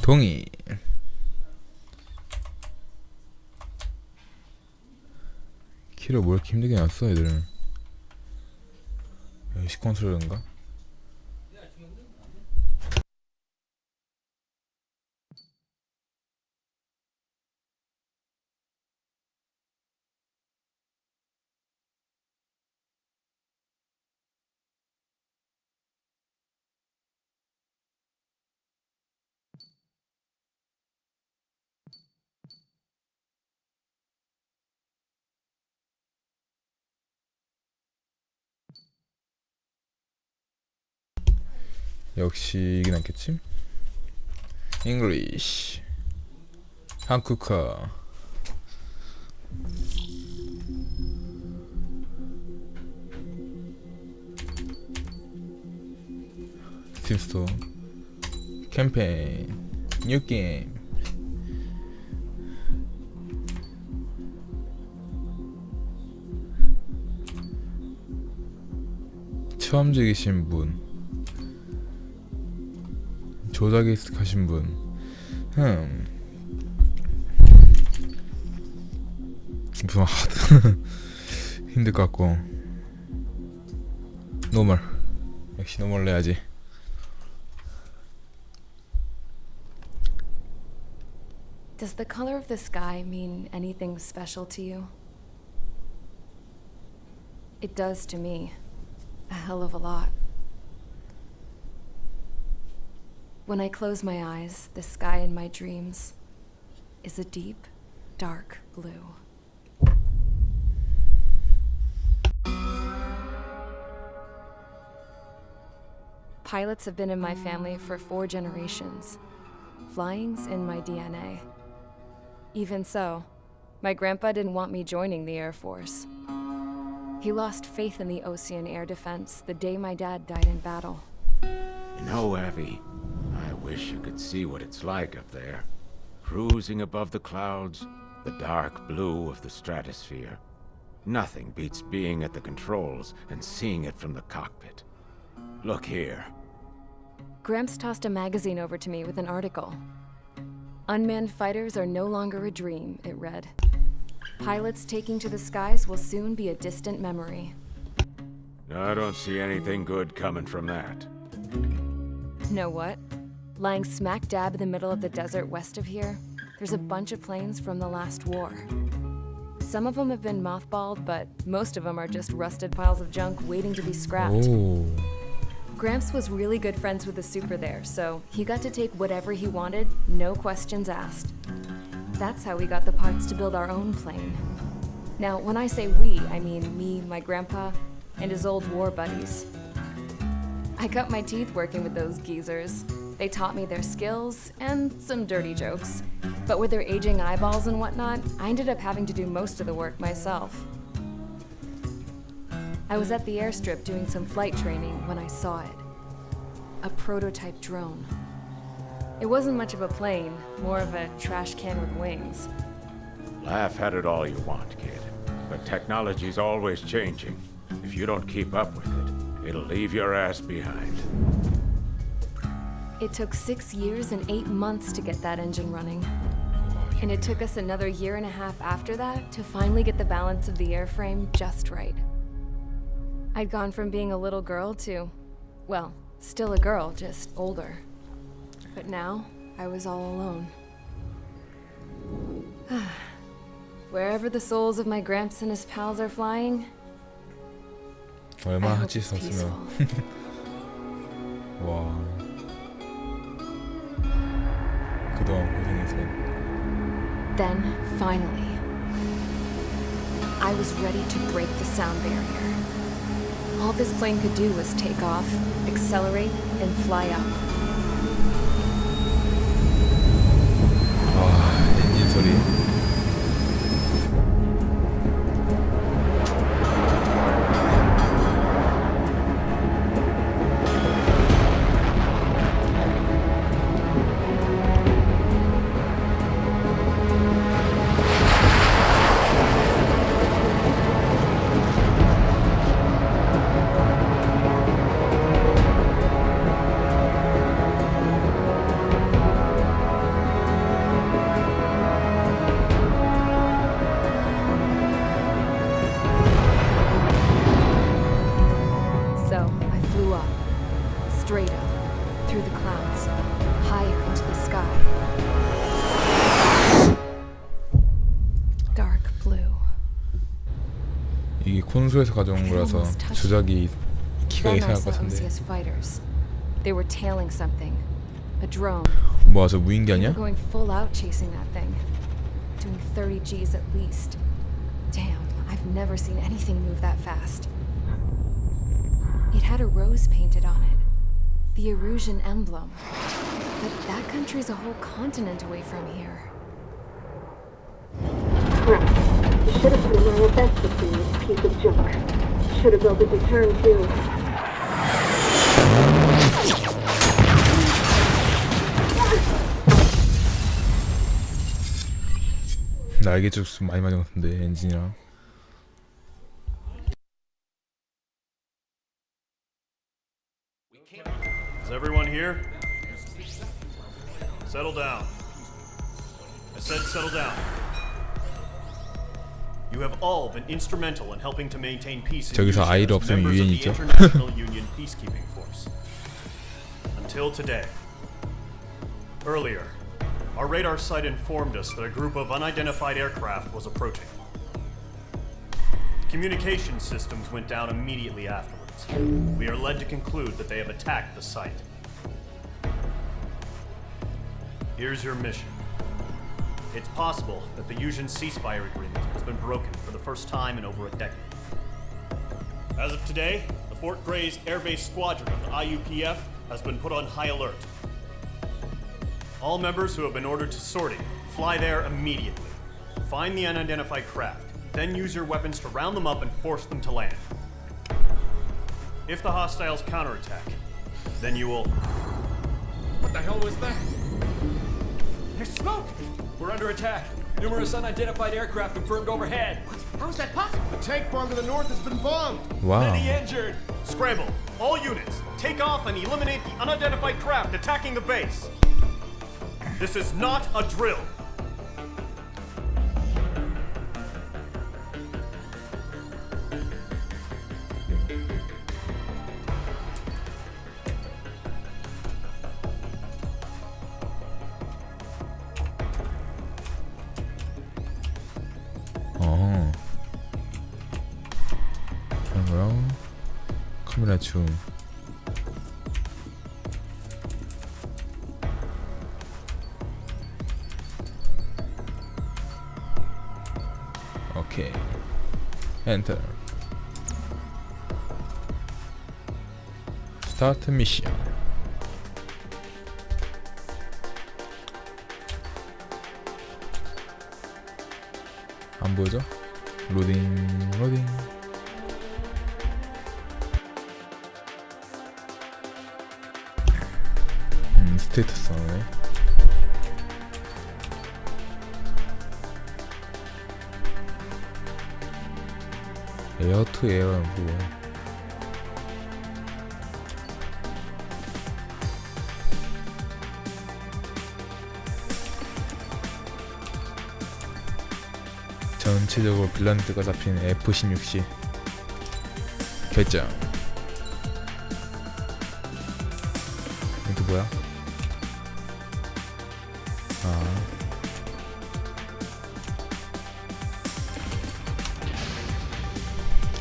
동의. 키를 뭘 이렇게 힘들게 놨어 애들은. 의식 컨트롤인가? 역시 이게 낫겠지? English 한국어. 스팀 스토어 캠페인 뉴 게임. 처음 즐기신 분, 조작에 익숙하신 분, 무슨 하드 힘들 것 같고, 노멀. 역시 노멀 해야지. Does the color of the sky mean anything special to you? It does to me. A hell of a lot. When I close my eyes, the sky in my dreams is a deep, dark blue. Pilots have been in my family for 4 generations. Flying's in my DNA. Even so, my grandpa didn't want me joining the Air Force. He lost faith in the Ocean Air Defense the day my dad died in battle. You know, Abby, I wish you could see what it's like up there. Cruising above the clouds, the dark blue of the stratosphere. Nothing beats being at the controls and seeing it from the cockpit. Look here. Gramps tossed a magazine over to me with an article. Unmanned fighters are no longer a dream, it read. Pilots taking to the skies will soon be a distant memory. I don't see anything good coming from that. Know what? Lying smack dab in the middle of the desert west of here, there's a bunch of planes from the last war. Some of them have been mothballed, but most of them are just rusted piles of junk waiting to be scrapped. 오. Gramps was really good friends with the super there, so he got to take whatever he wanted, no questions asked. That's how we got the parts to build our own plane. Now, when I say we, I mean me, my grandpa, and his old war buddies. I cut my teeth working with those geezers. They taught me their skills and some dirty jokes. But with their aging eyeballs and whatnot, I ended up having to do most of the work myself. I was at the airstrip doing some flight training when I saw it. A prototype drone. It wasn't much of a plane, more of a trash can with wings. Laugh at it all you want, kid. But technology's always changing. If you don't keep up with it, it'll leave your ass behind. It took 6 years and 8 months to get that engine running. And it took us another 1.5 years after that to finally get the balance of the airframe just right. I'd gone from being a little girl to, well, still a girl, just older. But now, I was all alone. Wherever the souls of my Gramps and his pals are flying, I 얼마나 hope 할지 it's 있었으면. peaceful. 와. 그동안 고생해서. Then, finally, I was ready to break the sound barrier. All this plane could do was take off, accelerate, and fly up. 와, 엔진 소리. flew up. Straight up. Through the clouds. Higher into the sky. Dark blue. 이게 콘솔에서 가져온 거라서 조작이 키가 Then I 이상할 saw 것 같은데. OCS fighters. They were tailing something. A drone. 뭐야 저 무인기 They 아니야? were going full out chasing that thing. Doing 30 Gs at least. Damn, I've never seen anything move that fast. It had a rose painted on it. The Erusian emblem. But that country's a whole continent away from here. Crap. You should have put in my event with you, this piece of junk. Should have built a deterrent too. 날개쪽 좀 많이 맞은 것 같은데 엔진이랑. Is everyone here? Settle down. I said settle down. You have all been instrumental in helping to maintain peace in 저기서 Asia 아이를 as 없애면 members of the 유엔이죠. International Union Peacekeeping Force. Until today. Earlier, our radar site informed us that a group of unidentified aircraft was approaching. Communication systems went down immediately afterwards. We are led to conclude that they have attacked the site. Here's your mission. It's possible that the Yuuzhan ceasefire agreement has been broken for the first time in over a decade. As of today, the Fort Grays Air Base Squadron of the IUPF has been put on high alert. All members who have been ordered to sortie, fly there immediately. Find the unidentified craft, then use your weapons to round them up and force them to land. If the hostiles counterattack, then you will... What the hell was that? There's smoke! We're under attack. Numerous unidentified aircraft confirmed overhead. How is that possible? The tank farm to the north has been bombed. 와우. Many injured. Scramble! All units, take off and eliminate the unidentified craft attacking the base. This is not a drill. 그런 거랑 카메라 줌. 오케이. 엔터. 스타트 미션. 안 보여져? 로딩 로딩. 스테이터스 나오네. 에어 투 에어는 뭐야? 전체적으로 빌런드가 잡힌 F-16C 결정. 이게 뭐야?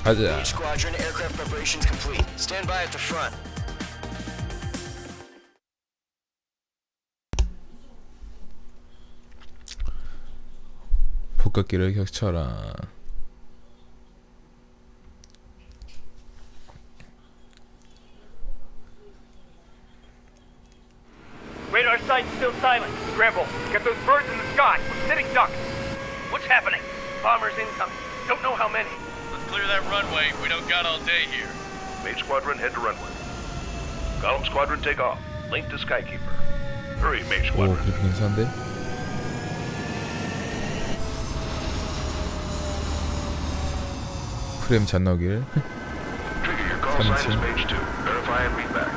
가자. Squadron aircraft preparations complete. Stand by at the front. 폭격기를 격쳐라. Radar site's still silent. Scramble. Get those birds in the sky. We're sitting ducks. What's happening? Bombers incoming. Don't know how many. Let's clear that runway. We don't got all day here. Mage Squadron, head to runway. Column Squadron, take off. Link to Skykeeper. Hurry, Mage 오, Squadron. 그래도 괜찮은데? 프레임 잘 나오길. Trigger, your call sign is 삼층. Mage 2. Verify and read back.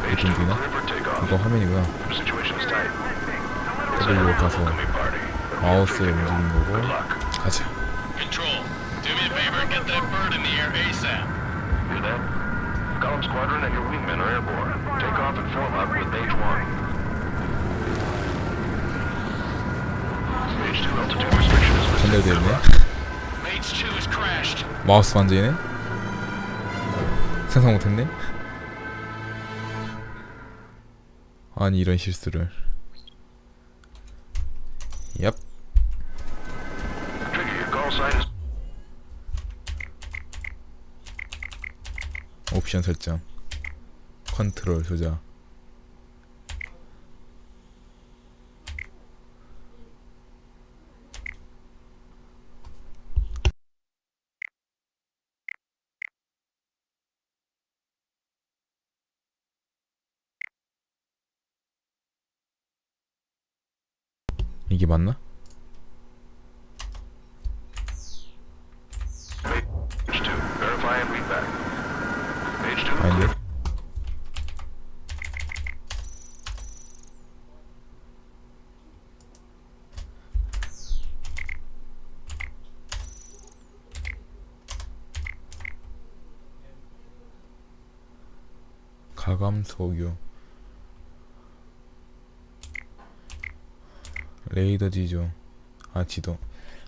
Mage 2, 이렇게 움직이나? clear for takeoff. 이거 화면이구나. Situation's tight. 저기로 가서 Welcome me party. 마우스를 움직이는 거고. Good luck. Control, do me a favor and get that bird in the air ASAP. Hear that? Golem Squadron and your wingmen are airborne. Take off and form up with Mage 1. Mage 2 altitude restriction is listed. 전달돼 있네. Mage 2 has crashed. 마우스 반지네. 생각 못했네. 아니 이런 실수를. 얍. Trigger, your call sign is 옵션 설정. 컨트롤 조작. 이게 맞나? Mage 2. Verify and read back. Mage 2 아닌데? clear. 가감 소유. 레이더 지조. 아 지도.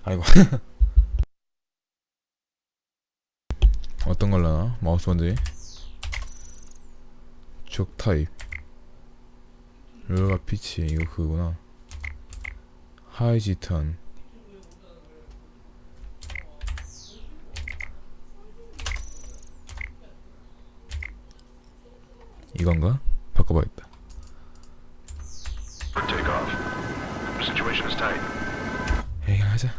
아이고. 어떤 걸로나 마우스 먼저. 적 타입. 롤과 피치 이거 그거구나. 하이지턴. 이건가? 바꿔봐야겠다. For takeoff. The situation is tight. 에이 하자.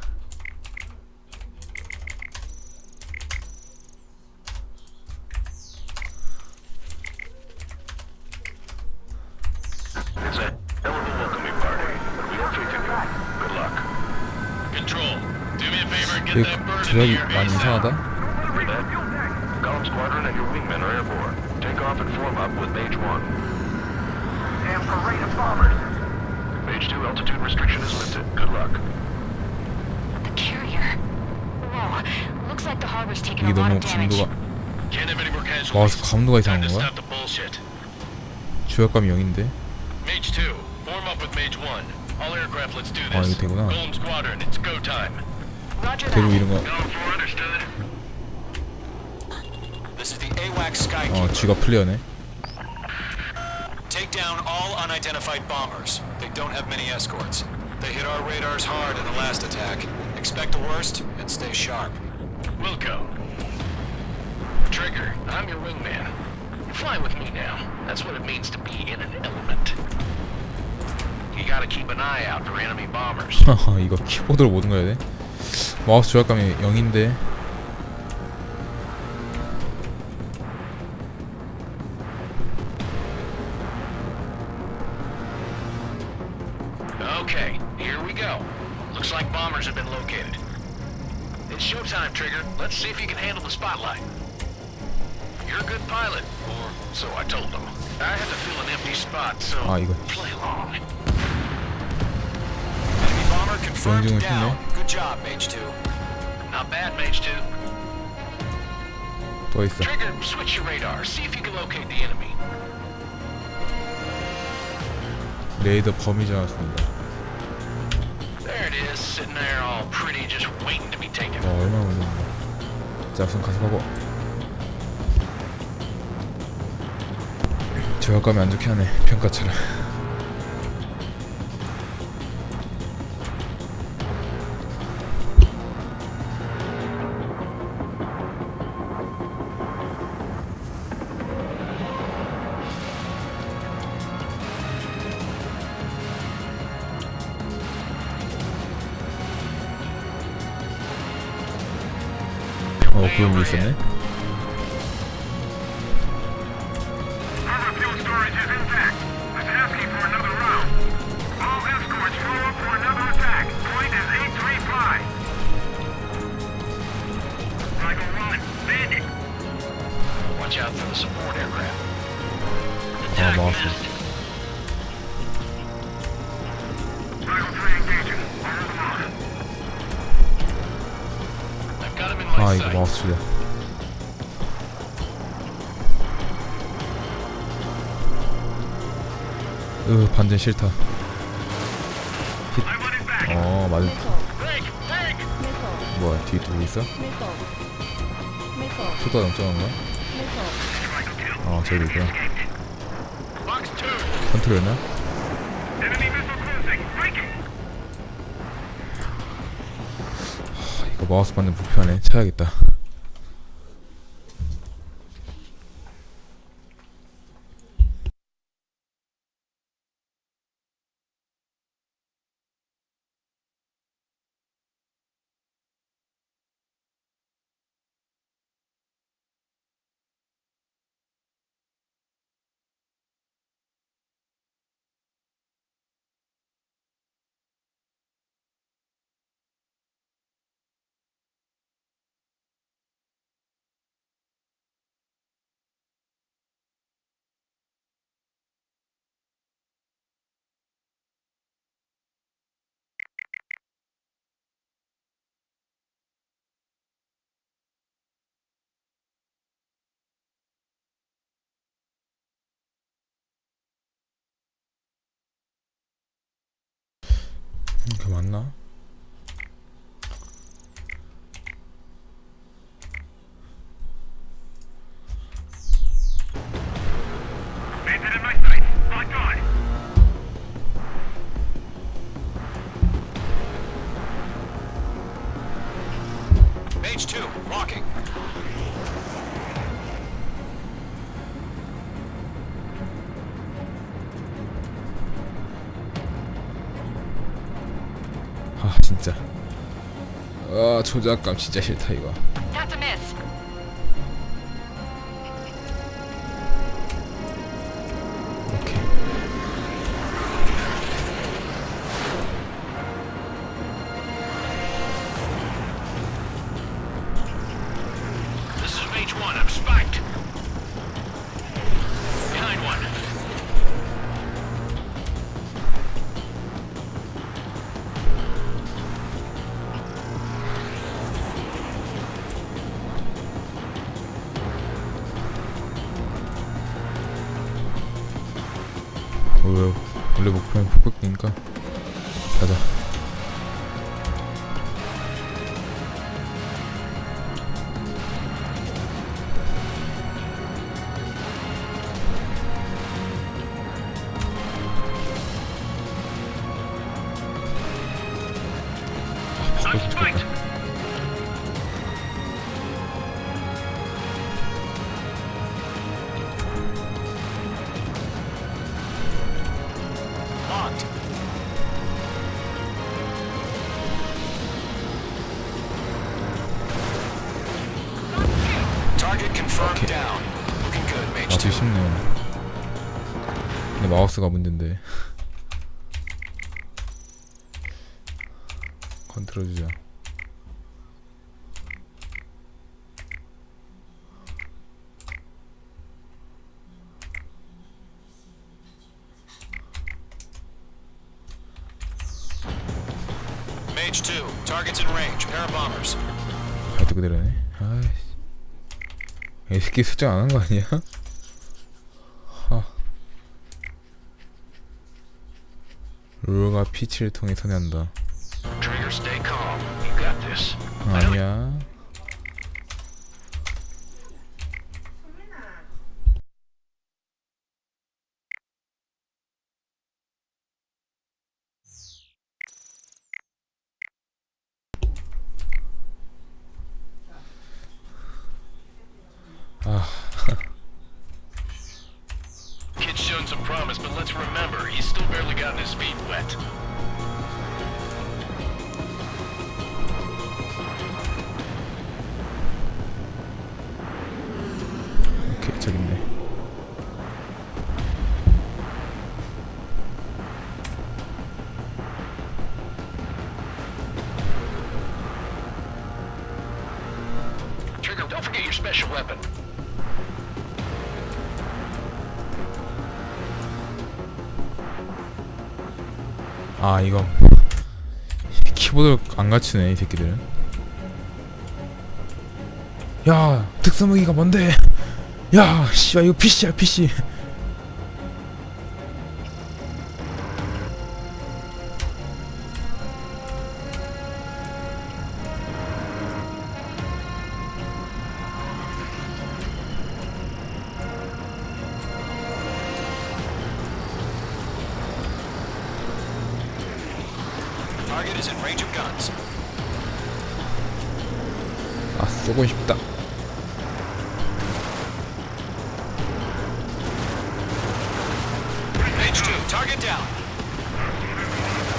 It's a hell of a welcoming party, but we have faith in you. Good luck. Control, do me a favor and get 그 that bird in 드랍이 here 많이 ASAP. 이상하다. Hear that? Golem Squadron and your wingmen are airborne. Take off and form up with Mage 1. Damn parade of bombers. Mage 2 altitude restriction is lifted. Good luck. The carrier. Whoa. Looks like the harbor's taking 이게 a lot 너무 of damage. 감도가 Can't have any more casualties. 마우스 감도가 Time 이상한 to 거야? stop the bullshit. 주역감이 0인데. Mage 2, form up with Mage 1. All aircraft, let's do 아 this. 이거 되구나. Golem Squadron, it's go time. Roger 대구 that. 이런 거. Going for understood. This is the AWACS Skykeeper. G가 플레이어네. Take down all unidentified bombers. They don't have many escorts. They hit our radars hard in the last attack. Expect the worst and stay sharp. Wilco. Trigger, I'm your wingman. Fly with me now. That's what it means to be in an element. You gotta keep an eye out for enemy bombers. 이거 키보드로 모든 거 해야 돼? 마우스 조작감이 0인데. Okay, here we go. Looks like bombers have been located. It's showtime, Trigger. Let's see if you can handle the spotlight. You're a good pilot, or so I told them. I had to fill an empty spot, so 이거. play along. Enemy bomber confirmed 명중을 down. 했네. Good job, Mage 2. Not bad, Mage 2. 또 있어. Trigger, switch your radar. See if you can locate the enemy. 레이더 범위 잡았습니다. There it is, sitting there all pretty, just waiting to be taken. 얼마나 걸리는데. 자 우선 가서 보고. 조작감이 안 좋게 하네. 평가처럼. 그런 게 있었네. Harbor fuel storage is intact. It's asking for another round. All escorts flow up for another attack. Point is 835. Michael, run. Bandit. Watch out for the support aircraft. 마우스. Michael 3 engaging. Hold them on. I've got him in my 이거 sights. 마우스 줄여. 반전 싫다. 맞은. 뭐야, 뒤에 누구 있어? 속도가 너무 적은 거야? 저기 있구나. 컨트롤했나? 이거 마우스 받는 불편해. 차야겠다. 그게 맞나? Mage 2, walking. 진짜. 조작감 진짜 싫다 이거. That's a miss. 오케이. This is Mage 1. I'm spiked. Behind one. 원래 목표는 폭격기니까 가자. I'm spiked. Locked. Target confirmed down. Looking good, Mage 2. 맞기 쉽네. 근데 마우스가 문제인데. 컨트롤 주자. Mage 2, targets in range. Pair of bombers. 하여튼 그대로네. 아이씨. 이 새끼 수정 안 한 거 아니야? 룰가 피치를 통해 선회한다. Trigger, stay calm. You got this. 아니야. Kid's shown some promise, but let's remember, he's still barely gotten his feet wet. 오케이, 저기 있네. Trigger, don't forget your special weapon. 이거 키보드를 안 갖추네 이 새끼들은. 야, 특수무기가 뭔데? 야, 씨발 이거 PC야 PC. is in range of guns. 아, 쏘고 싶다. Mage 2, target down.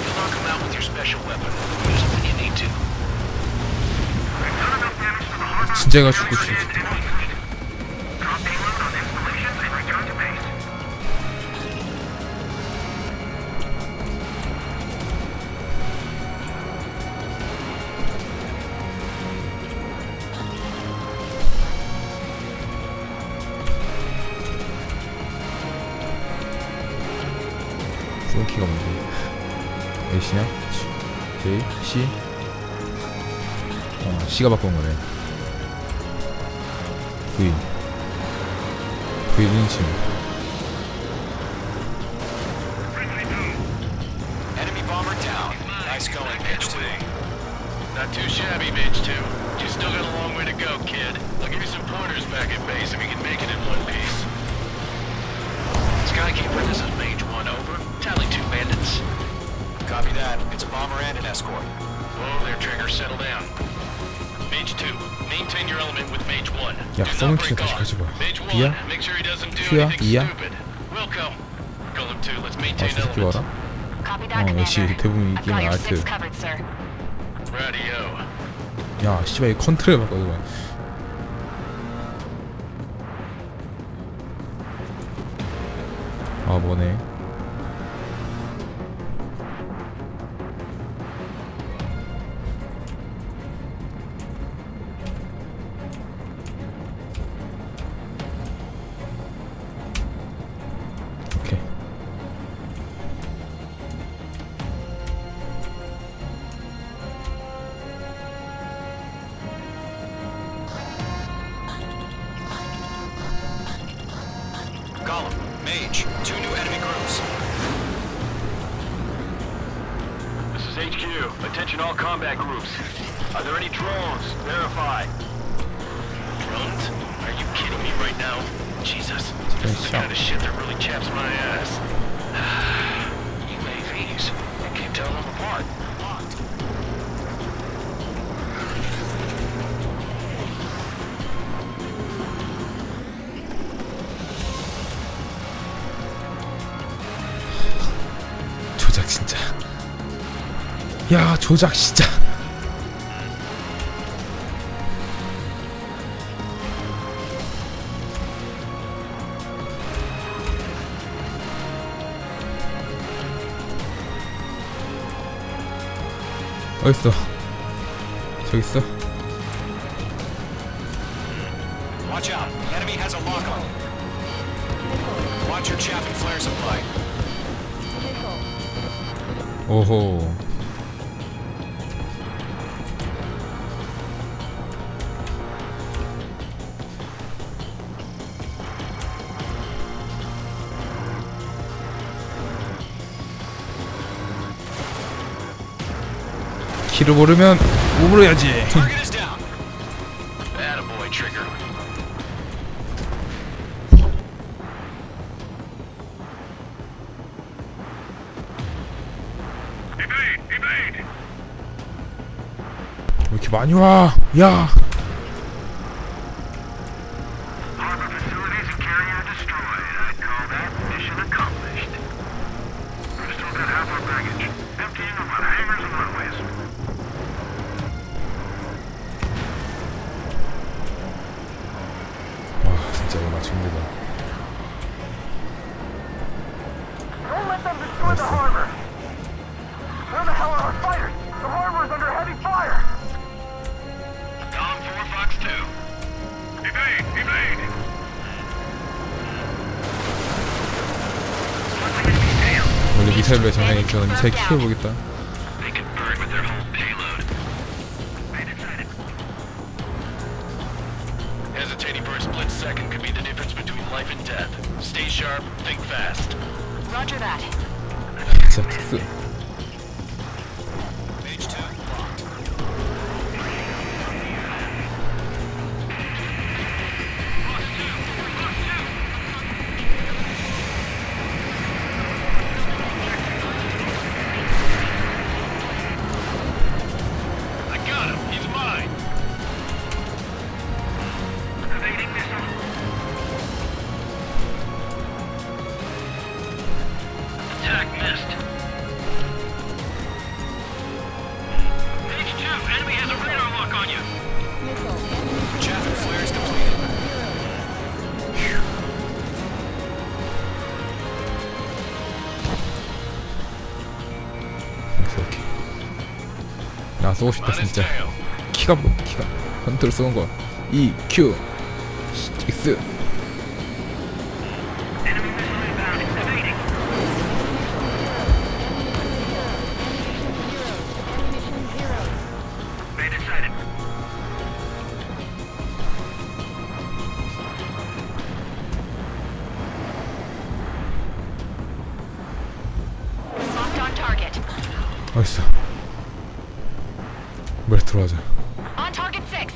You'll knock him out with your special weapon. Use it when you need to. 진짜 가 죽고 싶어. 쏘키가 뭔데? A씨냐? J? C? C가 바꾼 거네. V. V는 지금. Enemy bomber down. Nice going, Mage 2. Not too shabby, Mage 2. You still got a long way to go, kid. I'll give you some pointers back at base if you can make it in one piece. Skykeeper, this is Mage 1, over. Tally 2 bandits. Copy that. It's a bomber and an escort. Whoa there, Trigger. Settle down. Mage 2, maintain your element with Mage 1. 야, Do 쏘는 not 키가 break 다시 off. 가져봐. Mage 1, B야? make sure he doesn't do Q야? anything E야? stupid. Welcome. Golem 2, let's 아, maintain 저 새끼 elements. 봐라. Copy that, 역시 Commander. 대부분 이 I've got 게임은 your 알트. 6 covered, sir. Radio. 야, 씨발, 이 컨트롤 바꿔, 이거. 아, 뭐네. 오케이. Column, Mage, 2 new enemy groups. This is HQ. Attention all combat groups. Are there any drones? Verify. Drones? Are you kidding me right now? Jesus. Very This is the sharp. kind of shit that really chaps my ass. UAVs. I can't tell them apart. 조작 진짜. 야, 조작 진짜. 어딨어? 저기 있어? Watch out. Enemy has a lock on. Watch your chaff and flare supply. 오호. 키를 모르면 우물어야지. Target is down. Attaboy, Trigger. Evade! Evade! 왜 이렇게 많이 와? 야. Harbor facilities and carrier destroyed. I'd call that mission accomplished. We've still got half our baggage. Emptying them on hangars and runways. 와, 진짜 이거 맞추기 힘들다. Don't let them destroy the harbor! Where the hell are our fighters? The harbor is under heavy fire! Dom 4, Fox 2. Evade! Evade! 원래 미사일로 장난이 있어. 미사일 키워보겠다. They can burn with their whole payload. Hesitating for a split second could be the difference between life and death. Stay sharp, think fast. Roger that. 진짜 특수. Mage 2, locked. 아 쏘고 싶다 진짜. 키가 컨트롤 쏘는 거. E, Q, X. Locked on target. 어딨어? 뭐야 들어가자. On target 6.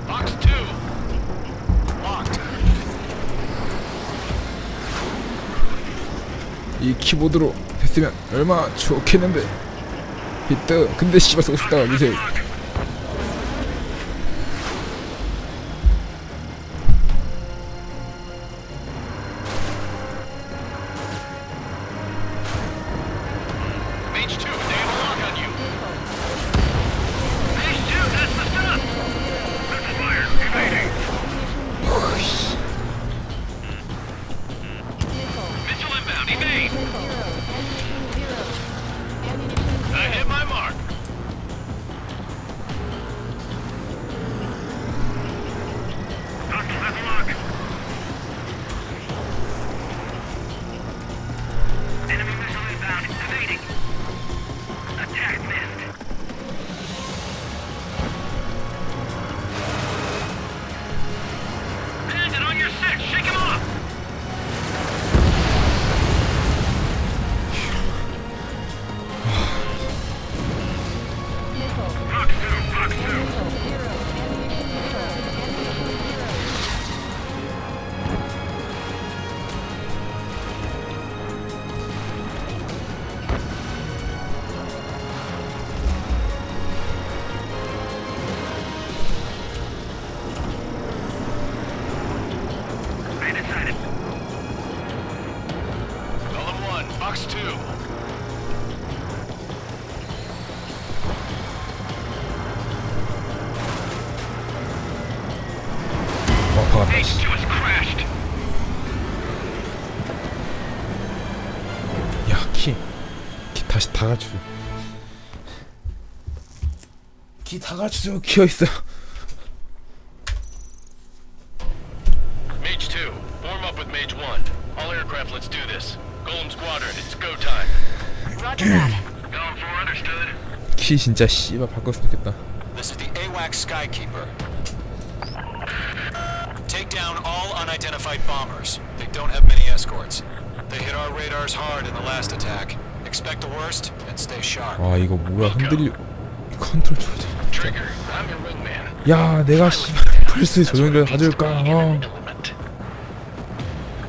Box 2. Locked. 이 키보드로 했으면 얼마나 좋겠는데. 히트. 근데 씨발 쏘고 싶다가 미세. Mage 2, they have a lock on you. Mage 2, that's the stuff. Good fire, evading. Missile inbound, evade. I hit my mark. Doctor, that's a lock. Enemy missile inbound, evading. Attack missed. Bandit on your 6, shake him off. Box 2. Bandit sighted. Golem 1, box 2. 박았다. Mage 2 has crashed. 야, 키 다시 다 갖추죠. 키 다 갖추죠. 키어 있어. Mage 2, warm up with Mage 1. All aircraft, let's do this. Golem Squadron, it's go time. Roger that. Golem 4, understood. 키 진짜 씨발 바꿨으면 좋겠다. This is the AWACS Skykeeper. Take down all unidentified bombers. They don't have many escorts. They hit our radars hard in the last attack. Expect the worst and stay sharp. 와 이거 뭐야 흔들려. 컨트롤 조절. Trigger, I'm your wingman. 야 내가 씨발 플스 조정기를 가져올까. Element.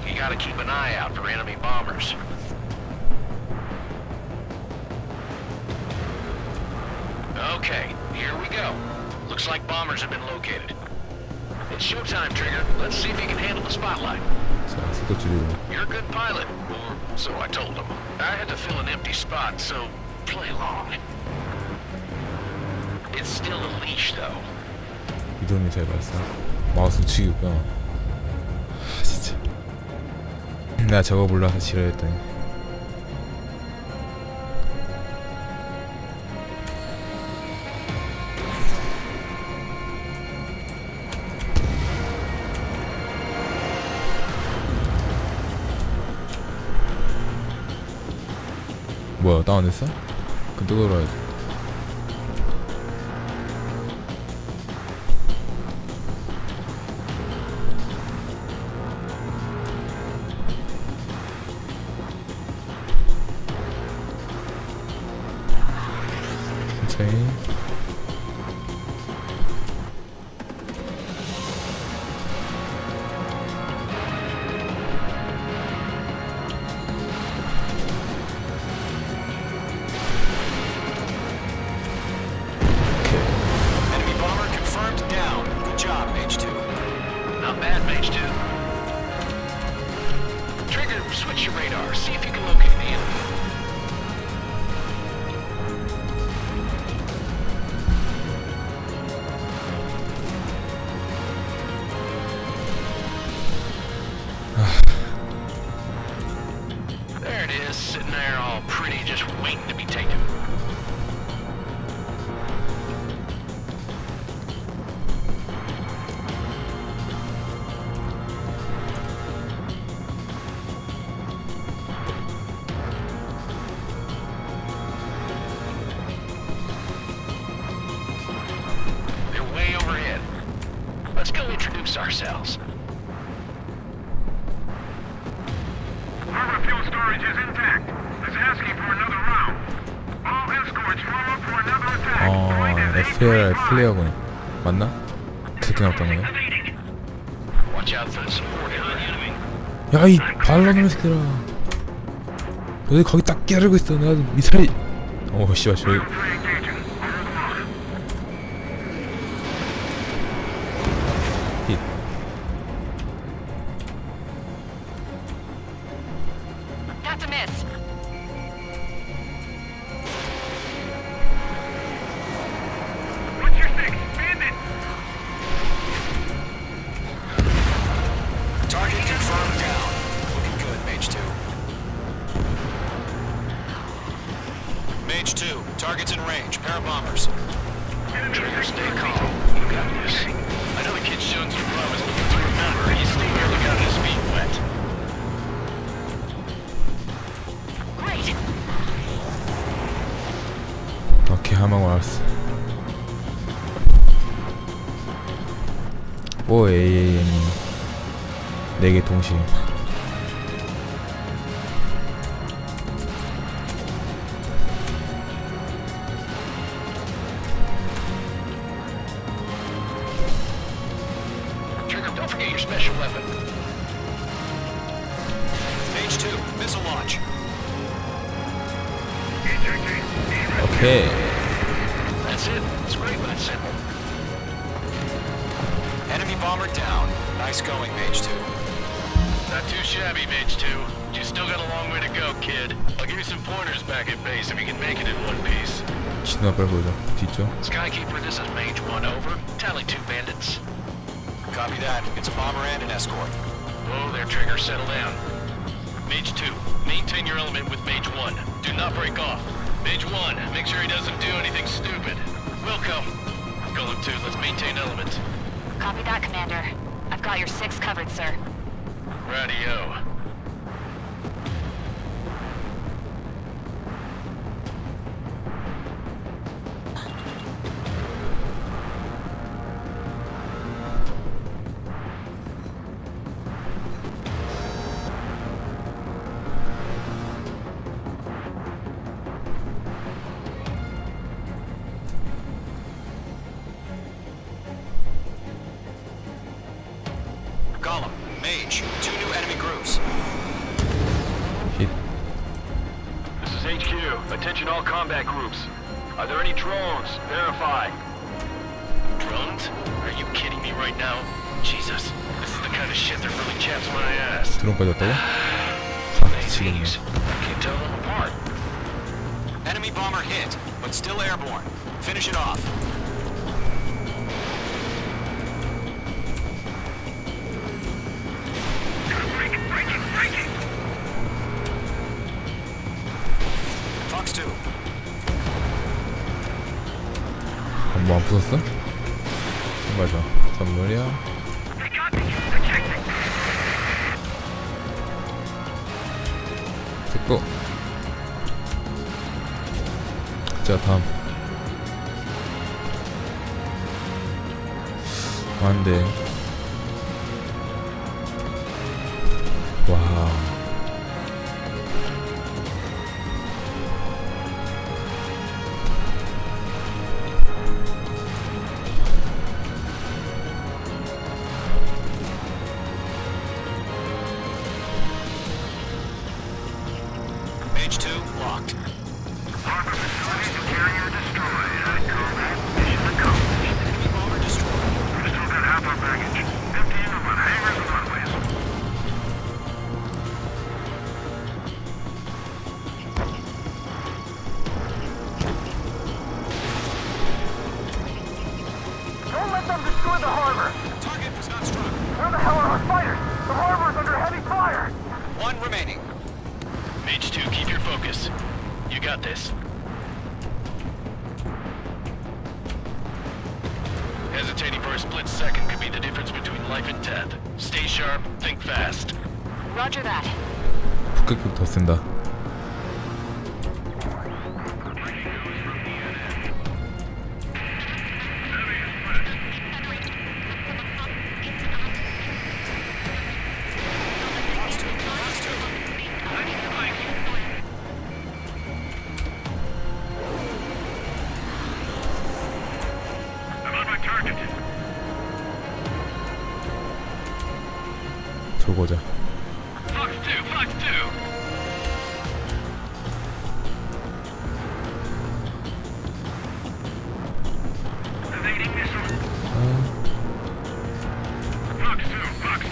You gotta keep an eye out for enemy bombers. Okay, here we go. Looks like bombers have been located. It's showtime, Trigger. Let's see if you can handle the spotlight. 자 속도 줄이고. You're a good pilot, or so I told him. I had to fill an empty spot, so play along. It's still a leash, though. 이동이 잘 발사. 마우스 우측이구나. 아 진짜. 나 저거 몰라서 지랄했더니. 뭐야 다운됐어? 그럼 또 돌아야지. 천천히. Enemy bomber confirmed down. Good job, Mage 2. Not bad, Mage 2. Trigger, switch your radar. See if you can locate the enemy. brace ourselves. Harbor fuel storage is intact. It's asking for another round. All escorts form up for another attack. FLR 플레이어군 맞나? 그렇게 나왔던 거네. Watch out for the support area. 야이 발라놈의 새끼들아, 너네 거기 딱 끼어들고 있어. 내가 미사일. 오 씨발 저기 힛. That's a miss. What's your six? Bandit! Target confirmed down. Looking good, Mage 2. Mage 2, target's in range. Pair of bombers. Trigger, stay calm. You got this. I know the kid's showing some promise, but let's remember, he's still barely got his feet wet. Great. 오케이 하마고 알았어. 오 AAM이 4개 동시에. Trigger, don't forget your special weapon. Mage 2, missile launch. 오케이. That's it. It's great when it's simple. Enemy bomber down. Nice going, Mage 2. Not too shabby, Mage 2. You still got a long way to go, kid. I'll give you some pointers back at base if you can make it in one piece. 지나 빨리 보자. 뒤쪽. Skykeeper, this is Mage 1 over. Tally 2 bandits. Copy that. It's a bomber and an escort. Whoa there, Trigger. Settle down. Mage 2, maintain your element with Mage 1. Do not break off. Mage 1, make sure he doesn't do anything stupid. Wilco. Golem 2, let's maintain element. Copy that, Commander. I've got your 6 covered, sir. Radio. Golem, Mage, 2 new enemy groups. 힛. This is HQ. Attention all combat groups. Are there any drones? Verify. Drones? Are you kidding me right now? Jesus, this is the kind of shit that really chaps my ass. 드론까지 왔다고? 미치겠네. These, I can't tell them apart. Enemy bomber hit, but still airborne. Finish it off. Fox 2. 뭐 안 부쉈어? 맞아. 선물이야. 됐고. 자 다음. 안돼. 와. Mage 2, locked. Carrier destroyed. I call that mission accomplished. Enemy bomber destroyed. We still got half our baggage. Emptying them on hangars and runways. Don't let them destroy the harbor! Target was not struck. Where the hell are our fighters? The harbor is under heavy fire! 1 remaining. Mage 2, keep your focus. You got this. Hesitating for a split second could be the difference between life and death. Stay sharp, think fast. Roger that. 북극급 더 쓴다. target. 저거자. Fox 2, Fox 2. Evading missile. Fox 2, Fox 2.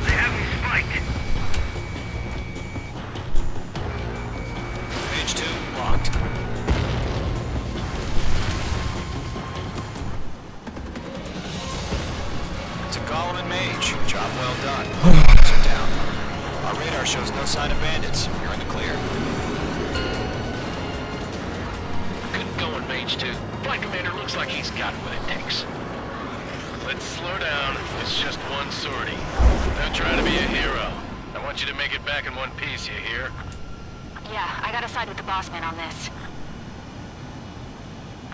They have me spiked. Page 2, locked. To Gollum and Mage, job well done. Sit down. Our radar shows no sign of bandits. You're in the clear. Good going, Mage 2. Flight Commander looks like he's got what it takes. Let's slow down. It's just one sortie. Don't try to be a hero. I want you to make it back in one piece, you hear? Yeah, I gotta side with the boss man on this.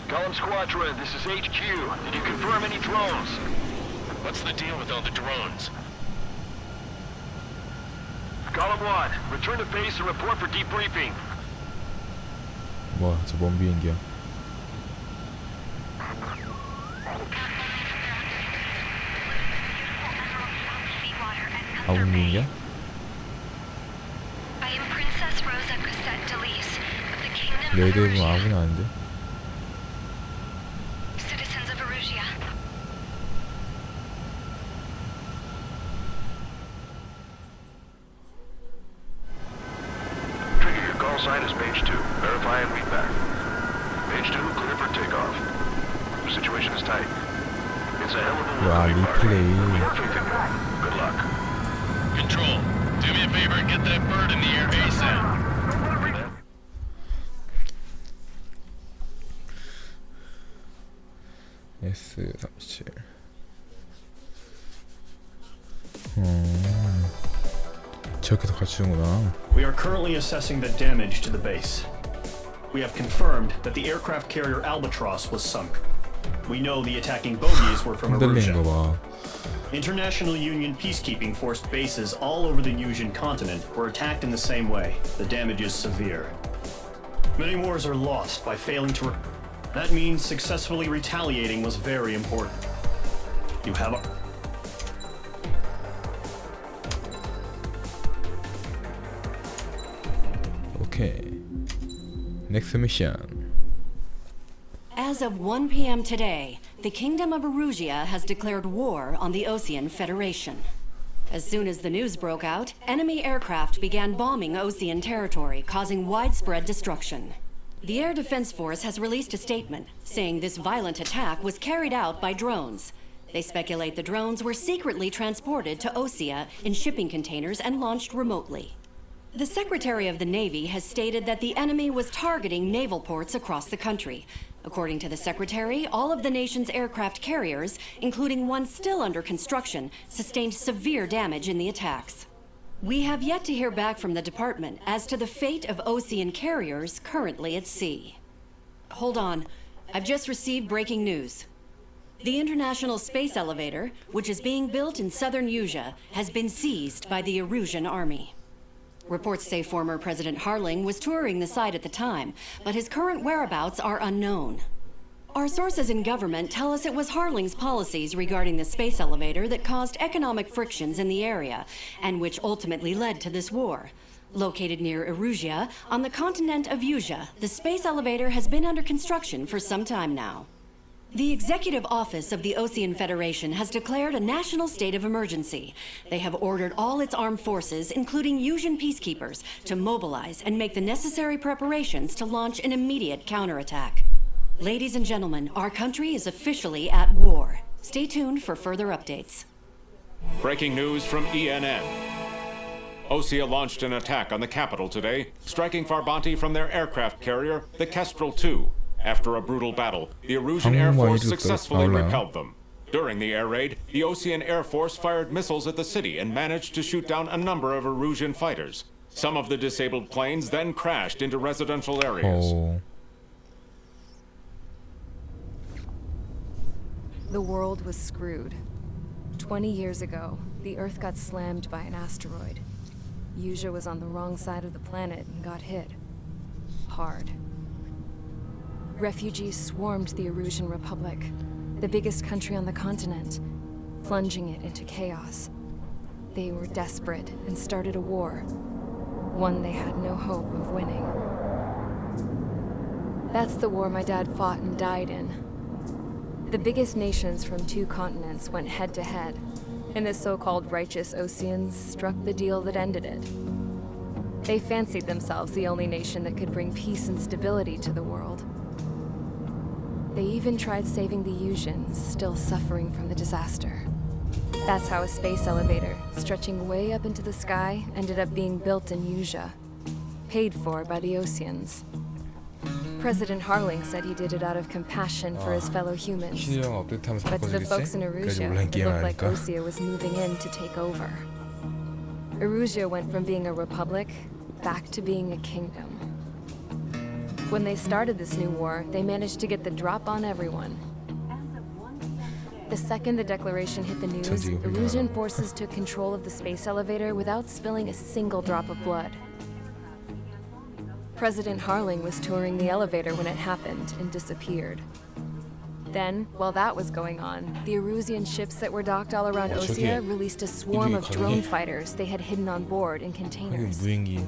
Gollum Squadron, this is HQ. Did you confirm any drones? What's the deal with all the drones? Gollum 1, return to base and report for debriefing. 뭐야, 저 뭔 비행기야? 아군 비행기야? I am Princess Rosa Cosette Delise of the Kingdom 레이드 of 해보면 아군 아닌데? Citizens of Erusia. Trigger, your call sign is Page 2. Verify and read back. Page 2, clear for takeoff. The situation is tight. It's a hell of a 와, look. 리플레이. Good luck. Control, do me a favor and get that bird in the air ASAP. S37. 저렇게도 갖추는구나. We are currently assessing the damage to the base. We have confirmed that the aircraft carrier Albatross was sunk. We know the attacking bogies were from 흔들리는 거 Erusia. 봐. International Union peacekeeping force bases all over the Yusian continent were attacked in the same way. The damage is severe. Many wars are lost by failing to... That means successfully retaliating was very important. You have a... 오케이. Next mission. As of 1 p.m. today, the Kingdom of Erusia has declared war on the Osean Federation. As soon as the news broke out, enemy aircraft began bombing Osean territory, causing widespread destruction. The Air Defense Force has released a statement saying this violent attack was carried out by drones. They speculate the drones were secretly transported to Osea in shipping containers and launched remotely. The Secretary of the Navy has stated that the enemy was targeting naval ports across the country. According to the Secretary, all of the nation's aircraft carriers, including one still under construction, sustained severe damage in the attacks. We have yet to hear back from the department as to the fate of Osean carriers currently at sea. Hold on. I've just received breaking news. The International Space Elevator, which is being built in southern Yusia, has been seized by the Erusian army. Reports say former President Harling was touring the site at the time, but his current whereabouts are unknown. Our sources in government tell us it was Harling's policies regarding the space elevator that caused economic frictions in the area, and which ultimately led to this war. Located near Erusia, on the continent of Yusia, the space elevator has been under construction for some time now. The Executive Office of the Osean Federation has declared a national state of emergency. They have ordered all its armed forces, including Yusian peacekeepers, to mobilize and make the necessary preparations to launch an immediate counterattack. Ladies and gentlemen, our country is officially at war. Stay tuned for further updates. Breaking news from ENN. Osea launched an attack on the capital today, striking Farbanti from their aircraft carrier, the Kestrel II. After a brutal battle, the Erusian Air Force successfully repelled them. During the air raid, the Osean Air Force fired missiles at the city and managed to shoot down a number of Erusian fighters. Some of the disabled planes then crashed into residential areas. The world was screwed. 20 years ago, the Earth got slammed by an asteroid. Yusia was on the wrong side of the planet and got hit. Hard. refugees swarmed the Erusian Republic, the biggest country on the continent, plunging it into chaos. They were desperate and started a war, one they had no hope of winning. That's the war my dad fought and died in. The biggest nations from 2 continents went head-to-head, and the so-called righteous Oseans struck the deal that ended it. They fancied themselves the only nation that could bring peace and stability to the world. They even tried saving the Usians, still suffering from the disaster. That's how a space elevator, stretching way up into the sky, ended up being built in Usea, paid for by the Oseans. President Harling said he did it out of compassion for his fellow humans. 신형 업데이트하면서 But to the 바꿔주겠지? folks in 그래야지 Erusia, 온라인 it 게임 looked like 하니까. Osea was moving in to take over. Erusia went from being a republic back to being a kingdom. When they started this new war, they managed to get the drop on everyone. The second the declaration hit the news, Erusian forces took control of the space elevator without spilling a single drop of blood. President Harling was touring the elevator when it happened and disappeared. Then, while that was going on, the Erusian ships that were docked all around Osea released a swarm of drone fighters they had hidden on board in containers. 무인기.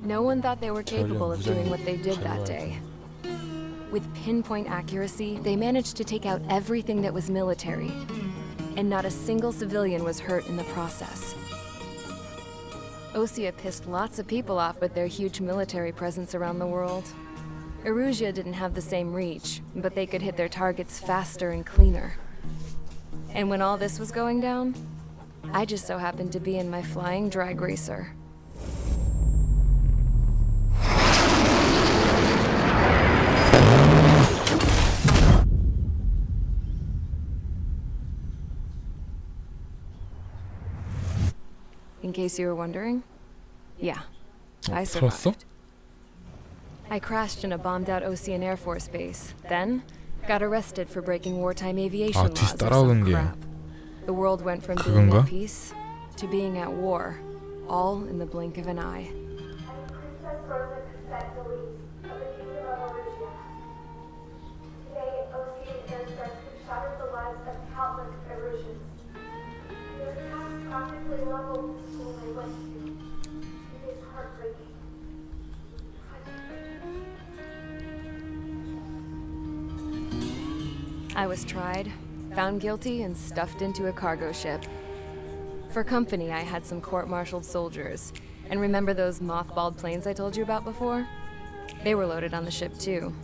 No one thought they were capable of doing what they did that day. With pinpoint accuracy, they managed to take out everything that was military, and not a single civilian was hurt in the process. Osea pissed lots of people off with their huge military presence around the world. Erusia didn't have the same reach, but they could hit their targets faster and cleaner. And when all this was going down, I just so happened to be in my flying drag racer. In case you were wondering, yeah, I survived. 살았어? I crashed in a bombed-out Osean Air Force base, then got arrested for breaking wartime aviation laws or some crap. The world went from being at peace to being at war, all in the blink of an eye. I was tried, found guilty, and stuffed into a cargo ship. For company, I had some court-martialed soldiers. And remember those mothballed planes I told you about before? They were loaded on the ship too.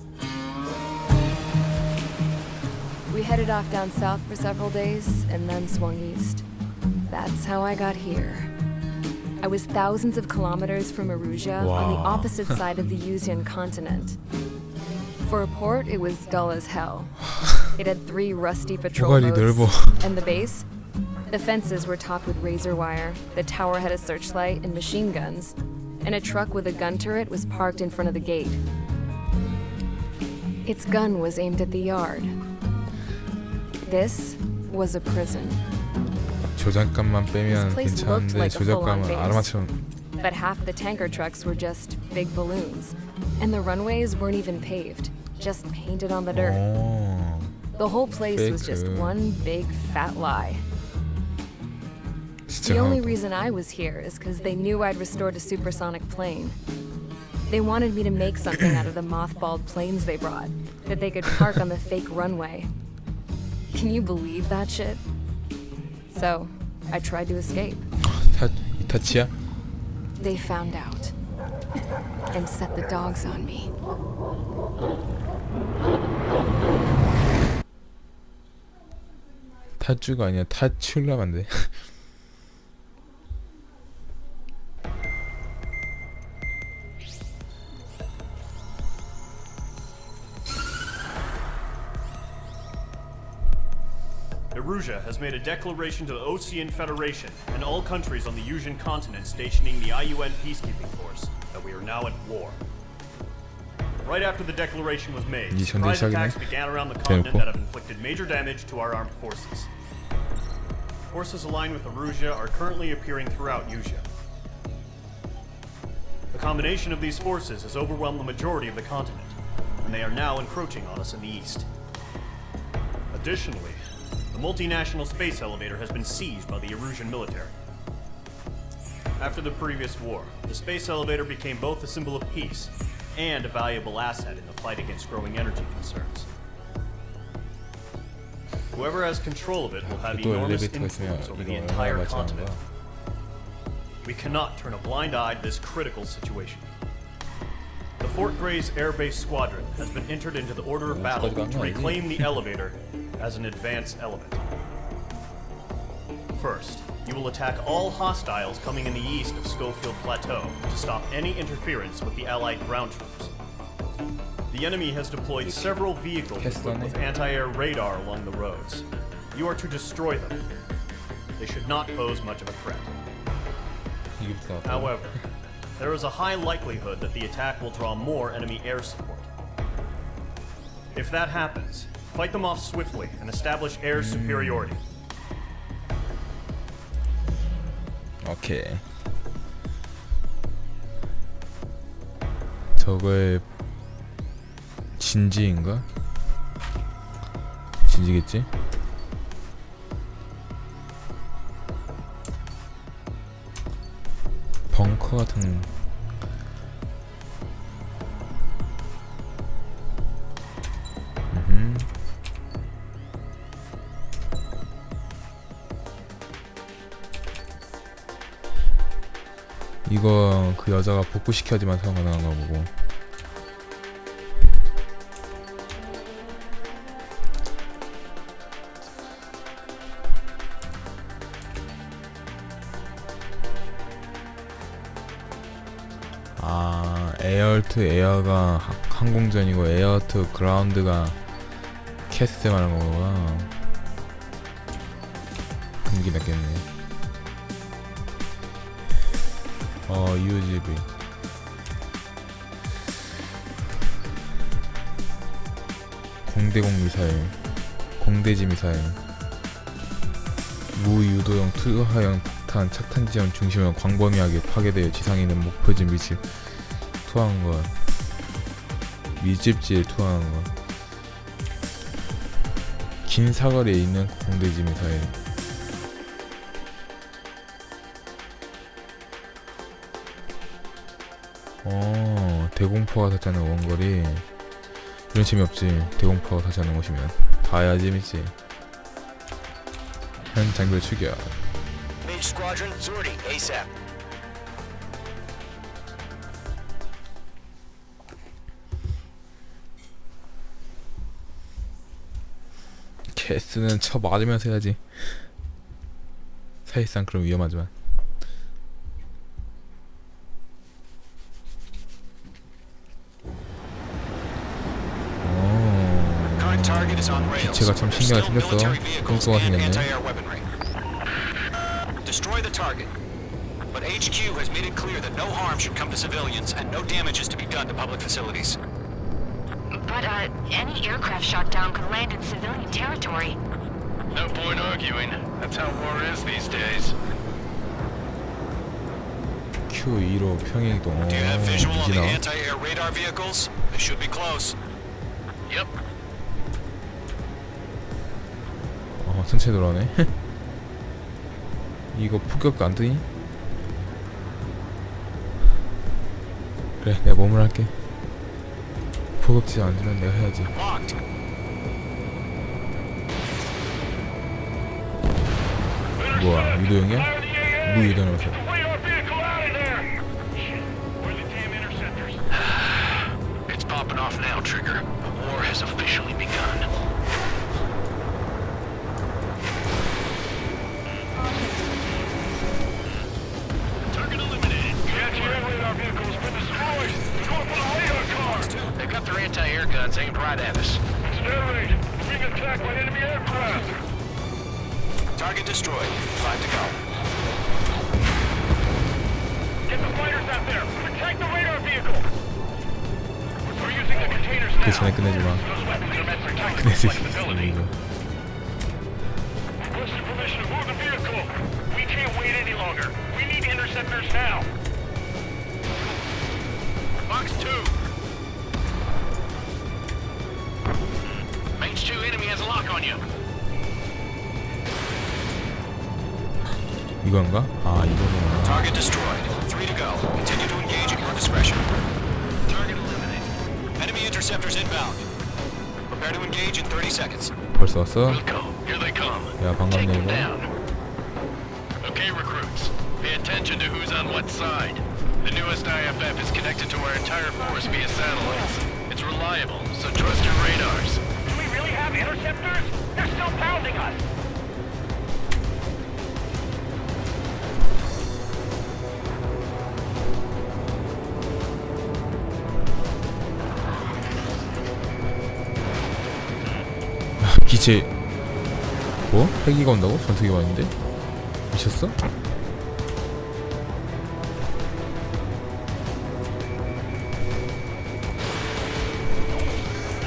We headed off down south for several days, and then swung east. That's how I got here. I was thousands of kilometers from Erusia on the opposite side of the Usian continent. For a port, it was dull as hell. It had 3 rusty patrol boats, and the base? The fences were topped with razor wire, the tower had a searchlight and machine guns, and a truck with a gun turret was parked in front of the gate. Its gun was aimed at the yard. This was a prison. 조작감만 빼면 괜찮은데 조작감은 아르마처럼. But half the tanker trucks were just big balloons, and the runways weren't even paved, just painted on the dirt. The whole place was just one big fat lie. The only reason I was here is because they knew I'd restored a supersonic plane. They wanted me to make something out of the mothballed planes they brought, that they could park on the fake runway. Can you believe that shit? So, I tried to escape. 이타치야? They found out and set the dogs on me. 타쭈가 아니야 타출라면 돼. Erusia has made a declaration to the Osean Federation and all countries on the Usian continent stationing the IUN peacekeeping force that we are now at war. Right after the declaration was made, surprise attacks began around the continent that have inflicted major damage to our armed forces. Forces aligned with Erusia are currently appearing throughout Usea. The combination of these forces has overwhelmed the majority of the continent. and they are now encroaching on us in the east. Additionally, the multinational space elevator has been seized by the Erusian military. After the previous war, the space elevator became both a symbol of peace and a valuable asset in the fight against growing energy concerns. Whoever has control of it will have 또 enormous 엘리베이터가 influence 있으면 over the 이거 entire 얼마나 continent. 거야? We cannot turn a blind eye to this critical situation. The Fort Gray's Air Base Squadron has been entered into the order of battle to reclaim the elevator as an advance element. First, you will attack all hostiles coming in the east of Schofield Plateau to stop any interference with the Allied ground troops. The enemy has deployed several vehicles equipped with anti-air radar along the roads. You are to destroy them. They should not pose much of a threat. However, there is a high likelihood that the attack will draw more enemy air support. If that happens, fight them off swiftly and establish air superiority. 오케이. 저거의 진지인가? 진지겠지? 벙커 같은 이거 그 여자가 복구시켜야지만 사용 가능한가 보고. 아, 에어트 에어가 항공전이고 에어트 그라운드가 캐스 말하는 거구나. 금기 낫겠네. UGV 공대공 미사일, 공대지 미사일, 무유도형 투하형 폭탄 착탄 지점 중심을 광범위하게 파괴되어 지상에 있는 목표지 밀집 투하한 것, 밀집지에 투하한 것, 긴 사거리에 있는 공대지 미사일. 대공포가 닿지 않는 원거리. 이런 재미없지. 대공포가 닿지 않는 곳이면 다 해야 재밌지. 현 장비를 출격. Mage Squadron, sortie, ASAP. 캐스는 쳐 맞으면서 해야지. 사실상 그럼 위험하지만. 기체가 참 신기하게 생겼어. 뚱뚱하게 생겼네. Destroy the target. But HQ has made it clear that no harm should come to civilians and no damages to be done to public facilities. But, any aircraft shot down could land in civilian territory. No point arguing. That's how war is these days. Q2로 평행이동. Do you have visual on the anti-air radar vehicles? They should be close. Yep. 천천히 돌아오네. 이거 폭격도 안 뜨니? 그래, 내가 몸을 할게. 폭격지 안 뜨면 내가 해야지. 뭐야, 유도형이야? 무유도형이라서. It's popping off now, Trigger. The war has officially begun. Target eliminated. The anti-air radar vehicle has been destroyed. Go for the radar car. They've got their anti-air guns aimed right at us. It's an air raid. Being attacked by enemy aircraft. Target destroyed. 5 to go. Get the fighters out there. Protect the radar vehicle. We're using the containers now. 그 전에 끝내지 마. Those weapons are meant for tactical 끝낼 수 flexibility. 있어. Requesting permission to move the vehicle. We can't wait any longer. We need interceptors now. Box 2. 이건가? 아 이거구나. Target destroyed. 3 to go. Continue to engage at your discretion. Target eliminated. Enemy interceptors inbound. Prepare to engage in 30 seconds. 벌써 왔어? Here they come. 야 반갑네 이거. Okay, recruits. Pay attention to who's on what side. The newest IFF is connected to our entire force via satellites. It's reliable, so trust your radars. Do we really have interceptors? They're still pounding us. 기체 뭐? 헬기가 온다고? 전투기가 왔는데? 미쳤어?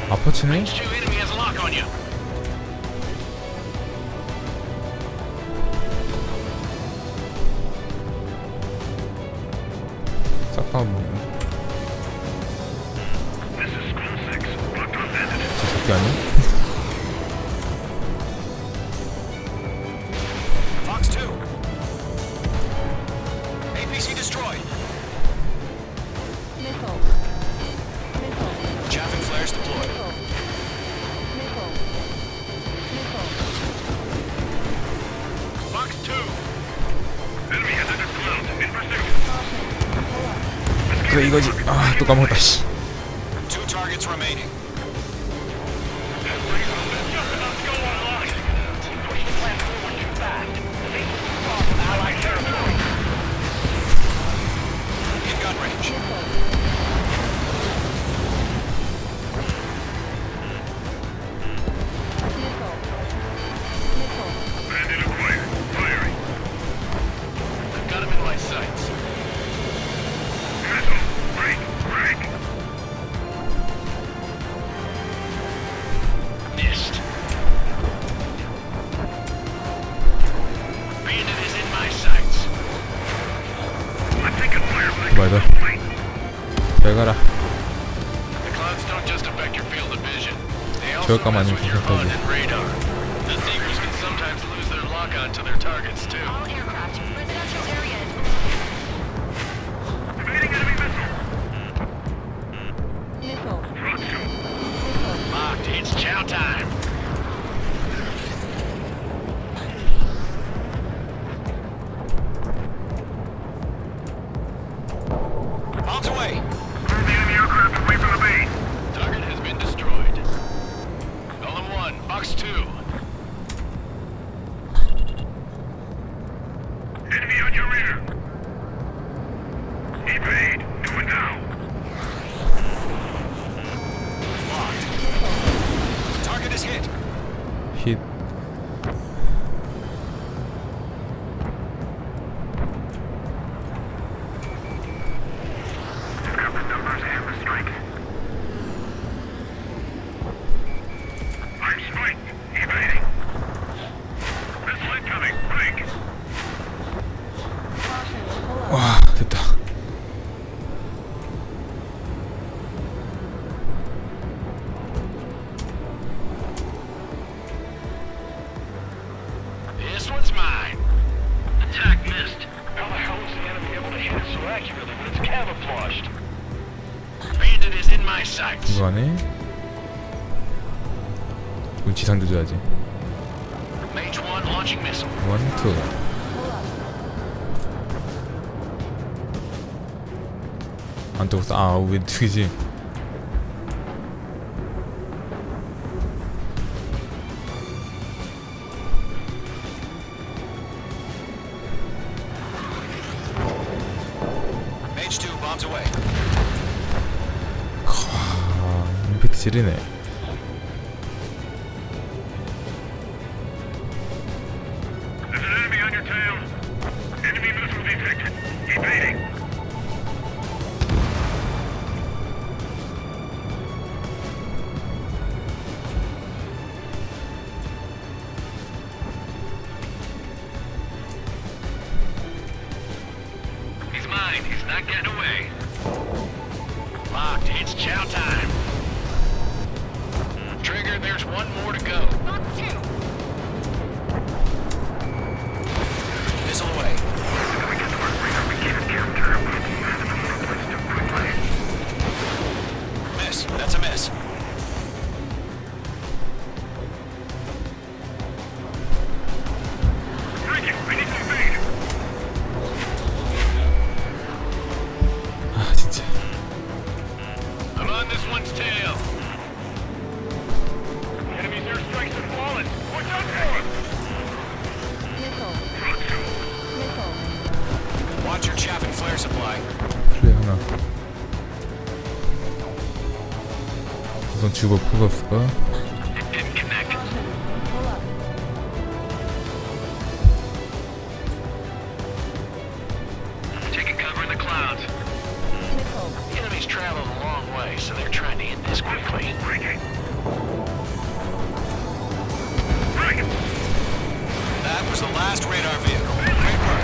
아파치네? H2 enemy has a lock on you. 싹다 저 새끼 아니야? Fox 2. APC destroyed. Chaffing flares deployed. Fox 2. Enemy has entered cloud. In pursuit. 그래 이거지. 아 또 까먹었다 씨. 2 targets remaining. In gun range. Bandit acquired. Firing. I've got him in my sights. Missile. Break. Break. Missed. Bandit is in my sights. I'm taking fire. 맞아. 잘 가라. The clouds don't just affect your field of vision. They also 저격감 mess 아니면 with your HUD 부탁하지. and radar. The Seekers can sometimes lose their lock-on to their targets too. All aircraft, residential area is Evading enemy missile. Locked. It's chow time. Bombs away. Move the enemy aircraft away from the base. Target has been destroyed. Golem 1, Fox 2. Enemy on your rear. Evade. Do it now. Locked. Target is hit. 힛. You've got the numbers and the strike. I'm spiked. Evading. Missile incoming. Break. 와 됐다. This one's mine. Attack missed. How the hell is the enemy able to hit it so accurately when it's camouflaged? Bandit is in my sights. 이거 안에 우리 지상도 줘야지. Mage 1 launching missile. 원, 투. 안 뜨겁어. 아, 왜 뜨지? Mage 2, bombs away. 아, 임팩트 지르네. There's an enemy on your tail. Enemy missile detected. Evading. He's mine. He's not getting away. Locked. It's chow time. 우선 주버 풀었을까? Taking cover in the clouds. The enemy's traveled a long way, so they're trying to hit this quickly. That was the last radar vehicle. Great work.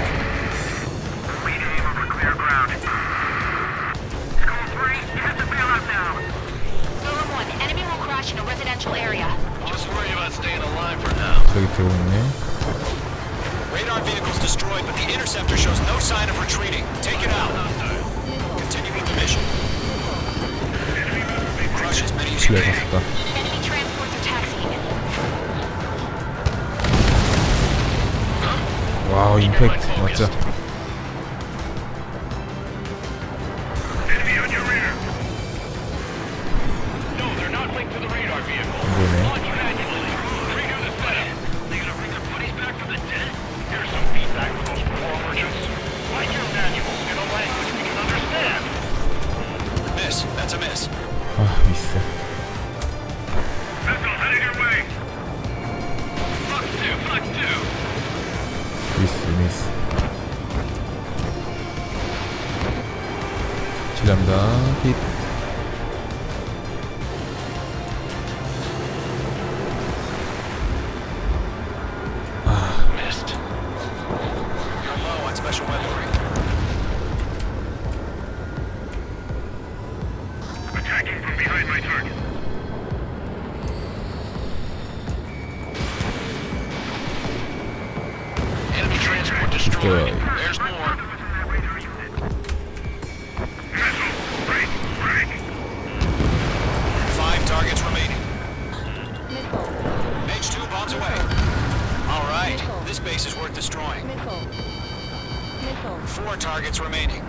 We aim over clear ground. School 3, you have to bail out now. Golem 1, enemy will crash in a residential area. Just worry about staying alive for now. 저기 들어오네. Radar vehicle's destroyed, but the interceptor shows no sign of retreating. Take it out. Continue with the mission. Crush as many as you 집에 can. 갔을까? Enemy transports are taxiing. 와우, 임팩트 맞죠? Enemy on your rear. No, they're not linked to the radar vehicle. 이거네. Launch manually. Redo the setup. They gonna bring their buddies back from the dead? Here's some feedback from those war merchants. Write your manuals in a language we can understand. Miss. That's a miss. 아, 미스. Missile heading your way. Fox 2, Fox 2. 미스. 실례합니다. 힛. Missed. You're low on special weaponry. Attacking from behind my target. Enemy transport destroyed. There's more. Five targets remaining. Mage 2 bombs away. All right. This base is worth destroying. 4 targets remaining.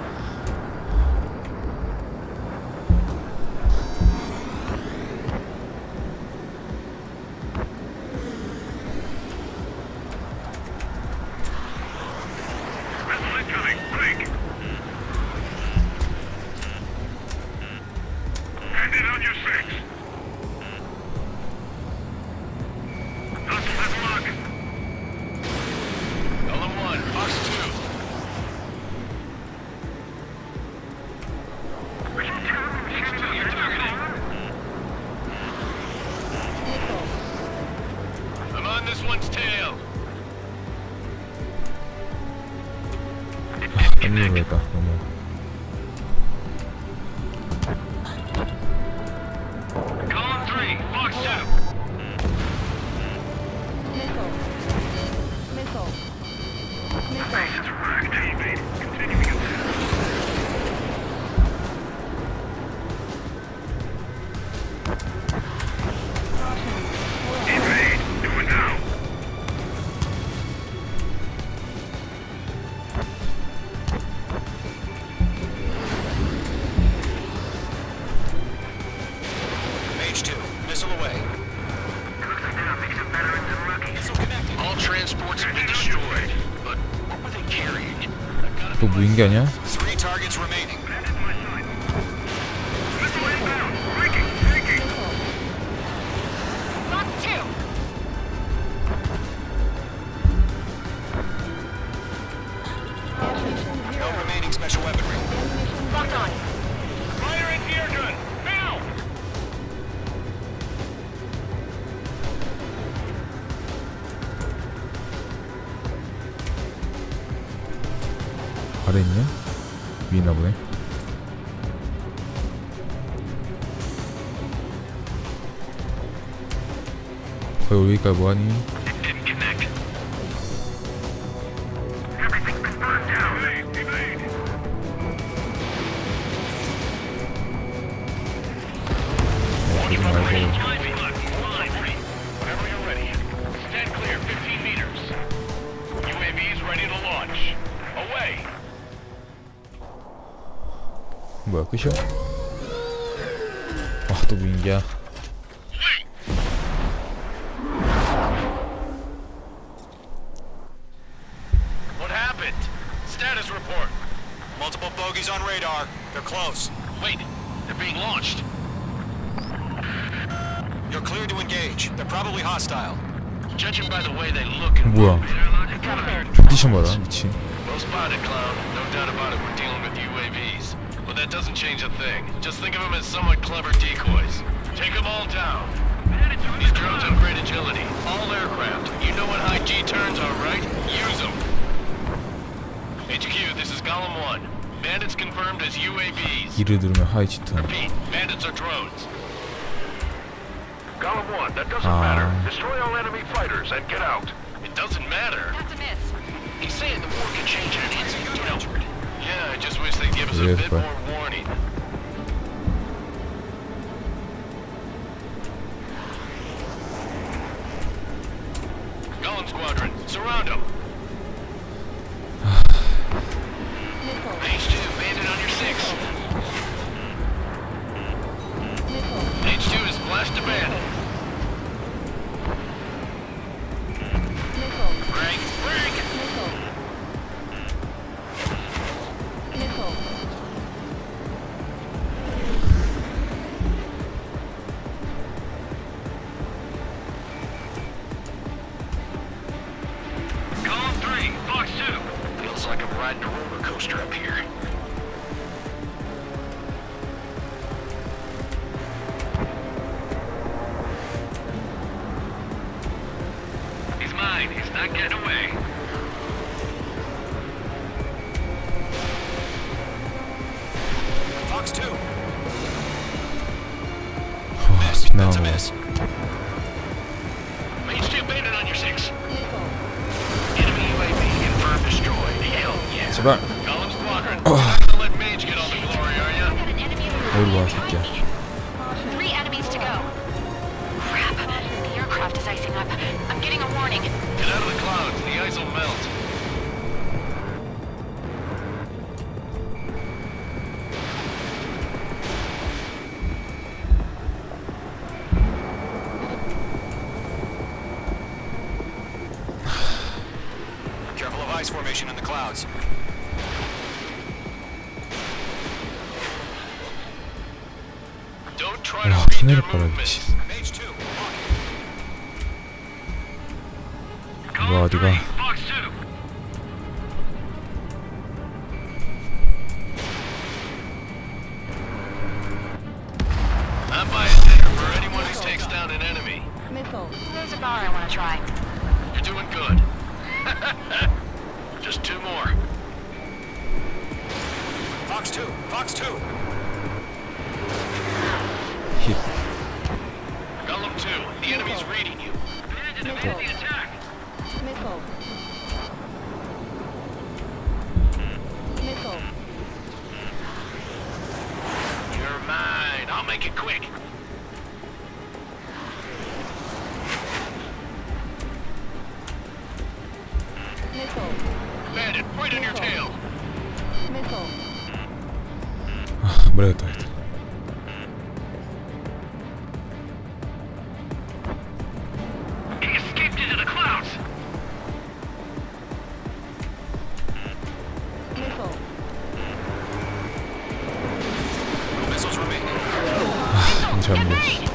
Missile incoming. Break. Hand it on your 6. Hostile has lock. Golem 1, Fox 2. You're targeting. I'm on this one's tail. 깜짝 놀랐다. 너무. Column 3, Fox 2. Base is wrecked. Evade. Continuing attack. Evade. Do it now. Mage 2, missile away. Missile connected. All transports have been destroyed. But what were they carrying? 또 무인기 아니야? 3 targets remaining. Fox 2. No remaining special weaponry. Locked on. Fire anti-air gun. Now. 아래 있냐? 위에 있나 보네. 거기 올릴까 뭐하니? Didn't connect. Everything's been burned down. Evade. 그러지 말고. Whenever you're ready. Stand clear, 15 meters. UAVs ready to launch. Away. 뭐야, 끝이야? 와, 또 무인기야. What happened? Status report. Multiple bogeys on radar. They're close. Wait, they're being launched. You're clear to engage. They're probably hostile. Judging by the way they look and 뭐야? move, they're kind of 컨디션 봐라 미친. well spotted, Clown. No doubt about it, we're dealing with UAVs. But that doesn't change a thing. Just think of them as somewhat clever decoys. Take them all down. These drones have great agility. All aircraft. You know what high G turns are, right? Use them. HQ, this is Golem 1. Bandits confirmed as UAVs. E를 누르면 하이 지턴. Repeat, bandits are drones. Golem 1, that doesn't matter. Destroy all enemy fighters and get out. It doesn't matter. That's a miss. He's saying the war can change in an instant, you know. Yeah, I just wish they'd give us a Yes, bit but- more warning. Golem Squadron, surround them. H2, bandit on your 6. H2 is flash to bandit. Rank, rank! Column 3, Fox 2. Feels like I'm riding a roller coaster up here. He's mine. He's not getting away. Fox 2. 아, That's a 빛나고. miss. H2 bandit on your 6. Enemy UAV confirmed destroyed. Hell yeah. 제발. Golem Squadron. You're not gonna let Mage get all the glory, are ya? 어디로 와 새끼야. 3 enemies to go. Crap. The aircraft is icing up. I'm getting a warning. Get out of the clouds. The ice will melt. Careful of ice formation in the clouds. Don't try to 와, read their 카메라 봐라 미친. movements. Mage 2. 뭐야 어디가? Fox 2. I'm buying dinner for anyone who takes down an enemy. There's a bar I want to try. You're doing good. Just 2 more. Fox 2. Fox 2. 힛. Golem 2, the enemy's reading you. Bandit evade the attack. You're mine. I'll make it quick. Bandit, right on your tail. 아, 모르겠다. He escaped into the clouds. Missiles remaining. 잘 모르겠어.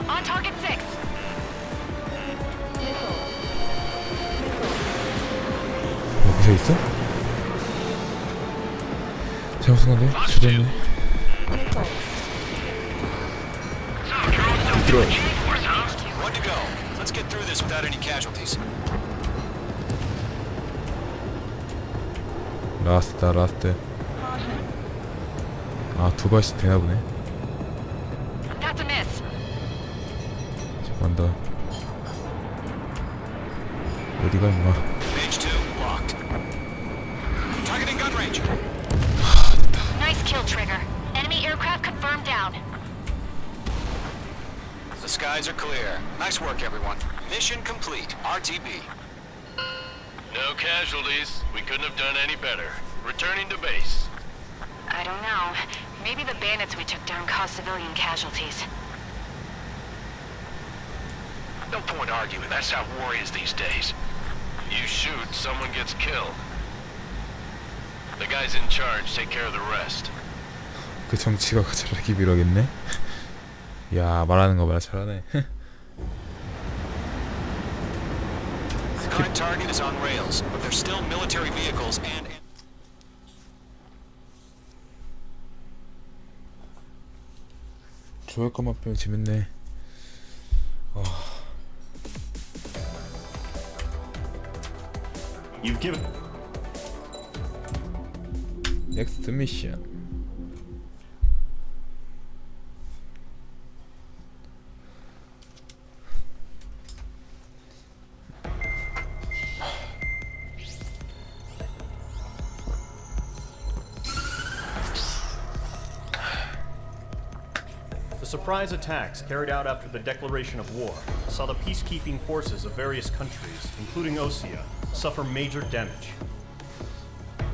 On target 6. 여기서 있어? 잘못 쓴 건데? 주됐네. 들어. One to go. Let's get through this without any casualties. 라스트다 라스트. 아, 두 발씩 되나 보네. That's a miss. 잠깐 더. 어디가 임마? Mage 2 locked. Targeting gun range. Nice kill trigger. Enemy aircraft confirmed down. The skies are clear. Nice work, everyone. Mission complete. RTB. No casualties. We couldn't have done any better. Returning to base. I don't know. Maybe the bandits we took down caused civilian casualties. No point arguing. That's how war is these days. You shoot, someone gets killed. The guys in charge take care of the rest. 그 정치가 잘하기 빌어겠네. 야, 말하는 거 봐라, 잘하네. Current target is on rails, but there's still military vehicles and... 좋아할 것만 빼면 재밌네. You've given... Next mission. The surprise attacks carried out after the declaration of war saw the peacekeeping forces of various countries, including Osea, suffer major damage.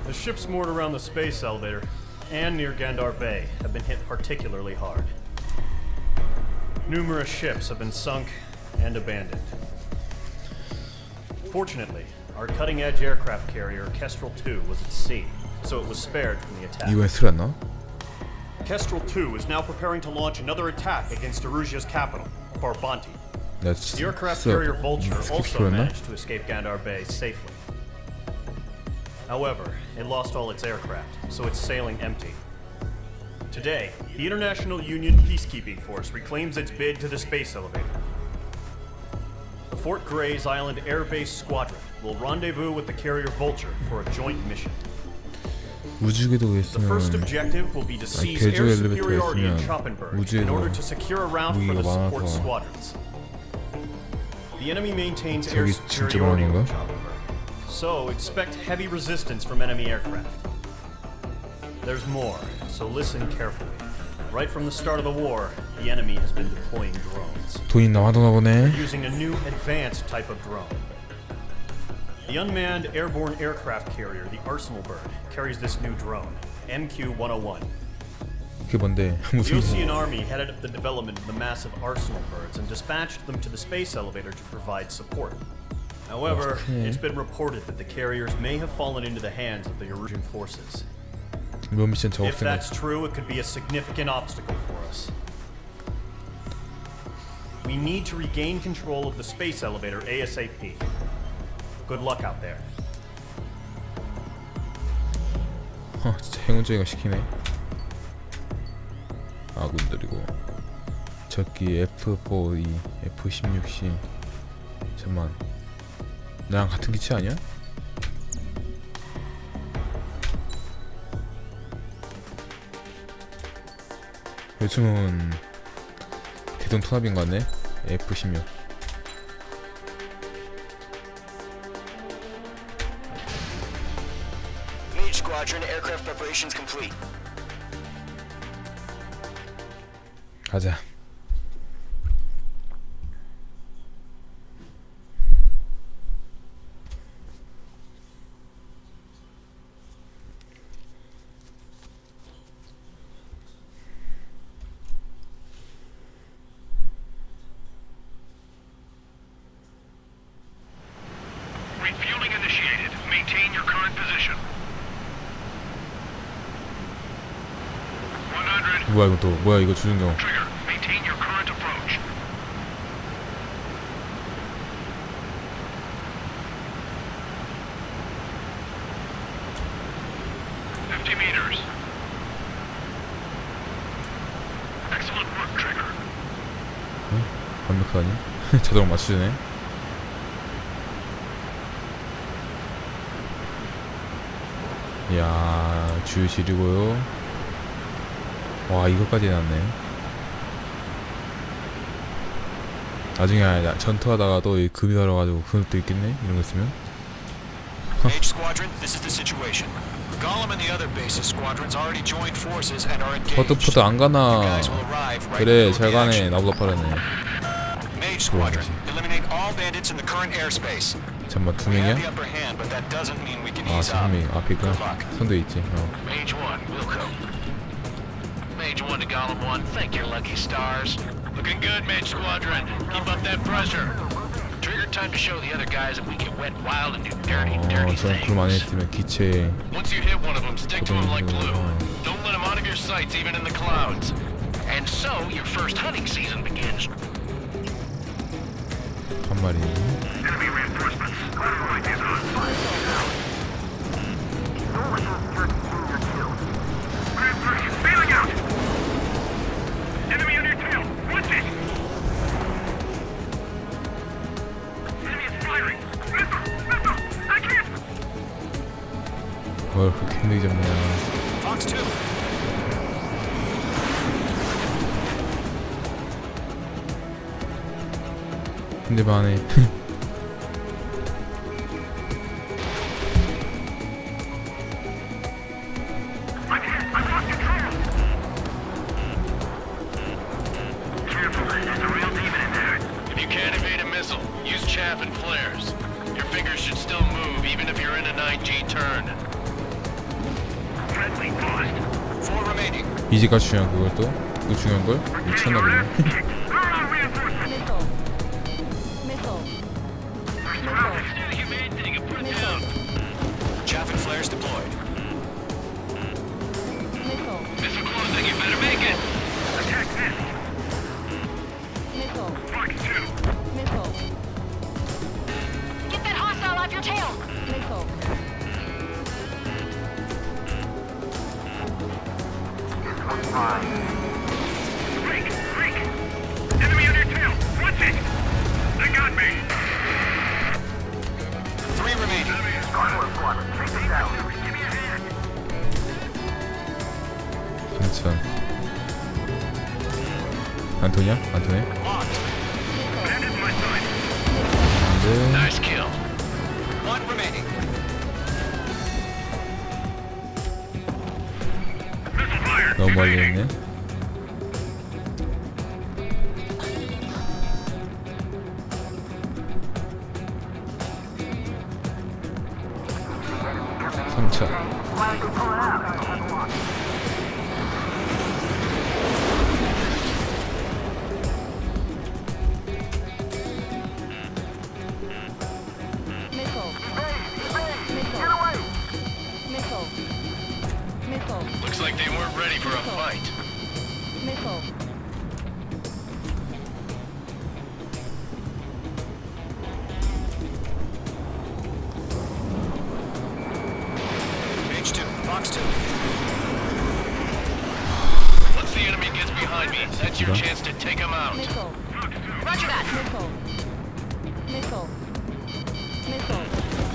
The ships moored around the space elevator and near Gandar Bay have been hit particularly hard. Numerous ships have been sunk and abandoned. Fortunately, our cutting-edge aircraft carrier Kestrel II was at sea, so it was spared from the attack. 이번에 틀었나? Kestrel II is now preparing to launch another attack against Erusia's capital, Farbanti. That's The aircraft carrier Vulture also managed to escape Gandar Bay safely. However, it lost all its aircraft, so it's sailing empty. Today, the International Union Peacekeeping Force reclaims its bid to the space elevator. The Fort Grays Island Air Base Squadron will rendezvous with the carrier Vulture for a joint mission. 우주궤도가 The first 있으면 objective will be to seize 궤도 air 엘리베이터가 superiority in 있으면 Choppenberg in 우주에도 order to secure a route for the 무기가 support 많아서 squadrons. The enemy maintains 저기 air 진짜 superiority 많은 over 건가? Choppenberg, so expect heavy resistance from enemy aircraft. There's more, so listen carefully. Right from the start of the war, the enemy has been deploying drones. 돈이 남아도나 보네. Using a new advanced type of drone. The unmanned airborne aircraft carrier, the Arsenal Bird, carries this new drone, MQ-101. 그게 뭔데? The 무슨 Osean Army headed up the development of the massive Arsenal Birds and dispatched them to the space elevator to provide support. However, it's been reported that the carriers may have fallen into the hands of the Erusian forces. 이번 미션 저거 If that's true, it could be a significant obstacle for us. We need to regain control of the space elevator ASAP. Good luck out there. 진짜 행운적이가 시키네. 아군들이고 적기 F4E, F16C. 잠만, 나랑 같은 기체 아니야? 요즘은 대동 통합인 것 같네. F16. Mage Squadron, aircraft preparations complete. 가자. Refueling initiated. Maintain your current position. 100. 뭐야 이거 또 뭐야 이거 주준경. Trigger. Maintain your current approach. meters. Excellent work, Trigger. 완벽하니? 자동 맞추네. 이야, 주실이고요. 와, 이것까지 해놨네. 나중에 전투하다가도 이 금이 달아가지고 그것도 있겠네? 이런 거 있으면. Mage Squadron, this is the situation. Gollum and the other bases squadrons already joined forces and are engaged. 버드포드 안 가나? 그래 잘 가네. 나보다 빠르네. Mage squadron, eliminate all bandits in the current airspace. 잠깐만 두 We have 명이야? the upper hand, but that doesn't mean we can 아 ease up. 3명 앞에 있구나. 선두에 있지. Mage 1, Wilco. Mage 1 to Gollum 1, thank your lucky stars. Looking good, Mage Squadron. Keep up that pressure. Trigger, time to show the other guys that we get wet, wild, and do dirty, dirty 저런 things. 구름 안에 있으면 기체 Once you hit one of them, stick to them like glue. Don't let them out of your sights, even in the clouds. And so, your first hunting season begins. 한 마리. Enemy reinforcements. Convoy is on fire. Grand 3 is bailing out. Enemy on your tail. Watch it. Enemy is firing. Missile! I can't. 뭘 그렇게 힘들게 잡냐. Fox 2. 근데 반에 I've lost control. Careful, there's a real demon in there. If you can't evade a missile, use chaff and flares. Your fingers should still move, even if you're in a 9G turn. Friendly paused. 4 remaining. 이제가 중요한 그걸 또? 그 중요한 걸? 미쳤나보네. Chaff and flares deployed. Missile closing, you better make it. Attack this. Fox 2. Get that hostile off your tail! Freak! Enemy on your tail! Watch it! They got me! 3 remaining. Convoy squadron, take them down. Give me a hand! 괜찮. 안 토냐? 안 토네? Bandit my side. 안돼. Nice kill. 1 remaining. Missile fire! 너무 멀리 있네. 삼차. Looks like they weren't ready for a fight. Mage 2. Fox 2. Once the enemy gets behind me, that's your chance to take him out. Roger that.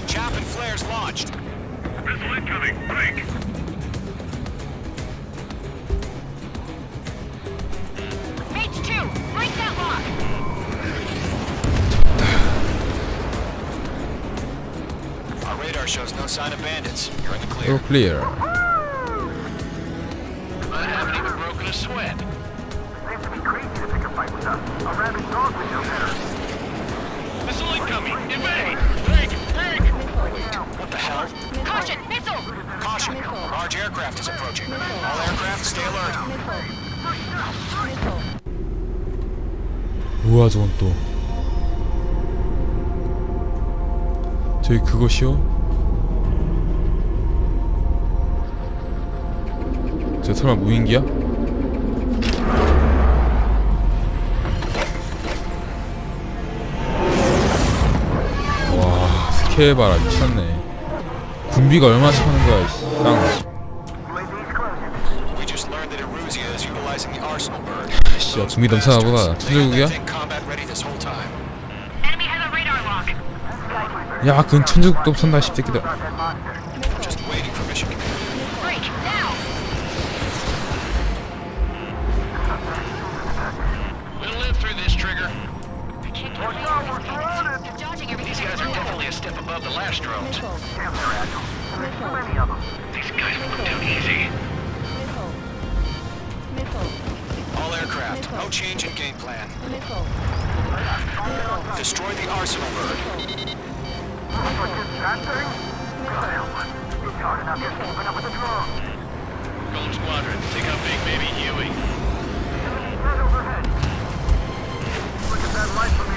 Chaff and flares launched. Missile incoming! Break! Mage 2, break that lock! Our radar shows no sign of bandits. You're in the clear. 또 클리어. I haven't even broken a sweat. Seems to be crazy to pick a fight with us. A rabid dog would know better. Missile incoming! Evade! Break! What the hell? Caution, missile! Caution. Large aircraft is approaching. All aircraft stay alert. 우와 저건 또. 저기 그것이요? 저 설마 무인기야? 와 스케일 봐라 미쳤네. 군비가 얼마나 차는 거야 이 쌍. We just learned that Eruzia is utilizing the arsenal bird. 씨 군비 넘쳐나보다 천조국이야? Thing combat ready this whole time. Enemy has a radar lock. 야 그건 천조국도 없었나 싶새끼들. Just waiting for mission command. Break, now! We'll live through this, Trigger. I can't get away from these guys. They're dodging These everything. guys are definitely a step above the last drones. Damn, they're agile. There's too many of them. These No change in game plan. Destroy the arsenal bird. Golem Squadron, take out big baby Huey.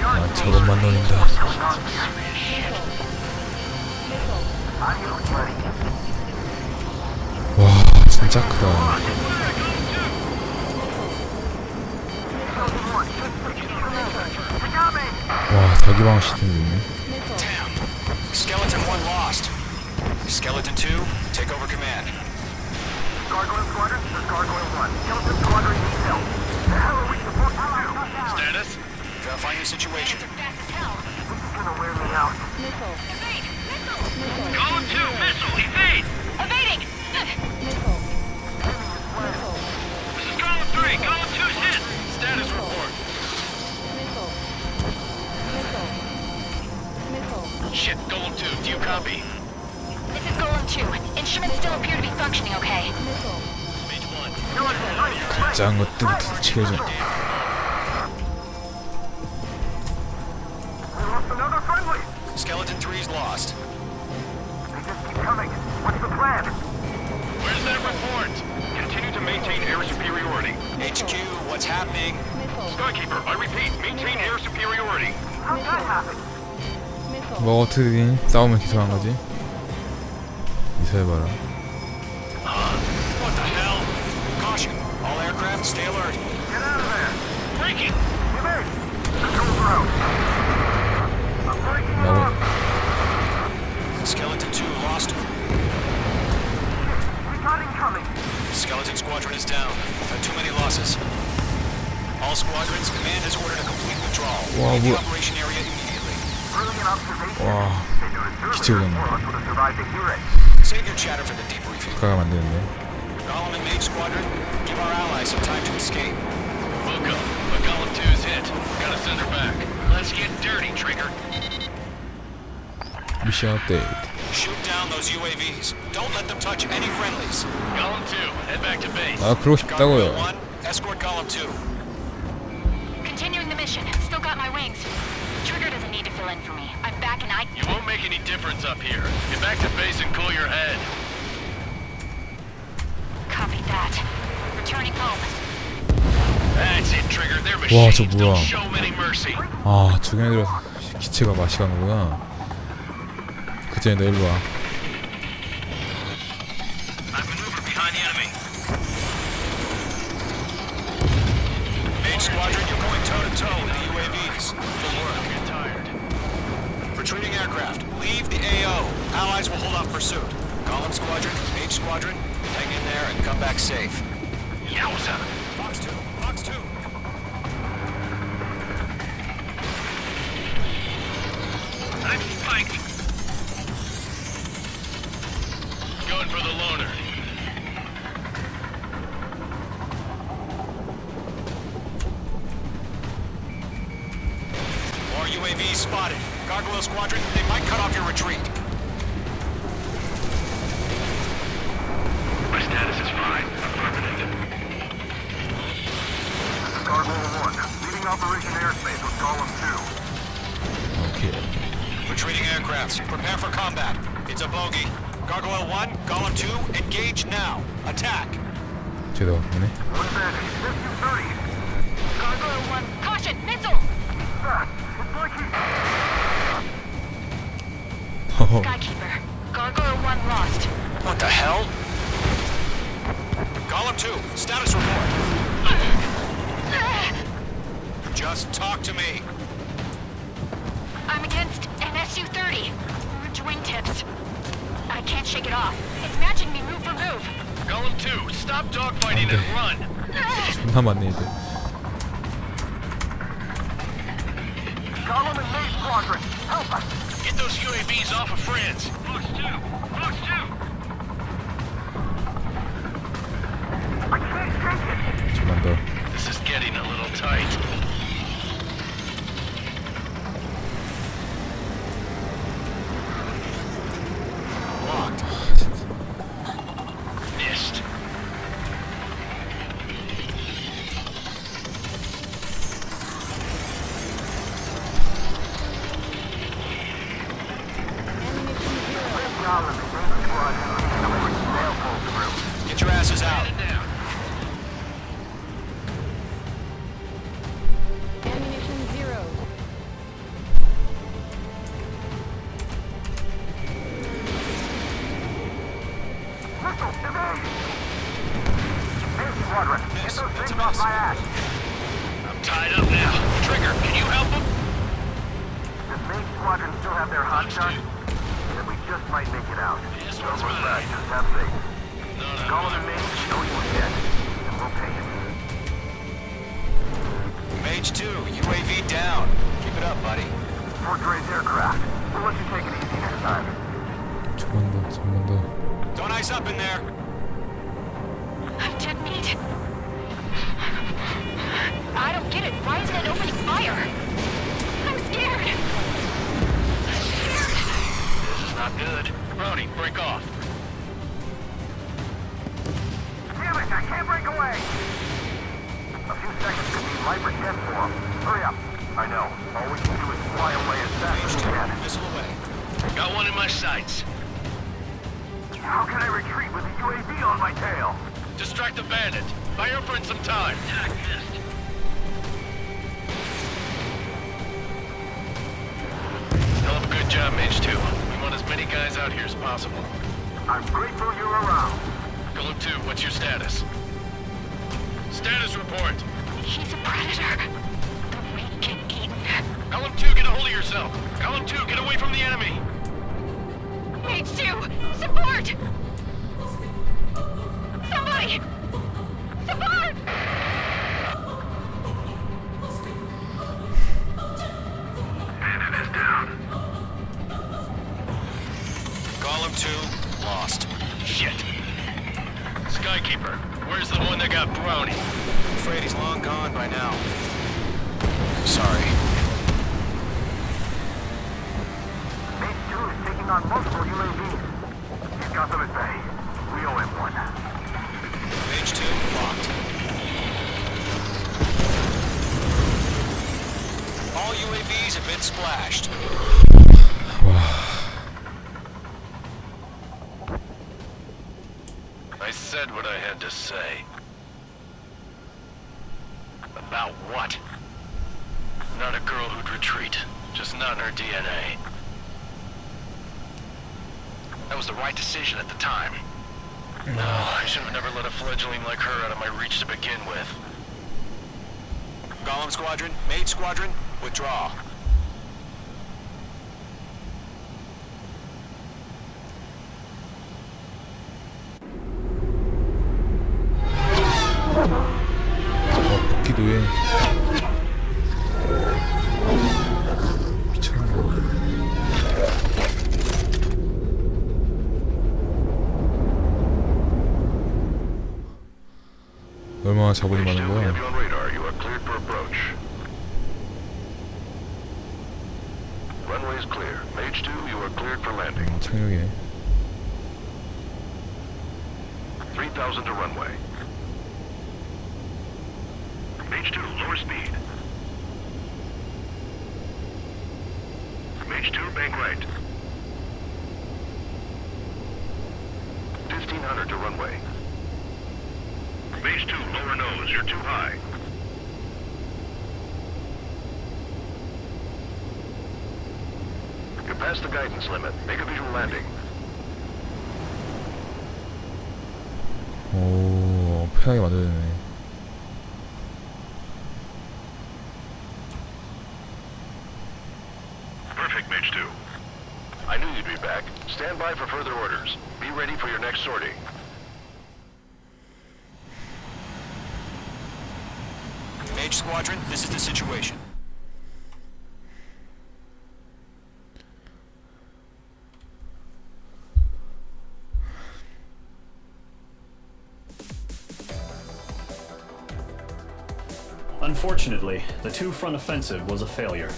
아, 저것만 노린다. 와, 진짜 크다. 와, 자기방 시스템도 있네. Skeleton 1 lost. Skeleton 2, take over command. Gargoyle Squadron, this is Gargoyle 1. Skeleton Squadron needs help. The hell are we supposed to do? Status? Verifying the situation. This is gonna wear me out. Evade! Golem 2, missile, evade! Evading! This is Golem 3, Golem 2's hit! Status report. Shit, Golem 2, do you copy? This is Golem 2. Instruments still appear to be functioning okay. Mage 1. 작은 것들부터 치켜줘. Another friendly! Skeleton 3's lost. They just keep coming. What's the plan? Where's that report? Continue to maintain air superiority. HQ, what's happening? Skykeeper, I repeat, maintain air superiority. How'd that happen? 뭐 어떻게 되니? 싸우면 기소한 거지? 기소해봐라. What the hell? Caution, all aircraft stay alert. Get out of there! Breaking! Evade! Controls are out. I'm breaking you 나고. up. Skeleton 2 lost. We got incoming. Skeleton Squadron is down. Had too many losses. All squadrons, command has ordered a complete withdrawal. Wow, Leave the what? operation area immediately. Brilliant observation. 와, 기치거든. More would have survived the Hurek. Save your chatter for the debriefing. 가가 만드는데. Golem and Mage Squadron, give our allies some time to escape. Loco, but Golem 2's hit. Gotta send her back. Let's get dirty, Trigger. 미션 업데이트. Shoot down those UAVs. Don't let them touch any friendlies. Golem 2, head back to base. 아, 그러고 Gargoyle 싶다고요. 1, escort Golem 2. Continuing the mission. Still got my wings. Trigger doesn't need to fill in for me. I'm back and I... You won't make any difference up here. Get back to base and cool your head. Copied that. Returning home. That's it, Trigger. Their 와, 저 machines 뭐야. don't show many mercy. 아, 주변에 들어서 기체가 맛이 가는구나. 그 전에 너 일로 와. I maneuver behind the enemy. Mage Squadron, you're going toe-to-toe with the UAVs. Good work. Get tired. Retreating aircraft, leave the AO. Allies will hold off pursuit. Golem Squadron, Mage Squadron, hang in there and come back safe. Yowza! Fox 2, Fox 2. I'm spiked. Going for the loner. More UAVs spotted. Gargoyle Squadron, they might cut off your retreat. My status is fine. Affirmative. Gargoyle 1, leaving Operation Airspace with Golem 2. 오케이. Retreating aircrafts, prepare for combat. It's a bogey. Gargoyle 1, Golem 2, engage now. Attack. 쟤도 왔네. One advantage. SU-30. Gargoyle 1. Caution! Missile! It's like he... 허허. Skykeeper. Gargoyle 1 lost. What the hell? Golem 2, status report. Just talk to me. I'm against an SU-30. Orange wingtips. I can't shake it off. It's matching me move for move. Golem 2, stop dogfighting and run. 존나 많네 이제. Golem and Mage Squadron, help us! Get those UAVs off of friends. Fox 2, Fox 2. I can't take it! 좀만 더. This is getting a little tight. Locked. Missed. Squadron, get those things off my ass. I'm tied up now. Trigger, can you help him? Does Main Squadron still have their hot shot? Then we just might make it out. Don't look back, just have faith. Call him in Main, show you again, and we'll pay him. Mage 2, UAV down. Keep it up, buddy. Fort Gray's aircraft. We'll let you take it easy next time. 조금만 더. Don't ice up in there. I'm dead meat. I don't get it. Why isn't it opening fire? I'm scared. This is not good. Brody, break off. Damn it, I can't break away! A few seconds could be life or death for him. Hurry up. I know. All we can do is fly away as fast as we can. Missile away. Got one in my sights. How can I retreat with a UAV on my tail? Distract the bandit. Buy your friend some time. Attack missed. Hell of a good job, Mage 2. We want as many guys out here as possible. I'm grateful you're around. Golem 2, what's your status? Status report. He's a predator. The weak get eaten. Golem 2, get a hold of yourself. Golem 2, get away from the enemy. H2, support! Somebody! Support! Bandit is down. Golem 2, lost. Shit. Skykeeper, where's the one that got Brownie? I'm afraid he's long gone by now. Sorry. H2 is taking on multiple UAVs. He's got them at bay. We owe him one. Mage 2, locked. All UAVs have been splashed. I said what I had to say. About what? Not a girl who'd retreat. Just not in her DNA. That was the right decision at the time. No, I should have never let a fledgling like her out of my reach to begin with. Golem Squadron, Mage Squadron, withdraw. 복귀도 해. 미쳤나. 얼마나 자본이 많은 We have 거야? you on radar. You are cleared for approach. Runway is clear. Mage 2, you are cleared for landing. 착륙이네. 3,000 to runway. Mage 2, lower speed. Mage 2, bank right. 1,500 to runway. Mage 2, lower nose, you're too high. You're past the guidance limit. Make a visual landing. 오, 편하게 만들어주네. Perfect, Mage 2. I knew you'd be back. Stand by for further orders. Be ready for your next sortie. Mage Squadron, this is the situation. Unfortunately, the two-front offensive was a failure.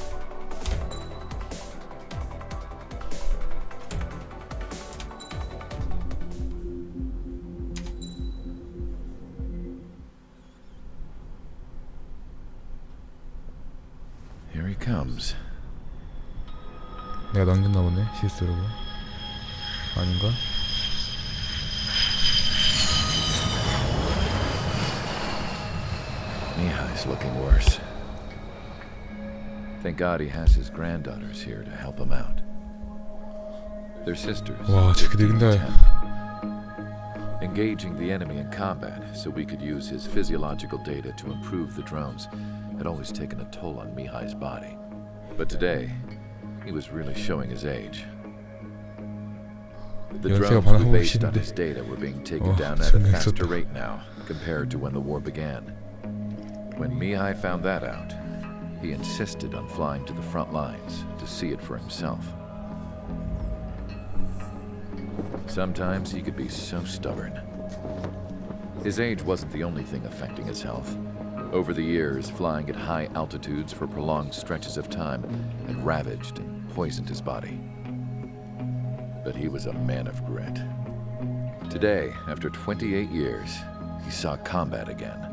Here he comes. 내가 넘겼나 보네, 실수로. 아닌가? Mihai's looking worse. Thank God he has his granddaughters here to help him out. They're sisters. 와, 저렇게 늙은데. Engaging the enemy in combat so we could use his physiological data to improve the drones had always taken a toll on Mihai's body. But today, he was really showing his age. The drones we based on his data were being taken down at a faster rate now compared to when the war began. When Mihai found that out, he insisted on flying to the front lines to see it for himself. Sometimes he could be so stubborn. His age wasn't the only thing affecting his health. Over the years, flying at high altitudes for prolonged stretches of time had ravaged and poisoned his body. But he was a man of grit. Today, after 28 years, he saw combat again.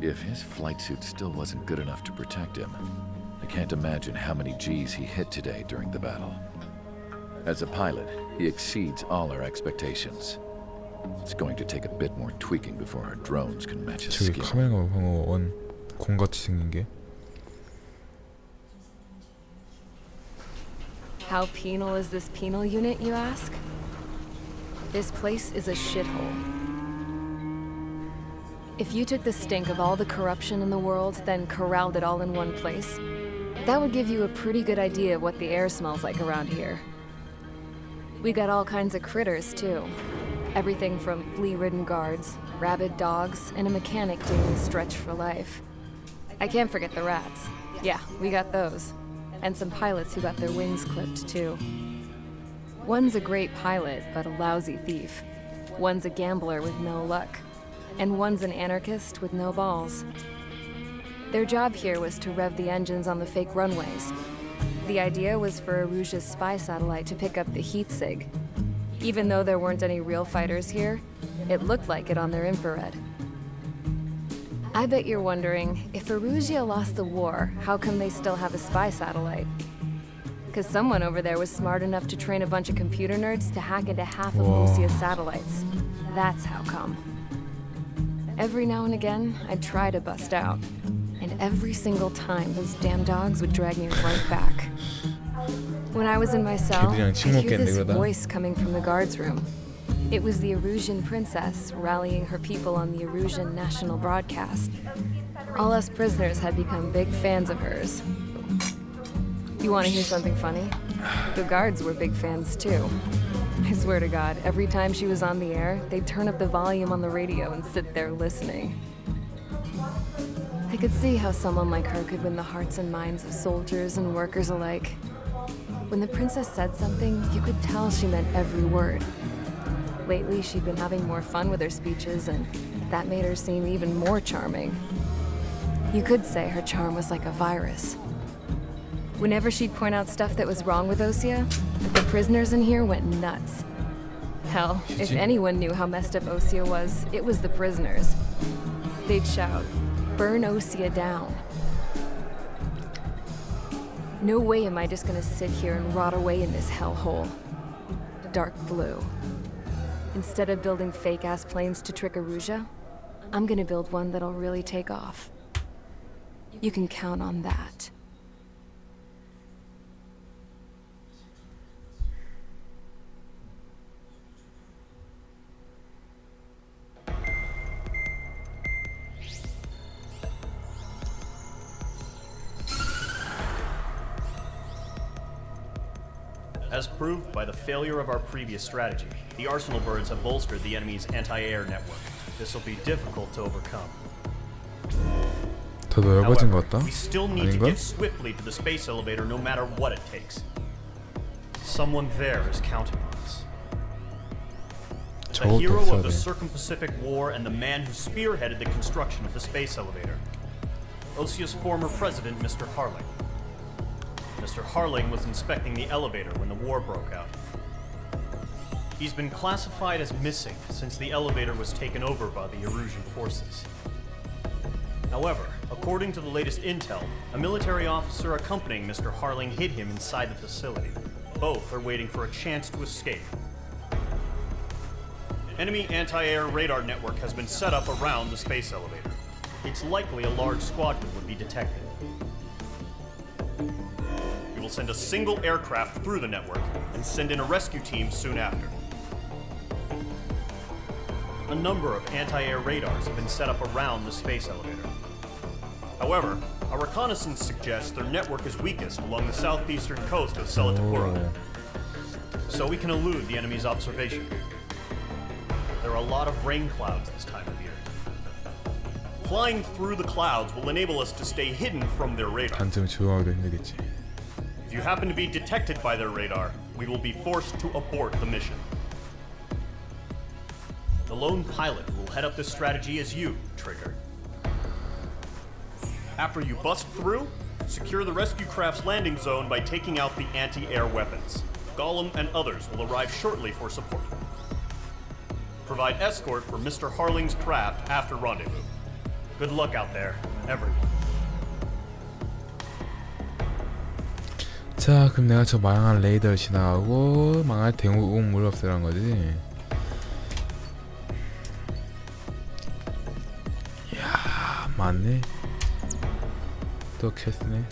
If his flight suit still wasn't good enough to protect him, I can't imagine how many G's he hit today during the battle. As a pilot, he exceeds all our expectations. It's going to take a bit more tweaking before our drones can match his 저기 skill. 카메라가 방어 공같이 생긴 게. How penal is this penal unit, you ask? This place is a shithole. If you took the stink of all the corruption in the world, then corralled it all in one place, that would give you a pretty good idea of what the air smells like around here. We got all kinds of critters, too. Everything from flea-ridden guards, rabid dogs, and a mechanic doing stretch for life. I can't forget the rats. Yeah, we got those. And some pilots who got their wings clipped, too. One's a great pilot, but a lousy thief. One's a gambler with no luck. And one's an anarchist with no balls. Their job here was to rev the engines on the fake runways. The idea was for Erusia's spy satellite to pick up the heat sig. Even though there weren't any real fighters here, it looked like it on their infrared. I bet you're wondering, if Erusia lost the war, how come they still have a spy satellite? Because someone over there was smart enough to train a bunch of computer nerds to hack into half of Lucia's satellites. That's how come. Every now and again, I'd try to bust out. And every single time, those damn dogs would drag me right back. When I was in my cell, I'd hear this voice coming from the guards room. It was the Erusian princess rallying her people on the Erusian national broadcast. All us prisoners had become big fans of hers. You want to hear something funny? The guards were big fans too. I swear to God, every time she was on the air, they'd turn up the volume on the radio and sit there listening. I could see how someone like her could win the hearts and minds of soldiers and workers alike. When the princess said something, you could tell she meant every word. Lately, she'd been having more fun with her speeches, and that made her seem even more charming. You could say her charm was like a virus. Whenever she'd point out stuff that was wrong with Osea, the prisoners in here went nuts. Hell, if anyone knew how messed up Osea was, it was the prisoners. They'd shout, "Burn Osea down." No way am I just gonna sit here and rot away in this hellhole. Dark blue. Instead of building fake-ass planes to trick Erusia, I'm gonna build one that'll really take off. You can count on that. As proved by the failure of our previous strategy, the Arsenal birds have bolstered the enemy's anti-air network. This will be difficult to overcome. 더 넓어진 것 같다? We still need to 아닌가? get swiftly to the space elevator no matter what it takes. Someone there is counting on us. The hero of the Circum-Pacific War and the man who spearheaded the construction of the space elevator. Osea's former president, Mr. Harling. Mr. Harling was inspecting the elevator when the war broke out. He's been classified as missing since the elevator was taken over by the Erusian forces. However, according to the latest intel, a military officer accompanying Mr. Harling hid him inside the facility. Both are waiting for a chance to escape. Enemy anti-air radar network has been set up around the space elevator. It's likely a large squadron would be detected. We will send a single aircraft through the network and send in a rescue team soon after. a number of anti-air radars have been set up around the space elevator. However, our reconnaissance suggests their network is weakest along the southeastern coast of Selatukura, so we can elude the enemy's observation. There are a lot of rain clouds this time of year. Flying through the clouds will enable us to stay hidden from their radar. 단점을 조용하기도 힘들겠지. If you happen to be detected by their radar, we will be forced to abort the mission. The lone pilot who will head up this strategy is you, Trigger. After you bust through, secure the rescue craft's landing zone by taking out the anti-air weapons. Gollum and others will arrive shortly for support. Provide escort for Mr. Harling's craft after rendezvous. Good luck out there, everyone. 자, 그럼 내가 저 망할 레이더를 지나가고 망할 대공물 없애라는 거지. 이야, 많네. 또 캐스네.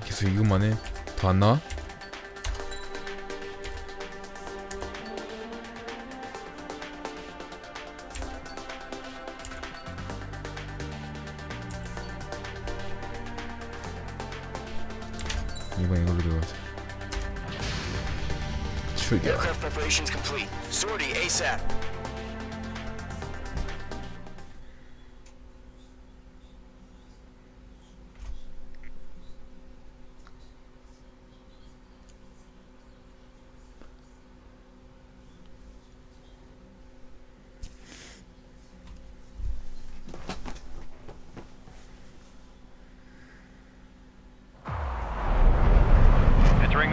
계속 이것만 해. 더 안 나와? 이번 이걸로 들어가자. 출격. Aircraft preparations complete. Sortie ASAP.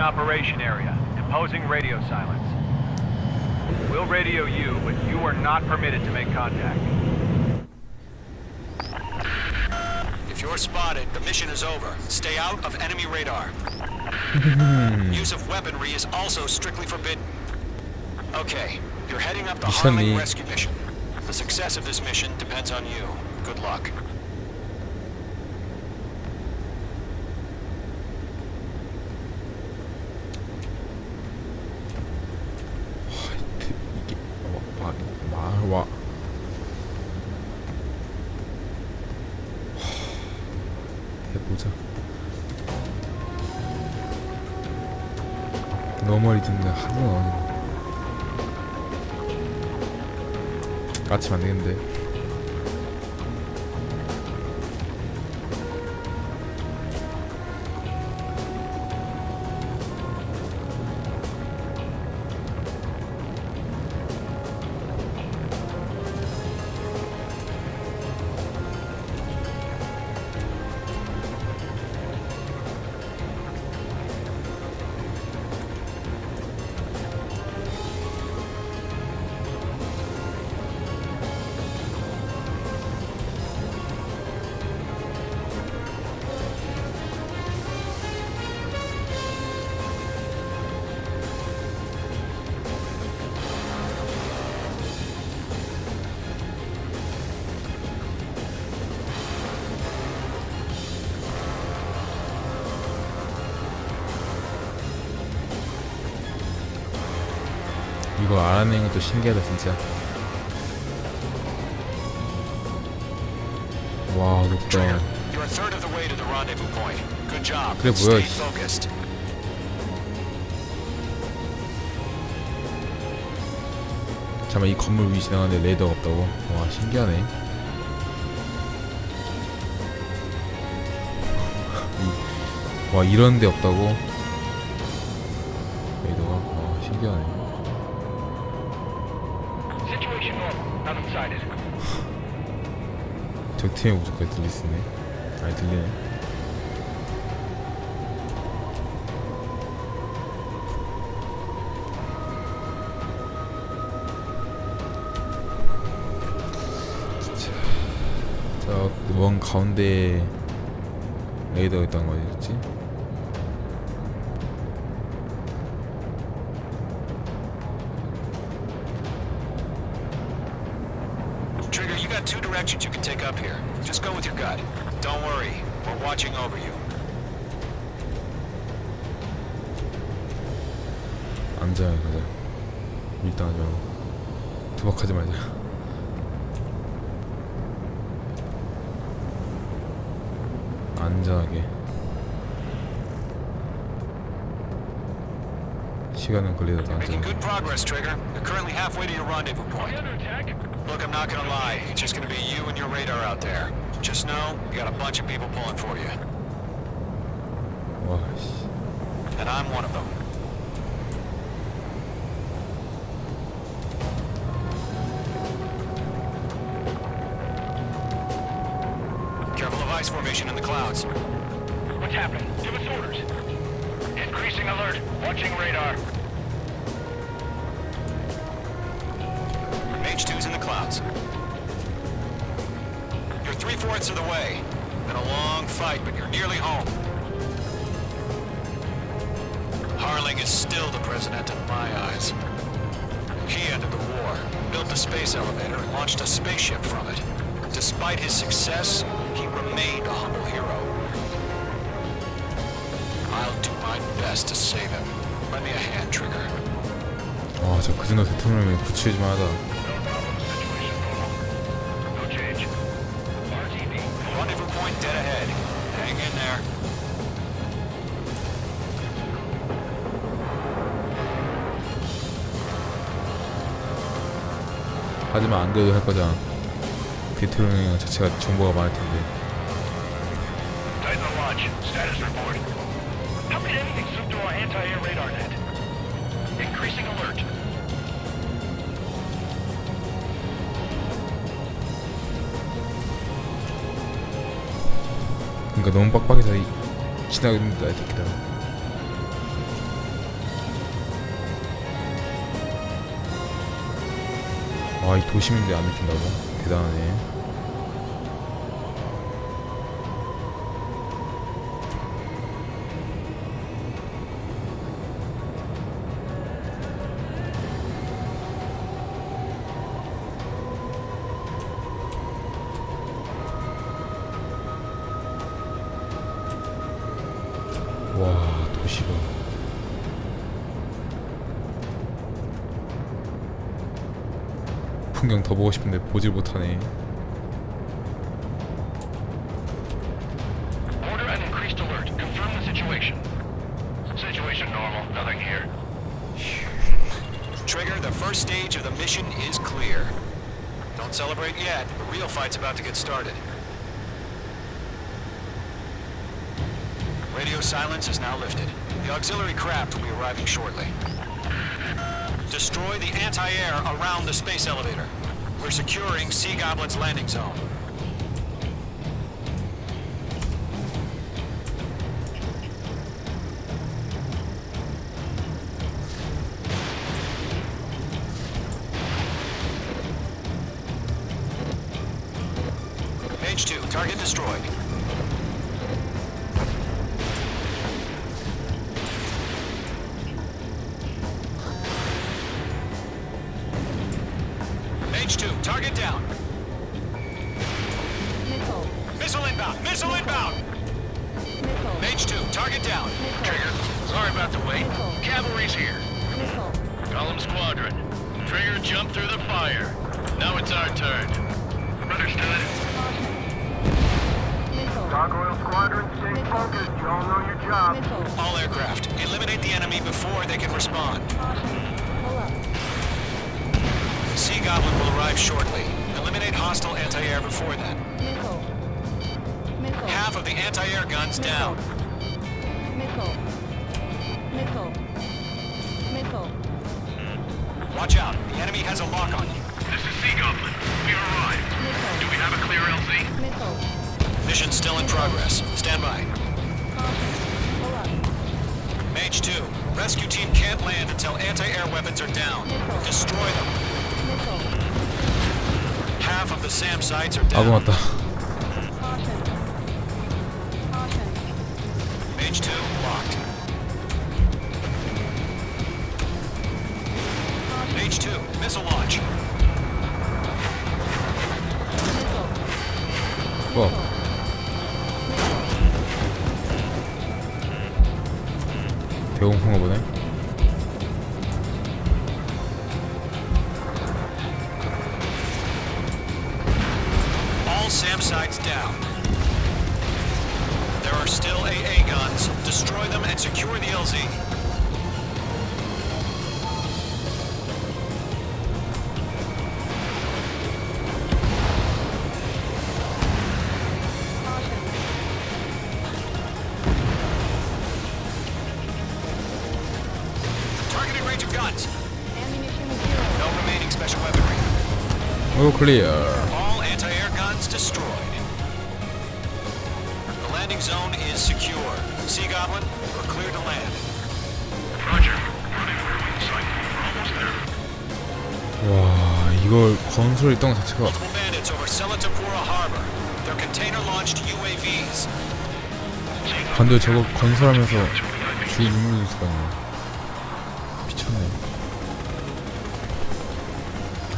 Operation area. Imposing radio silence. We'll radio you, but you are not permitted to make contact. If you're spotted, the mission is over. Stay out of enemy radar. Use of weaponry is also strictly forbidden. Okay, you're heading up the Harling rescue mission. The success of this mission depends on you. Good luck. 와. 해보자. 너무 멀리 듣는데 하도 나오네. 까치면 안 되겠는데. 이거 알아내는 것도 신기하다 진짜. 와 높다. 그래 뭐야. 잠깐만 이 건물 위 지나가는데 레이더가 없다고? 와 신기하네. 와 이런데 없다고? 레이더가? 와 신기하네. 저 팀의 무조건 들릴 수 있네. 아니 들리네. 진짜 저 먼 가운데 레이더가 있다는 거 어디였지? Two directions you can take up here. Just go with your gut. Don't worry, we're watching over you. 안전하게 가자. 밀당하지 말고 도박하지 말자. 안전하게. 시간은 걸리더라도 Making 안전하게. good progress, Trigger. You're currently halfway to your rendezvous point. Look, I'm not gonna lie. It's just gonna be you and your radar out there. Just know, you got a bunch of people pulling for you. 와 씨. And I'm one of them. Careful of ice formation in the clouds. What's happening? Give us orders. Increasing alert. Watching radar. Mage 2's in the clouds. You're 3/4 of the way. Been a long fight, but you're nearly home. Harling is still the president in my eyes. He ended the war, built the space elevator, and launched a spaceship from it. Despite his success, he remained a humble hero. I'll do my best to save him. Lend me a hand, Trigger. 와, 저 그중간 대통령이 부추해지만 하다. Rendezvous point dead ahead. Hang in there. 하지만 안 그래도 할 거잖아. 대통령 자체가 정보가 많을 텐데. Titan launch. Status report. How could anything slip through our anti-air radar net? Increasing alert. 그러니까 너무 빡빡해서 지나간다 이 새끼다. 와, 이 도심인데 안 느낀다고? 대단하네. 와, 도시가 풍경 더 보고 싶은데 보질 못하네. Order and increased alert. Confirm the situation. Situation normal. Nothing here. Trigger, the first stage of the mission is clear. Don't celebrate yet. The real fight's about to get started. Radio silence is now lifted. The auxiliary craft will be arriving shortly. Destroy the anti-air around the space elevator. We're securing Sea Goblin's landing zone. Mage 2, target destroyed. Mage 2, target down. Missile inbound! Missile inbound! Mage 2, target down. Trigger, sorry about the wait. Cavalry's here. Column Squadron. Trigger jumped through the fire. Now it's our turn. Understood. Gargoyle Squadron, stay focused. You all know your job. All aircraft, eliminate the enemy before they can respond. Sea Goblin will arrive shortly. Eliminate hostile anti-air before then. Half of the anti-air guns down. Watch out. The enemy has a lock on you. This is Sea Goblin. We arrived. Do we have a clear LZ? Mission still in progress. Stand by. Mage 2, rescue team can't land until anti-air weapons are down. Destroy them. Half of the SAM sites are down. 아군 왔다. Mage 2, locked. Mage 2, missile launch. 와. 대공포가 보네. SAM sites down. There are still AA guns. Destroy them and secure the LZ. Targeting range of guns. No remaining special weaponry. 오 클리어. All anti-air guns destroyed. The landing zone is secure. Sea Goblin, we're clear to land. Roger. Running early in sight. Almost there. 와 이걸 건설 있던 것 자체가 Multiple bandits over Selatapura Harbor. They're container-launched UAVs. 근데 저거 건설하면서 주 인물도 있을 거 아니야. 미쳤네.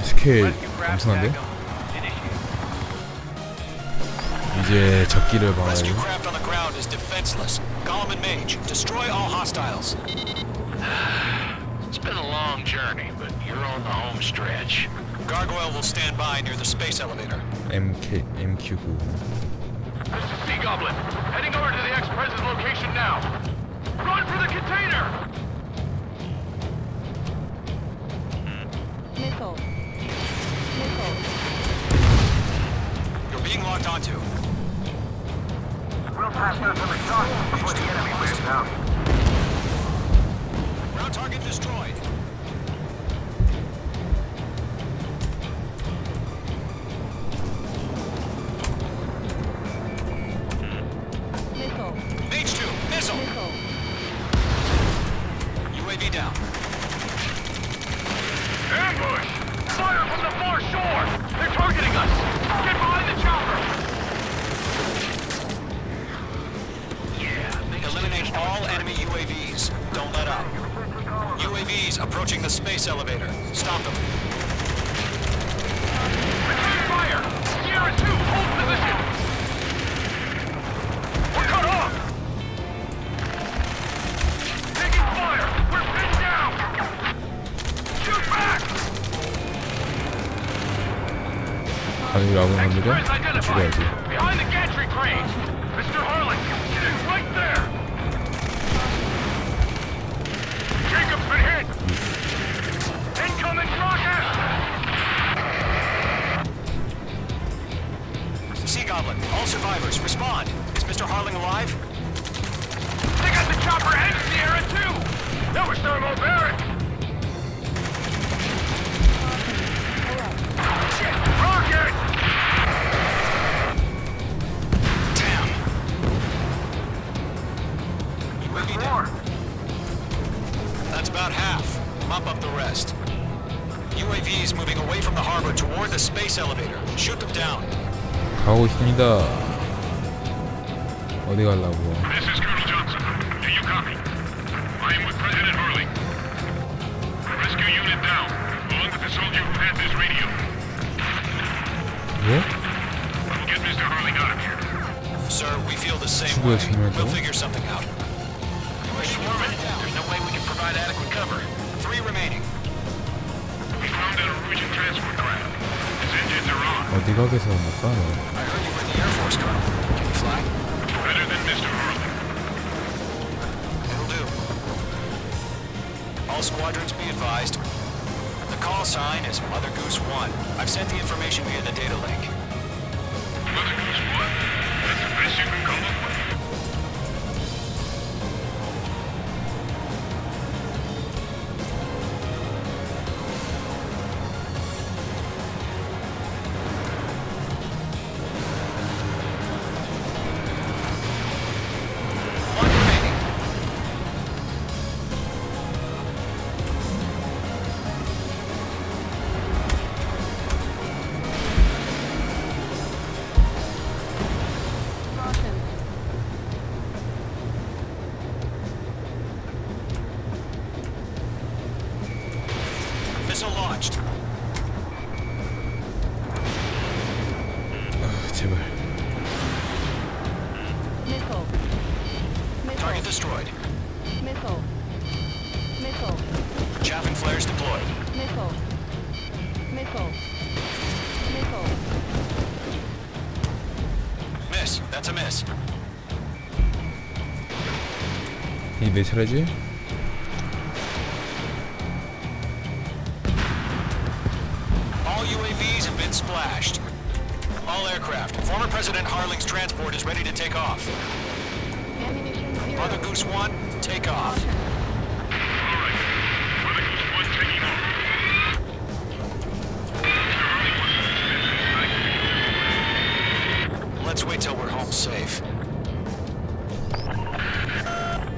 스케일 엄청난데? 이제 적기를 막아야 돼. Rescue craft on the ground is defenseless. Gollum and Mage, destroy all hostiles. It's been a long journey, but you're on the home stretch. Gargoyle will stand by near the space elevator. MQ9. This is Sea Goblin. Heading over to the ex-president's location now. Run for the container! Missile. You're being locked onto. We'll pass those on the shot before the enemy wears out. Ground target destroyed. Mage 2, missile. UAV down. Ambush! Fire from the far shore! They're targeting us! Get behind the chopper! Eliminate all enemy UAVs. Don't let up. UAVs approaching the space elevator. Stop them. Return fire! Sierra 2, hold position! We're cut off! Taking fire! We're pinned down! Shoot back! 아니 라고 하는데 죽어야지. Behind the gantry crane! Mr. Harlan, it is right there! Jacob's been hit! Incoming rocket! Sea Goblin, all survivors, respond. Is Mr. Harling alive? They got the chopper and Sierra too! That was thermobaric! Shit! Rocket! Damn. UAV down. That's about half. Mop up the rest. UAVs moving away from the harbor toward the space elevator. Shoot them down. 가고 있습니다. 어디 가려고? This is Colonel Johnson. Do you copy? I am with President Harley. Rescue unit down, along with the soldier who had this radio. 뭐? We'll get Mr. Harley out of here. Sir, we feel the same 추구에 way. 증명했다고? We'll figure something out. We're swarming. There's no way we can provide adequate cover. 3 remaining. We found a Norwegian transport craft. Its engines are on. 어디 가게서 못 가? 너? I heard you were in the Air Force, Colonel. Can you fly? Better than Mr. Harley. It'll do. All squadrons be advised. The call sign is Mother Goose 1. I've sent the information via the data link. Mother Goose 1? That's the best you can come up with? One remaining. Missile launched. 제발. Missile. Target destroyed. Missile. Missile. Chaffing flares deployed. Missile. Missile. Missile. That's a miss. 이 몇 차례지? All UAVs have been splashed. All aircraft. Former President Harling's transport is ready to take off. Mother Goose 1, take off. Let's wait till we're home safe.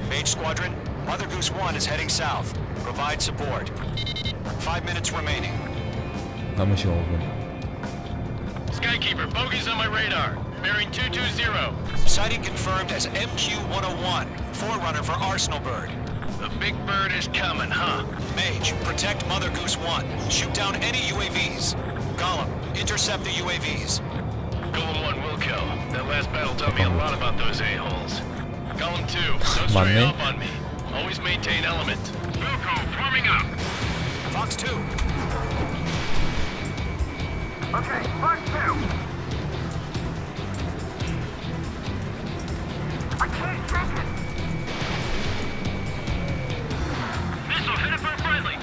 Mage Squadron, Mother Goose 1 is heading south. Provide support. 5 minutes remaining. 남은 시간 5분. Skykeeper, bogeys on my radar. Bearing 220. Sighting confirmed as MQ-101, forerunner for Arsenal Bird. The big bird is coming, huh? Mage, protect Mother Goose 1. Shoot down any UAVs. Gollum, intercept the UAVs. Golem 1 will kill. That last battle taught me a lot about those a-holes. Golem 2, don't stray 맞네. off on me. Always maintain element. Wilco, forming up. Fox 2. Okay, Fox 2. I can't take it. Missile headed for a friendly.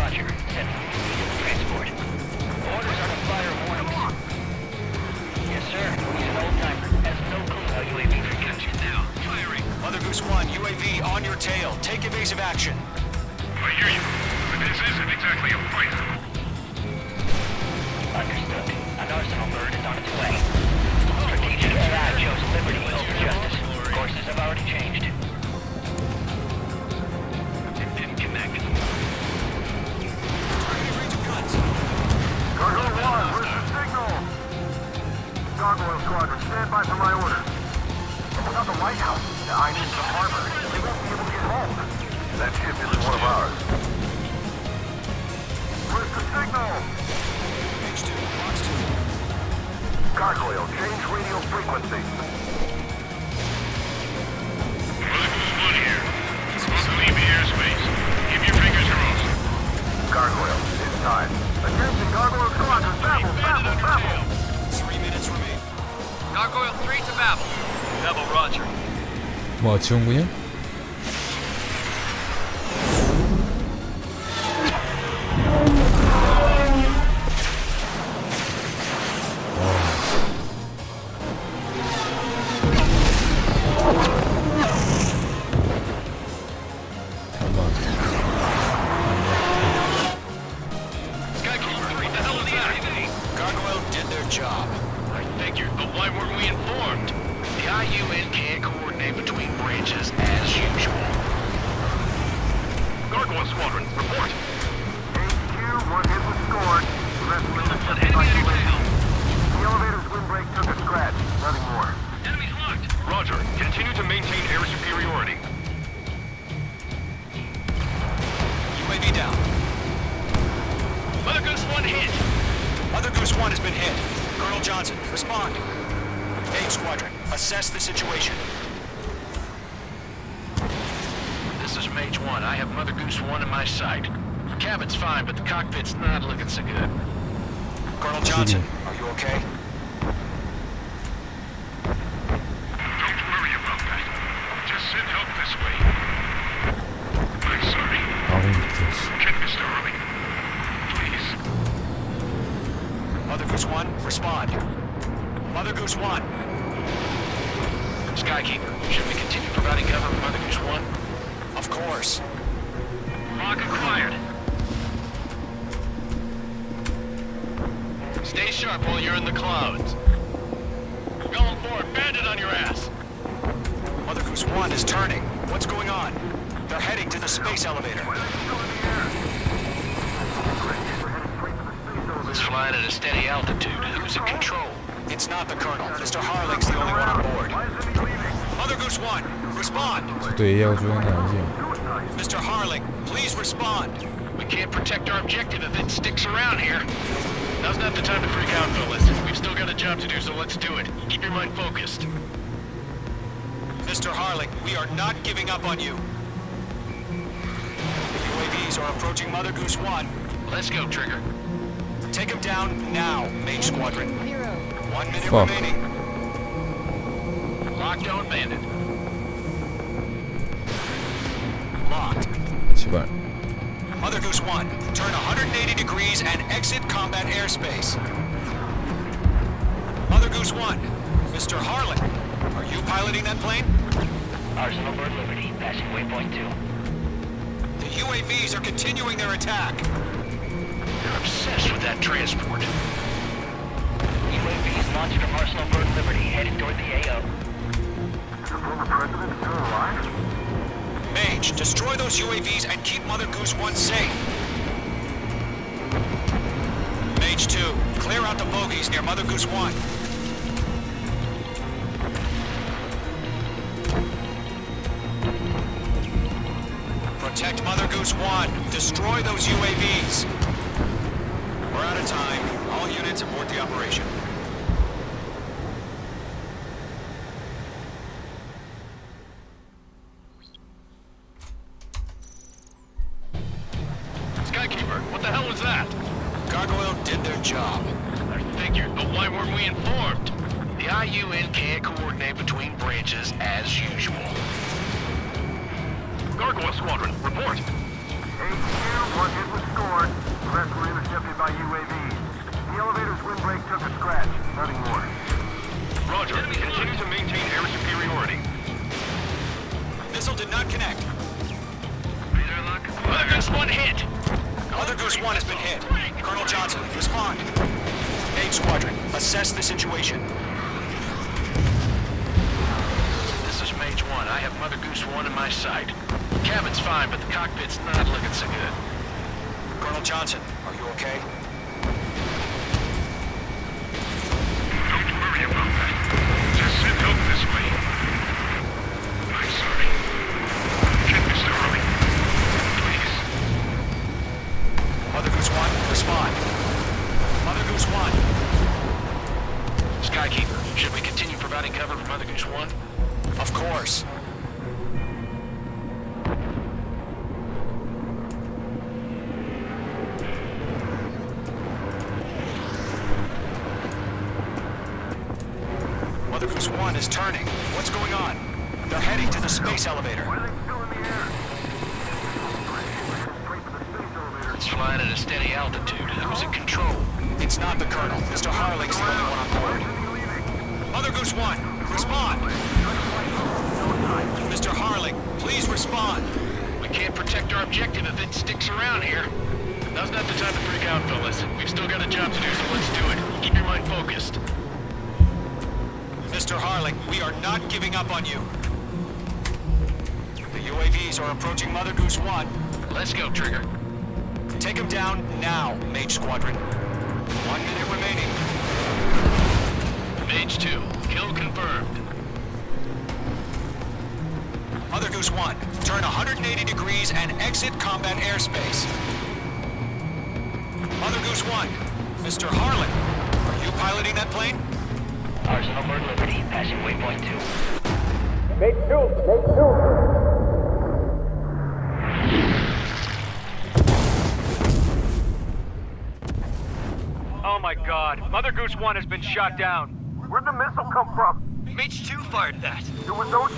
Roger. Transport. Orders are to fire warnings. Yes, sir. He's an old-timer. Has no clue how UAVs are captured now. Firing. Mother Goose 1, UAV on your tail. Take evasive action. I hear you. But this isn't exactly a fight. Understood. An Arsenal Bird is on its way. Strategic AI chose liberty over justice. Courses have already changed. It didn't connect. Gargoyle 1, where's the signal? Gargoyle Squadron, stand by for my orders. Without the White House, I need the harbor. They won't be able to get home. That ship isn't one of ours. Where's the signal? Mage 2, Fox 2. Gargoyle, change radio frequency. Mother Goose 1 here. Supposed to leave the airspace. Keep your fingers crossed. Gargoyle, it's time. Attention, Gargoyle Squadron, babble. 3 minutes remain. Gargoyle 3 to Babel. Babel, roger. 뭐 지원군이야? Skykeeper, what the hell was that? Gargoyle did their job. I figured, but why weren't we informed? The IUN can't coordinate between branches as usual. Gargoyle Squadron, report. HQ, one hit was scored. The rest of the An enemy on your tail. The elevator's windbreak took a scratch. Nothing more. Enemy's locked. Roger. Continue to maintain air superiority. UAV down. Mother Goose 1 hit. Mother Goose 1 has been hit. Colonel Johnson, respond. Mage Squadron, assess the situation. This is Mage 1. I have Mother Goose 1 in my sight. Cabin's fine, but the cockpit's not looking so good. Colonel Johnson, are you okay? Don't worry about that. Just send help this way. I'm sorry. Get Mr. Harley. Please. Mother Goose 1, respond. Mother Goose 1. Skykeeper, should we continue providing cover for Mother Goose 1? Of course. Lock acquired. Stay sharp while you're in the clouds. Going forward, bandit on your ass. Mother Goose 1 is turning. What's going on? They're heading to the space elevator. It's flying at a steady altitude. Who's in control? It's not the Colonel. Mr. Harling's the only one on board. Mother Goose 1, respond. 저도 A하고 조용한 거 아니지? Mr. Harling, please respond. We can't protect our objective if it sticks around here. Now's not the time to freak out, fellas. We've still got a job to do, so let's do it. Keep your mind focused. Mr. Harling, we are not giving up on you. UAVs are approaching Mother Goose 1. Let's go, Trigger. Take him down now, Mage Squadron. 1 minute Fuck. remaining. Lockdown bandit. Locked. 제발. Mother Goose 1, turn 180 degrees and exit combat airspace. Mother Goose 1, Mr. Harlan, are you piloting that plane? Arsenal Bird Liberty, passing waypoint 2. The UAVs are continuing their attack. They're obsessed with that transport. UAVs launched from Arsenal Bird Liberty, headed toward the AO. Is the former president still alive? Mage, destroy those UAVs and keep Mother Goose 1 safe. Mage 2, clear out the bogies near Mother Goose 1. Protect Mother Goose 1. Destroy those UAVs. We're out of time. All units abort the operation. Skykeeper, what the hell was that? Gargoyle did their job. I figured, but why weren't we informed? The IUN can't coordinate between branches as usual. Gargoyle Squadron, report. HQ, one hit was scored. The rest were intercepted by UAVs. The elevator's windbreak took a scratch. Nothing more. Roger. Continue to maintain air superiority. Missile did not connect. Mother Goose 1 hit. Mother Goose 1 has been hit. Colonel Johnson, respond. Mage Squadron, assess the situation. This is Mage 1. I have Mother Goose 1 in my sight. Cabin's fine, but the cockpit's not looking so good. Colonel Johnson, are you okay? Don't worry about that. Just send help this way. I'm sorry. Get Mr. Hurley. Please. Mother Goose 1, respond. Mother Goose 1. Skykeeper, should we continue providing cover for Mother Goose 1? Of course. Mother Goose 1 is turning. What's going on? They're heading to the space elevator. It's flying at a steady altitude. Who's in control? It's not the Colonel. Mr. Harling's the only one on board. Mother Goose 1, respond! Mr. Harling, please respond! We can't protect our objective if it sticks around here. Now's not the time to freak out, fellas. We've still got a job to do, so let's do it. Keep your mind focused. Mr. Harling, we are not giving up on you. The UAVs are approaching Mother Goose 1. Let's go, Trigger. Take him down now, Mage Squadron. 1 minute remaining. Mage 2, kill confirmed. Mother Goose 1, turn 180 degrees and exit combat airspace. Mother Goose 1, Mr. Harlan, are you piloting that plane? Arsenal Bird Liberty, passing waypoint 2. Make two! Oh my god, Mother Goose 1 has been shot down. Where'd the missile come from? Mage 2 fired that. It was Ocean.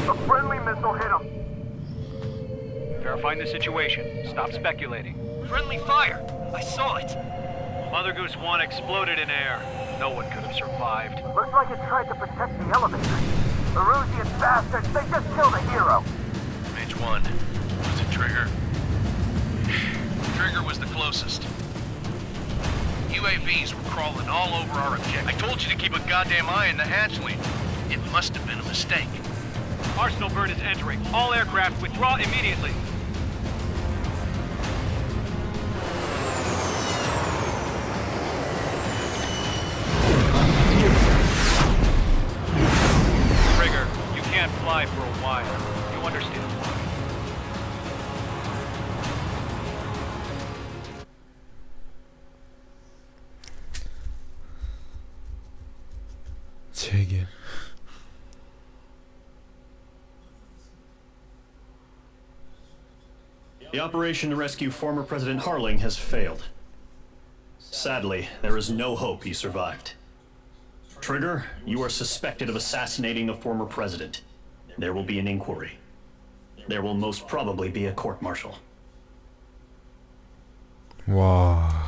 A friendly missile hit him. Verifying the situation. Stop speculating. Friendly fire! I saw it! Mother Goose 1 exploded in air. No one could have survived. Looks like it tried to protect the elevator. The Erusian bastards, they just killed a hero. Mage 1, was it Trigger? Trigger was the closest. UAVs were crawling all over our objective. I told you to keep a goddamn eye on the hatchling. It must have been a mistake. Arsenal Bird is entering. All aircraft withdraw immediately. Trigger, you can't fly for a while. You understand why? 제길. The operation to rescue former President Harling has failed. Sadly, there is no hope he survived. Trigger, you are suspected of assassinating the former president. There will be an inquiry. There will most probably be a court-martial. 와.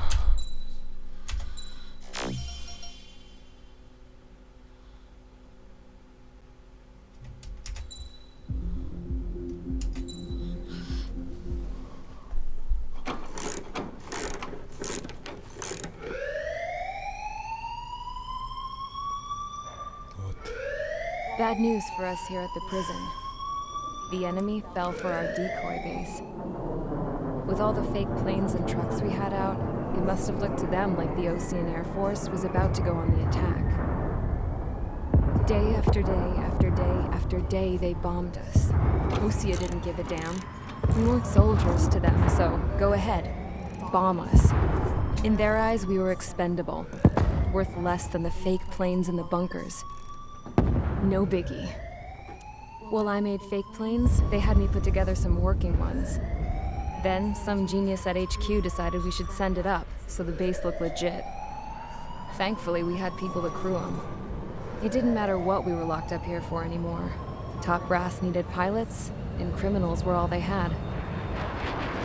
Bad news for us here at the prison. The enemy fell for our decoy base. With all the fake planes and trucks we had out, it must have looked to them like the Osean Air Force was about to go on the attack. Day after day after day after day, they bombed us. Osea didn't give a damn. We weren't soldiers to them, so go ahead. Bomb us. In their eyes, we were expendable. Worth less than the fake planes in the bunkers. No biggie. While I made fake planes, they had me put together some working ones. Then, some genius at HQ decided we should send it up, so the base looked legit. Thankfully, we had people to crew them. It didn't matter what we were locked up here for anymore. Top brass needed pilots, and criminals were all they had.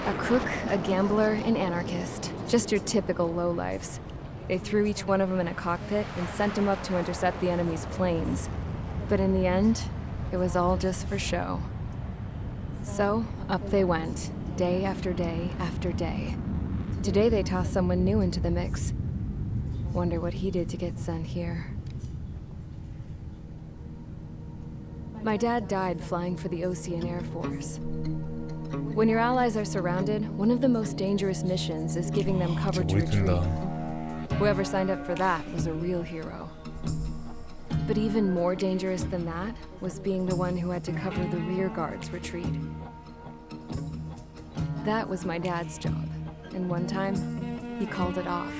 A crook, a gambler, an anarchist. Just your typical lowlifes. They threw each one of them in a cockpit and sent them up to intercept the enemy's planes. But in the end, it was all just for show. So, up they went, day after day after day. Today they tossed someone new into the mix. Wonder what he did to get sent here. My dad died flying for the Osean Air Force. When your allies are surrounded, one of the most dangerous missions is giving them cover to retreat. Whoever signed up for that was a real hero. But even more dangerous than that was being the one who had to cover the rear guard's retreat. That was my dad's job, and one time, he called it off.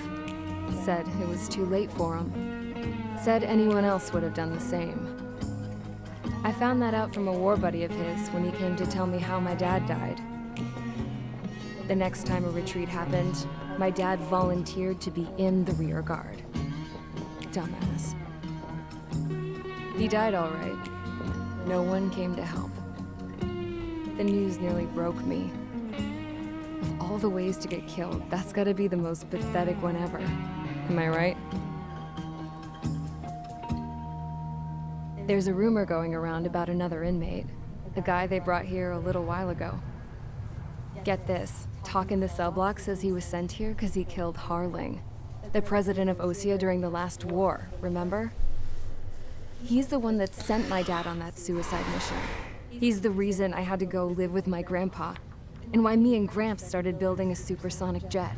Said it was too late for him. Said anyone else would have done the same. I found that out from a war buddy of his when he came to tell me how my dad died. The next time a retreat happened, my dad volunteered to be in the rear guard. Dumbass. He died all right. No one came to help. The news nearly broke me. Of all the ways to get killed, that's gotta be the most pathetic one ever. Am I right? There's a rumor going around about another inmate. The guy they brought here a little while ago. Get this, talk in the cell block says he was sent here because he killed Harling, the president of Osea during the last war, remember? He's the one that sent my dad on that suicide mission. He's the reason I had to go live with my grandpa, and why me and Gramps started building a supersonic jet.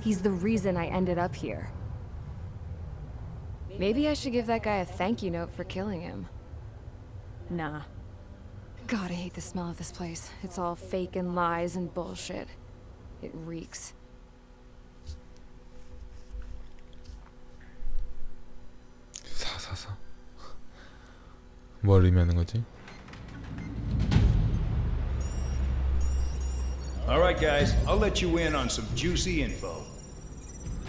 He's the reason I ended up here. Maybe I should give that guy a thank you note for killing him. Nah. God, I hate the smell of this place. It's all fake and lies and bullshit. It reeks. 뭘 의미하는 거지? Alright guys, I'll let you in on some juicy info.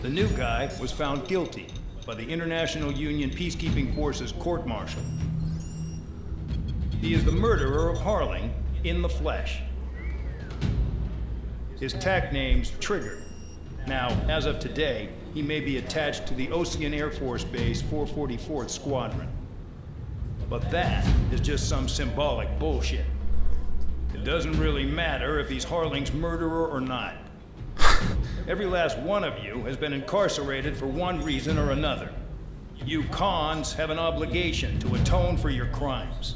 The new guy was found guilty by the International Union Peacekeeping Forces court-martial. He is the murderer of Harling in the flesh. His tag name's Trigger. Now, as of today, he may be attached to the Osean Air Force Base 444th Squadron. But that is just some symbolic bullshit. It doesn't really matter if he's Harling's murderer or not. Every last one of you has been incarcerated for one reason or another. You cons have an obligation to atone for your crimes.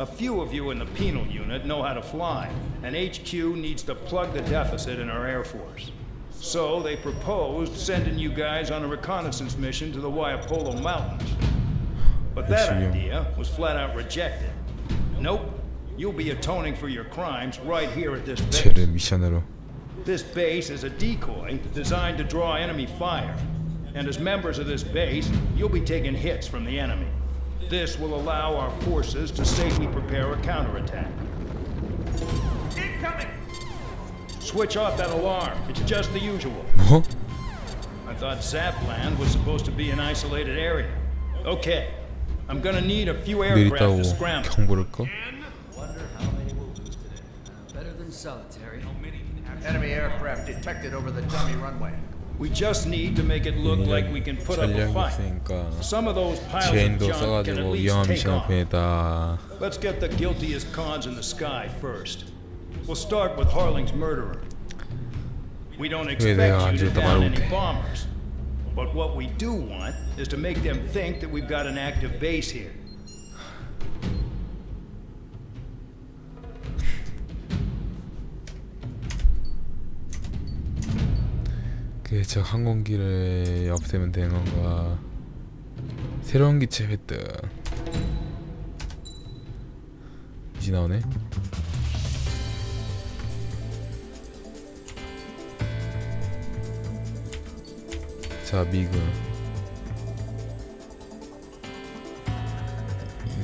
A few of you in the penal unit know how to fly, and HQ needs to plug the deficit in our Air Force. So they proposed sending you guys on a reconnaissance mission to the Waiapolo Mountains. But that idea was flat out rejected. Nope, you'll be atoning for your crimes right here at this base. 미션으로. This base is a decoy designed to draw enemy fire. And as members of this base, you'll be taking hits from the enemy. This will allow our forces to safely prepare a counterattack. Incoming! Switch off that alarm. It's just the usual. 뭐? I'm thought Zapland was supposed to be an isolated area. Okay, I'm gonna need a few aircraft to scramble. 경보를 꺼? Better than solitary. Enemy aircraft detected over the dummy runway. We just need to make it look like we can put up a fight. Some of those piles of junk can at least take off. Let's get the guiltiest cons in the sky first. We'll start with Harling's murderer. We don't expect you to down any bombers. But what we do want is to make them think that we've got an active base here. 저 항공기를 없애면 되는 건가? 새로운 기체 획득. 이제 나오네. 자, 미그.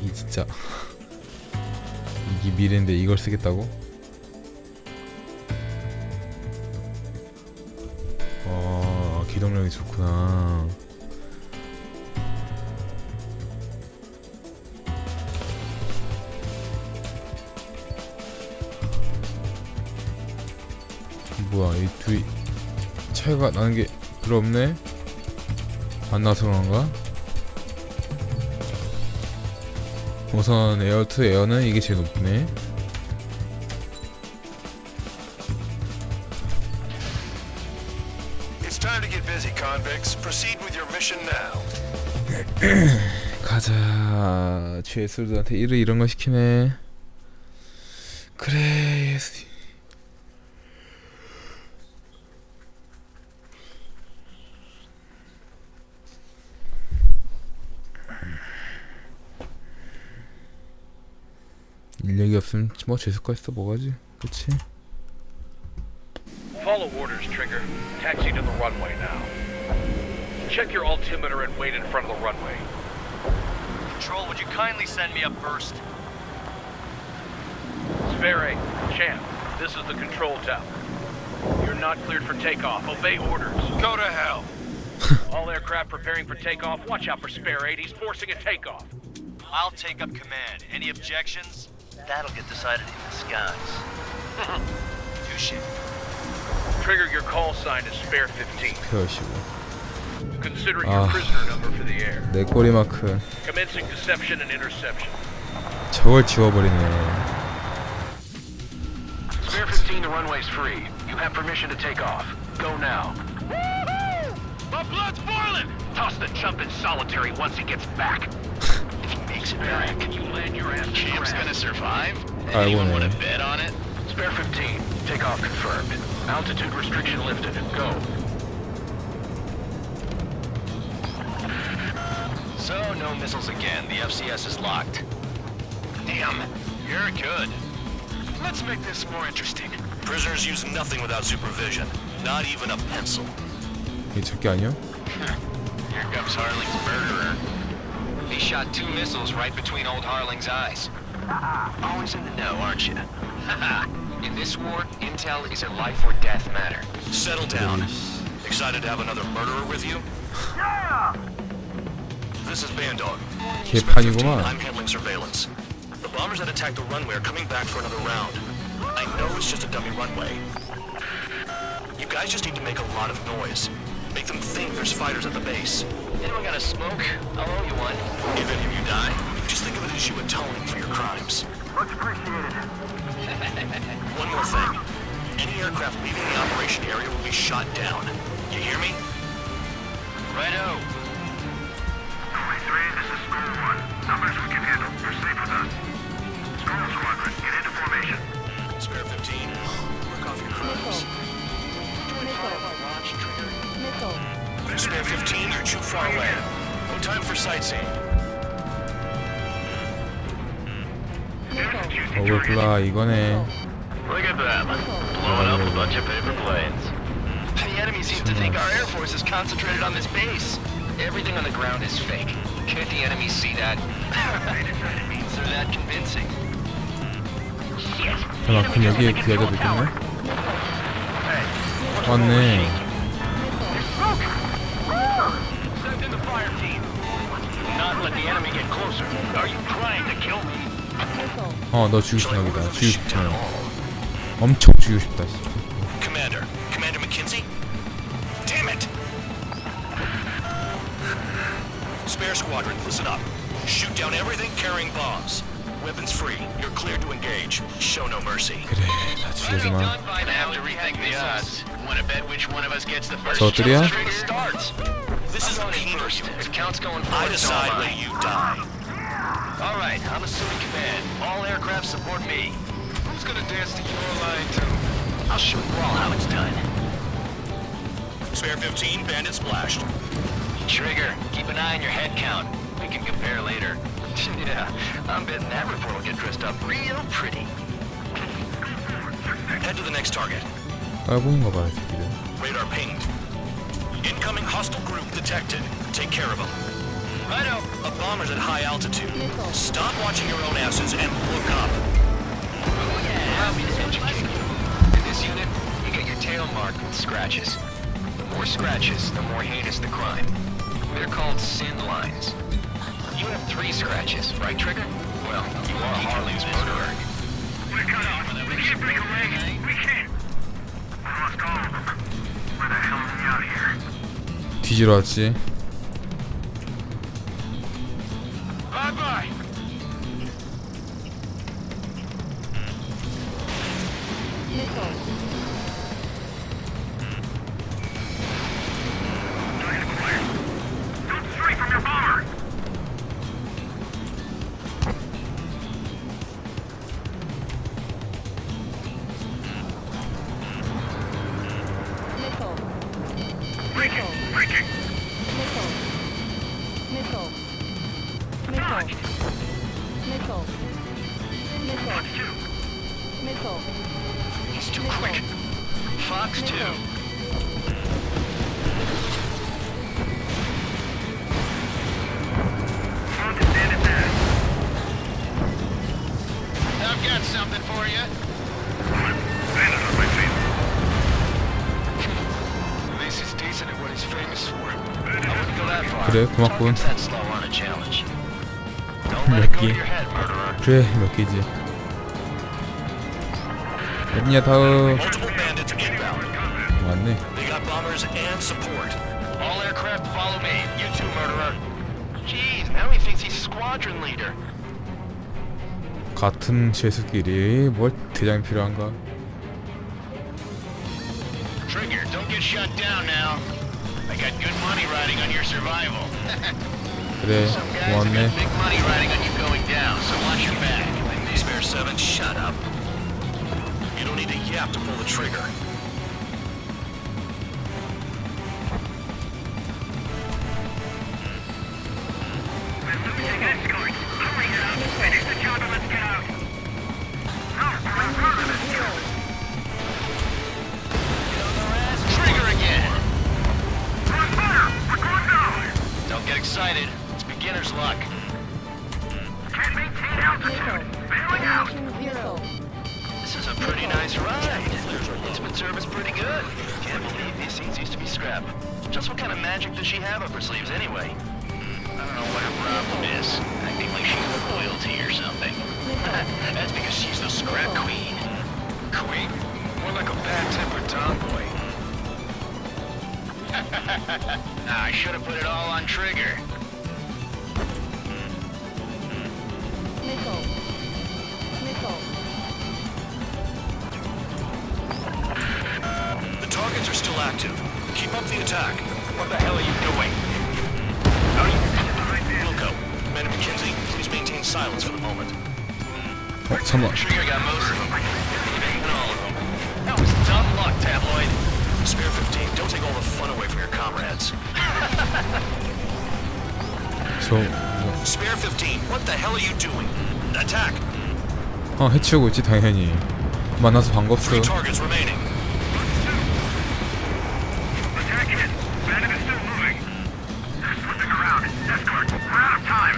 이게 진짜 이게 미래인데 이걸 쓰겠다고? 기동력이 좋구나. 뭐야, 이 둘이 차이가 나는 게 별로 없네? 안 나서 그런가? 우선 에어 투 에어는 이게 제일 높네. Convicts, proceed with your mission now. 가자. 죄수들한테 일을 이런 거 시키네. 그래. 예스. 인력이 없으면 뭐 죄수가 있어 뭐가지? 그치? Follow orders, Trigger. Taxi to the runway now. Check your altimeter and wait in front of the runway. Control, would you kindly send me up first? Spare 8, Champ, this is the control tower. You're not cleared for takeoff. Obey orders. Go to hell. All aircraft preparing for takeoff. Watch out for Spare 8. He's forcing a takeoff. I'll take up command. Any objections? That'll get decided in the skies. Touche. Trigger, your call sign is Spare 15. 표시고. Consider your prisoner number for the air. 내 꼬리 마크. Commencing deception and interception. 저걸 지워버리네. Spare 15, the runway's free. You have permission to take off. Go now. Woohoo! My blood's boiling! Toss the chump in solitary once he gets back. If he makes it back, you land your ass. Champ's gonna survive? Anyone want to bet on it? Spare 15, takeoff confirmed. Altitude restriction lifted. Go. So, no missiles again. The FCS is locked. Damn, you're good. Let's make this more interesting. Prisoners use nothing without supervision. Not even a pencil. 이게 저게 아니야? Here comes Harling's murderer. He shot 2 missiles right between old Harling's eyes. Always in the know, aren't you? In this war, intel is a life or death matter. Settle down. Excited to have another murderer with you? Yeah! This is Bandog. 개판이구만. I'm handling surveillance. The bombers that attacked the runway are coming back for another round. I know it's just a dummy runway. You guys just need to make a lot of noise. Make them think there's fighters at the base. Anyone got a smoke? I'll owe you one. If any of you die, just think of it as you atoning for your crimes. Much appreciated. One more thing. Any aircraft leaving the operation area will be shot down. You hear me? Righto. 23, this is School 1. Numbers we can handle. You're safe with us. School Squadron, get into formation. Spare 15. Work off your crews. Spare 15, you're too far away. No time for sightseeing. 어글플라 이거네. Look at them. Blowing up a bunch of paper planes. The enemy seems to think our Air Force is concentrated on this base. Everything on the ground is fake. Can't the enemy see that? They're that convincing. Shit. 잠깐 그럼 여기에 그 여자도 있겠네? 맞네. Don't let the enemy get closer. Are you trying to kill me? 너 죽이고 싶은 여기다. 죽이고 싶잖아. 엄청 죽이고 싶다. Commander McKenzie? Damn it! Spare squadron, listen up. Shoot down everything carrying bombs. Weapons free. You're cleared to engage. Show no mercy. 그래, 나 죽이지 마. I have to rethink the odds. Want to bet which one of us gets the first 저들이야? starts? This is the first. If count's going I first, decide where you die. All right, I'm assuming command. All aircraft support me. Who's gonna dance to your line, too? I'll show you all how it's done. Spare 15, bandit splashed. Trigger, keep an eye on your head count. We can compare later. Yeah, I'm betting that report will get dressed up real pretty. Head to the next target. 까보는 거 봐, 이 새끼들. Radar pinged. Incoming hostile group detected. Take care of them. Righto. A bomber's at high altitude. Stop watching your own asses and look up. Allow me to educate you. In this unit, you get your tail marked with scratches. The more scratches, the more heinous the crime. They're called sin lines. You have 3 scratches, right, Trigger? Well, you are Harley's murderer. We're cut off. We can't break a leg. We can't. We lost all of them. Where the hell are we out here? 뒤지러 왔지. Bye-bye. Don't stray from your bomber. Breaking. He's too quick. Fox 2. I've got something for you. This is decent at what he's famous for. I wouldn't go that far. 그래, 고맙군. Target's that slow on a challenge. Don't let it 몇 go to 개? your head, murderer. 그래, 몇 개지. 어디냐, 다음. Multiple bandits inbound. 맞네. They got bombers and support. All aircraft follow me. You too, murderer. Jeez, now he thinks he's squadron leader. 같은 죄수끼리 뭘 대장이 필요한가? Trigger, don't get shut down now. I got good money riding on your survival. 그래, Some guys have 고맙네. got big money riding on you going down, so watch your back. Spare 7, shut up. You don't need a yap to pull the trigger. Trigger again. Don't get excited. It's beginner's luck. Can't maintain altitude. Bailing out. This is a pretty nice ride. Instrument service pretty good. Can't believe these seats used to be scrap. Just what kind of magic does she have up her sleeves anyway? I don't know what her problem is. Acting like she's royalty or something. That's because she's the scrap queen. Queen? More like a bad-tempered tomboy. I should have put it all on Trigger. The targets are still active. Keep up the attack. What the hell are you doing? Wilco, Commander McKenzie, please maintain silence for the moment. 잠깐만. Trigger got most of them. Even all of them. That was dumb luck, Tabloid. Spare 15, don't take all the fun away from your comrades. Spare 15, what the hell are you doing? Attack! 해치우고 있지, 당연히. 만나서 반갑소. 3 targets remaining. Attack it. Bandit is still moving. Slipping around. Escort. We're out of time.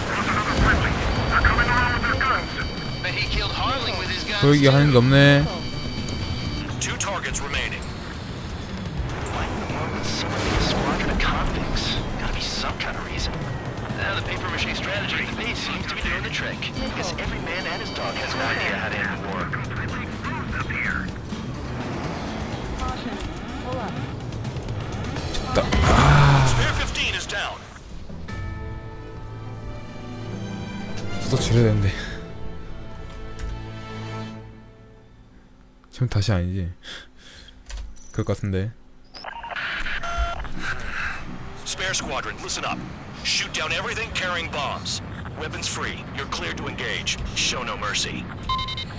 There's another friendly. They're coming around with their guns. But he killed Harling with his guns. 그 얘기 하는 게 없네. 2 targets remaining. Squadron of convicts. Gotta be some kind of reason. Now the paper-mache strategy at the base seems to be doing the trick. Because every man and his dog has an idea how to end the war. Spare 15 is down. 또 줄여야 되는데. 지금 다시 아니지? 그럴 것 같은데. Spare squadron, listen up. Shoot down everything carrying bombs. Weapons free. You're cleared to engage. Show no mercy.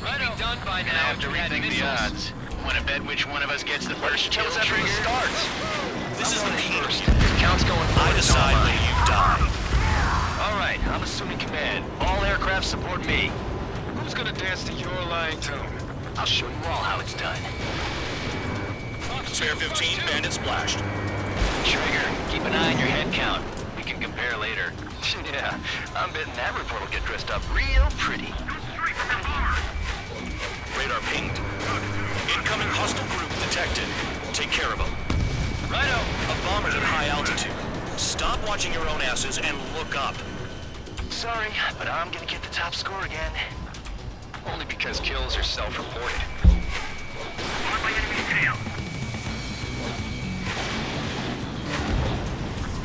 Righto. Done by now. I have to rethink the odds. Want to bet which one of us gets the first kill Kills after trigger? the starts. This is the first. Count's going I decide when you die. All right, I'm assuming command. All aircraft support me. Who's gonna dance to your lying tune? I'll show you all how it's done. Spare 15, bandit splashed. Trigger, keep an eye on your head count. We can compare later. Yeah, I'm betting that report will get dressed up real pretty. Radar pinged. Incoming hostile group detected. Take care of them. Righto. A bomber's at high altitude. Stop watching your own asses and look up. Sorry, but I'm gonna get the top score again. Only because kills are self-reported.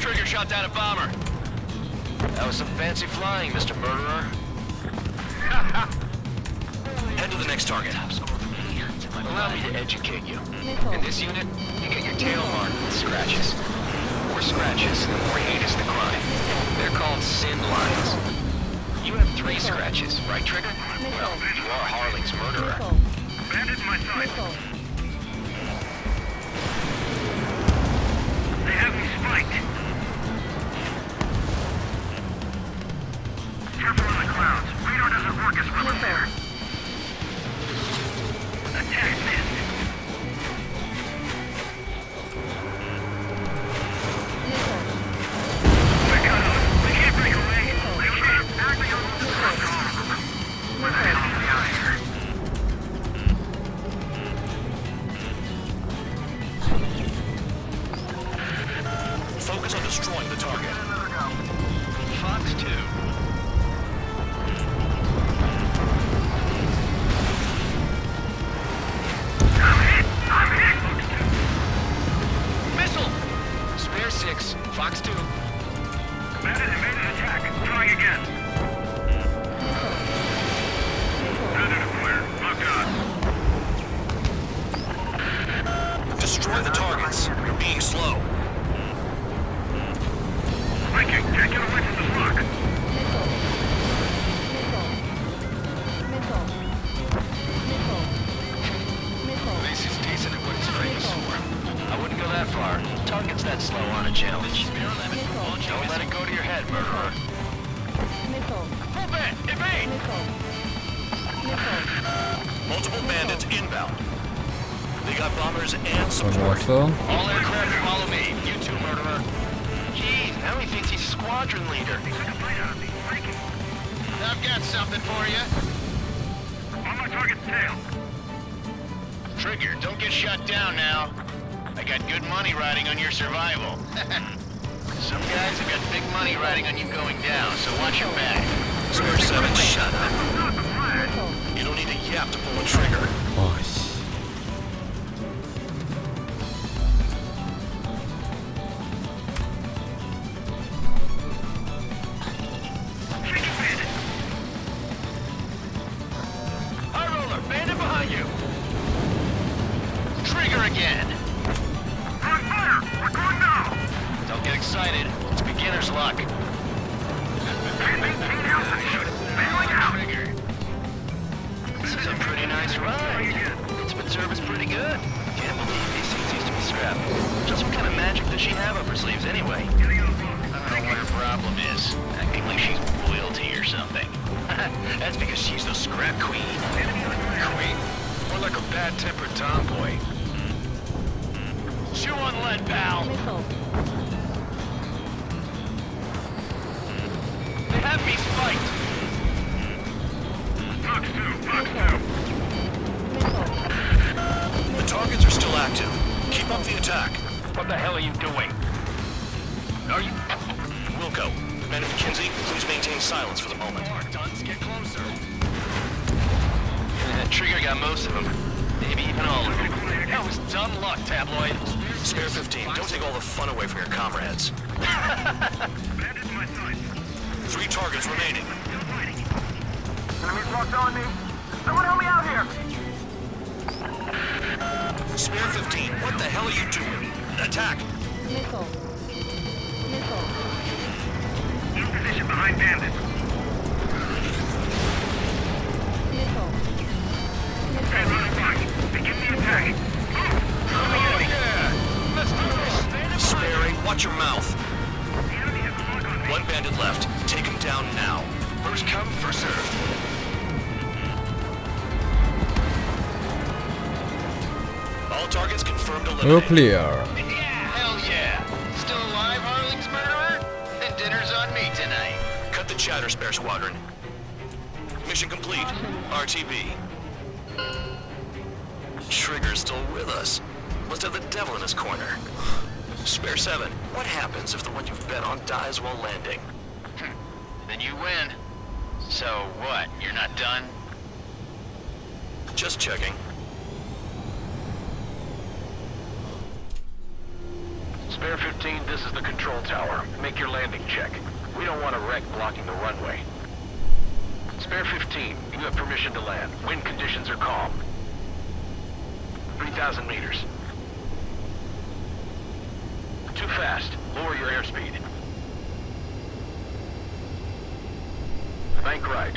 Trigger shot down a bomber. That was some fancy flying, Mr. Murderer. Head to the next target. Allow me to educate you. In this unit, you get your tail marked with scratches. The more scratches, the more heinous the crime. They're called sin lines. You have 3 scratches, right, Trigger? Well, you are Harling's murderer. Bandit in my sight. They have me spiked. Careful in the clouds. Radar doesn't work as well up there. Attack missed. We're cut off. We can't break away. We can't. Where the hell is the iron? Focus on destroying the target. Fox 2. Missile! Spare 6, Fox 2. Bandit evaded attack. Trying again. Bandit acquired. Locked on. Destroy the targets. You're being slow. Viking, can't get away from this rock. At least he's decent at what he's famous for. I wouldn't go that far. Target's that slow on a challenge. Don't let it go to your head, murderer. Full bed! Evade! Multiple bandits inbound. They got bombers and support. 왔어? All aircraft follow me. You too, murderer. Jeez, now he thinks he's squadron leader. I've got something for you. On my target's tail. Trigger, don't get shut down now. I got good money riding on your survival. Some guys have got big money riding on you going down, so watch your back. Spare 7, shut up. You don't need a yap to pull a trigger. 와 씨. High roller, bandit behind you. Trigger again. On fire! We're going now! Don't get excited. It's beginner's luck. Trigger. This is a pretty nice ride. It's been serviced pretty good. Can't believe these things used to be scrapped. Just what kind of magic does she have up her sleeves anyway? I don't know what her problem is. Acting like she's royalty or something. That's because she's the scrap queen. Queen? More like a bad-tempered tomboy. Chew on lead, pal. They have me spiked. Fox 2, Fox 2. The targets are still active. Keep up the attack. What the hell are you doing? Are you... Wilco, Commander McKenzie, please maintain silence for the moment. Duns, get closer. Trigger got most of them. Maybe even all of them. That was dumb luck, Tabloid. Spare 15, don't take all the fun away from your comrades. 3 targets remaining. Enemies locked on me. Someone help me out here. Spare 15, what the hell are you doing? Attack! Missile. In position behind bandits. Hey, running back. Begin the attack. Sperry, watch your mouth. 1 bandit left. Take him down now. First come, first served. All targets confirmed All eliminated. clear. Hell yeah. Still alive, Harling's murderer? Then dinner's on me tonight. Cut the chatter, Spare Squadron. Mission complete. RTB. Trigger's still with us. Must have the devil in his corner. Spare 7, what happens if the one you've bet on dies while landing? Then you win. So what, you're not done? Just checking. Spare 15, this is the control tower. Make your landing check. We don't want a wreck blocking the runway. Spare 15, you have permission to land. Wind conditions are calm. 3,000 meters. Too fast. Lower your airspeed. Bank right.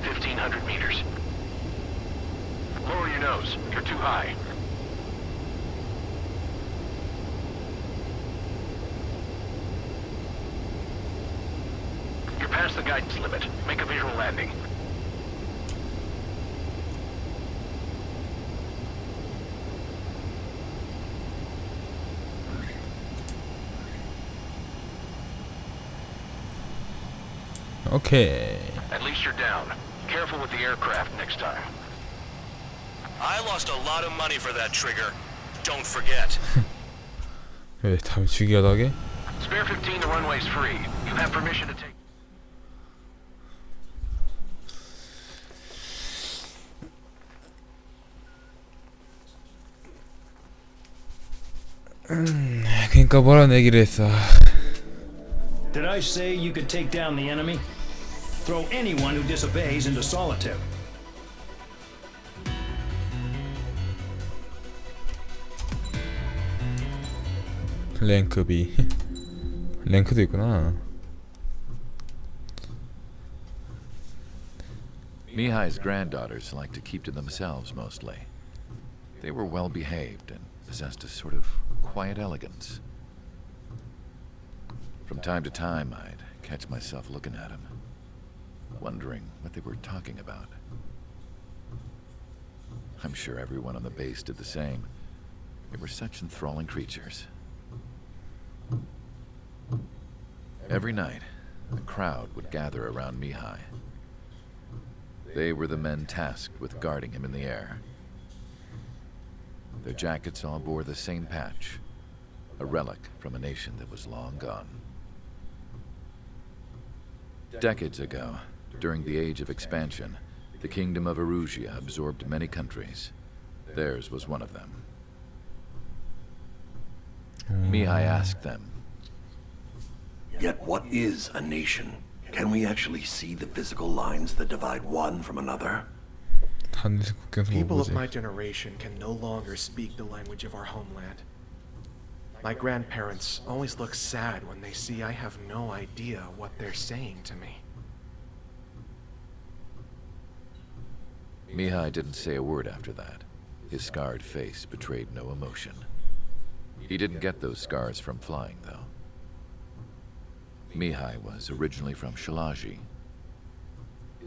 1,500 meters. Lower your nose. You're too high. You're past the guidance limit. Make a visual landing. Okay. At least you're down. Careful with the aircraft next time. I lost a lot of money for that trigger. Don't forget. 왜 답을 죽이려다 하게? Spare 15, the runway's free. You have permission to take... 그러니까 뭐라 내기를 했어. Did I say you could take down the enemy? Throw anyone who disobeys into solitary. 랭크 B. 랭크도 있구나. Mihai's granddaughters liked to keep to themselves mostly. They were well behaved and possessed a sort of quiet elegance. From time to time, I'd catch myself looking at them, wondering what they were talking about. I'm sure everyone on the base did the same. They were such enthralling creatures. Every night, a crowd would gather around Mihai. They were the men tasked with guarding him in the air. Their jackets all bore the same patch, a relic from a nation that was long gone. Decades ago, during the Age of Expansion, the Kingdom of Erusia absorbed many countries. Theirs was one of them. Mihai asked them, "Yet what is a nation? Can we actually see the physical lines that divide one from another?" People of my generation can no longer speak the language of our homeland. My grandparents always look sad when they see I have no idea what they're saying to me. Mihai didn't say a word after that. His scarred face betrayed no emotion. He didn't get those scars from flying, though. Mihai was originally from Shalaji.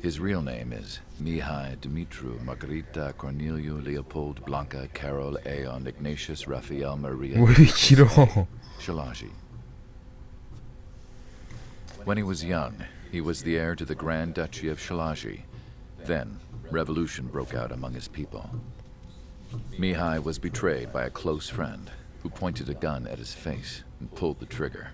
His real name is Mihai Dumitru Margarita Corneliu Leopold Blanca Carol Aeon Ignatius Raphael Maria Shalaji. When he was young, he was the heir to the Grand Duchy of Shalaji. Then, revolution broke out among his people. Mihai was betrayed by a close friend, who pointed a gun at his face and pulled the trigger.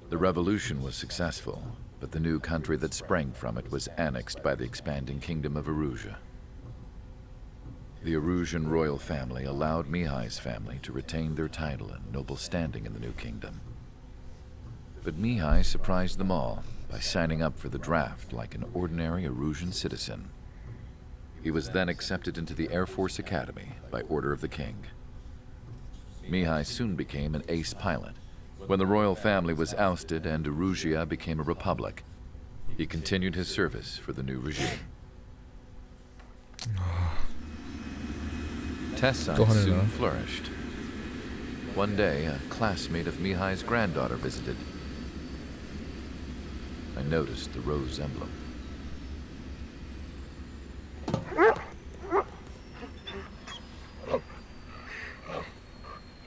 The revolution was successful, but the new country that sprang from it was annexed by the expanding kingdom of Erusea. The Erusian royal family allowed Mihai's family to retain their title and noble standing in the new kingdom. But Mihai surprised them all by signing up for the draft like an ordinary Erusian citizen. He was then accepted into the Air Force Academy by order of the king. Mihai soon became an ace pilot. When the royal family was ousted and Erusea became a republic, he continued his service for the new regime. Test science soon flourished. One day, a classmate of Mihai's granddaughter visited. I noticed the rose emblem.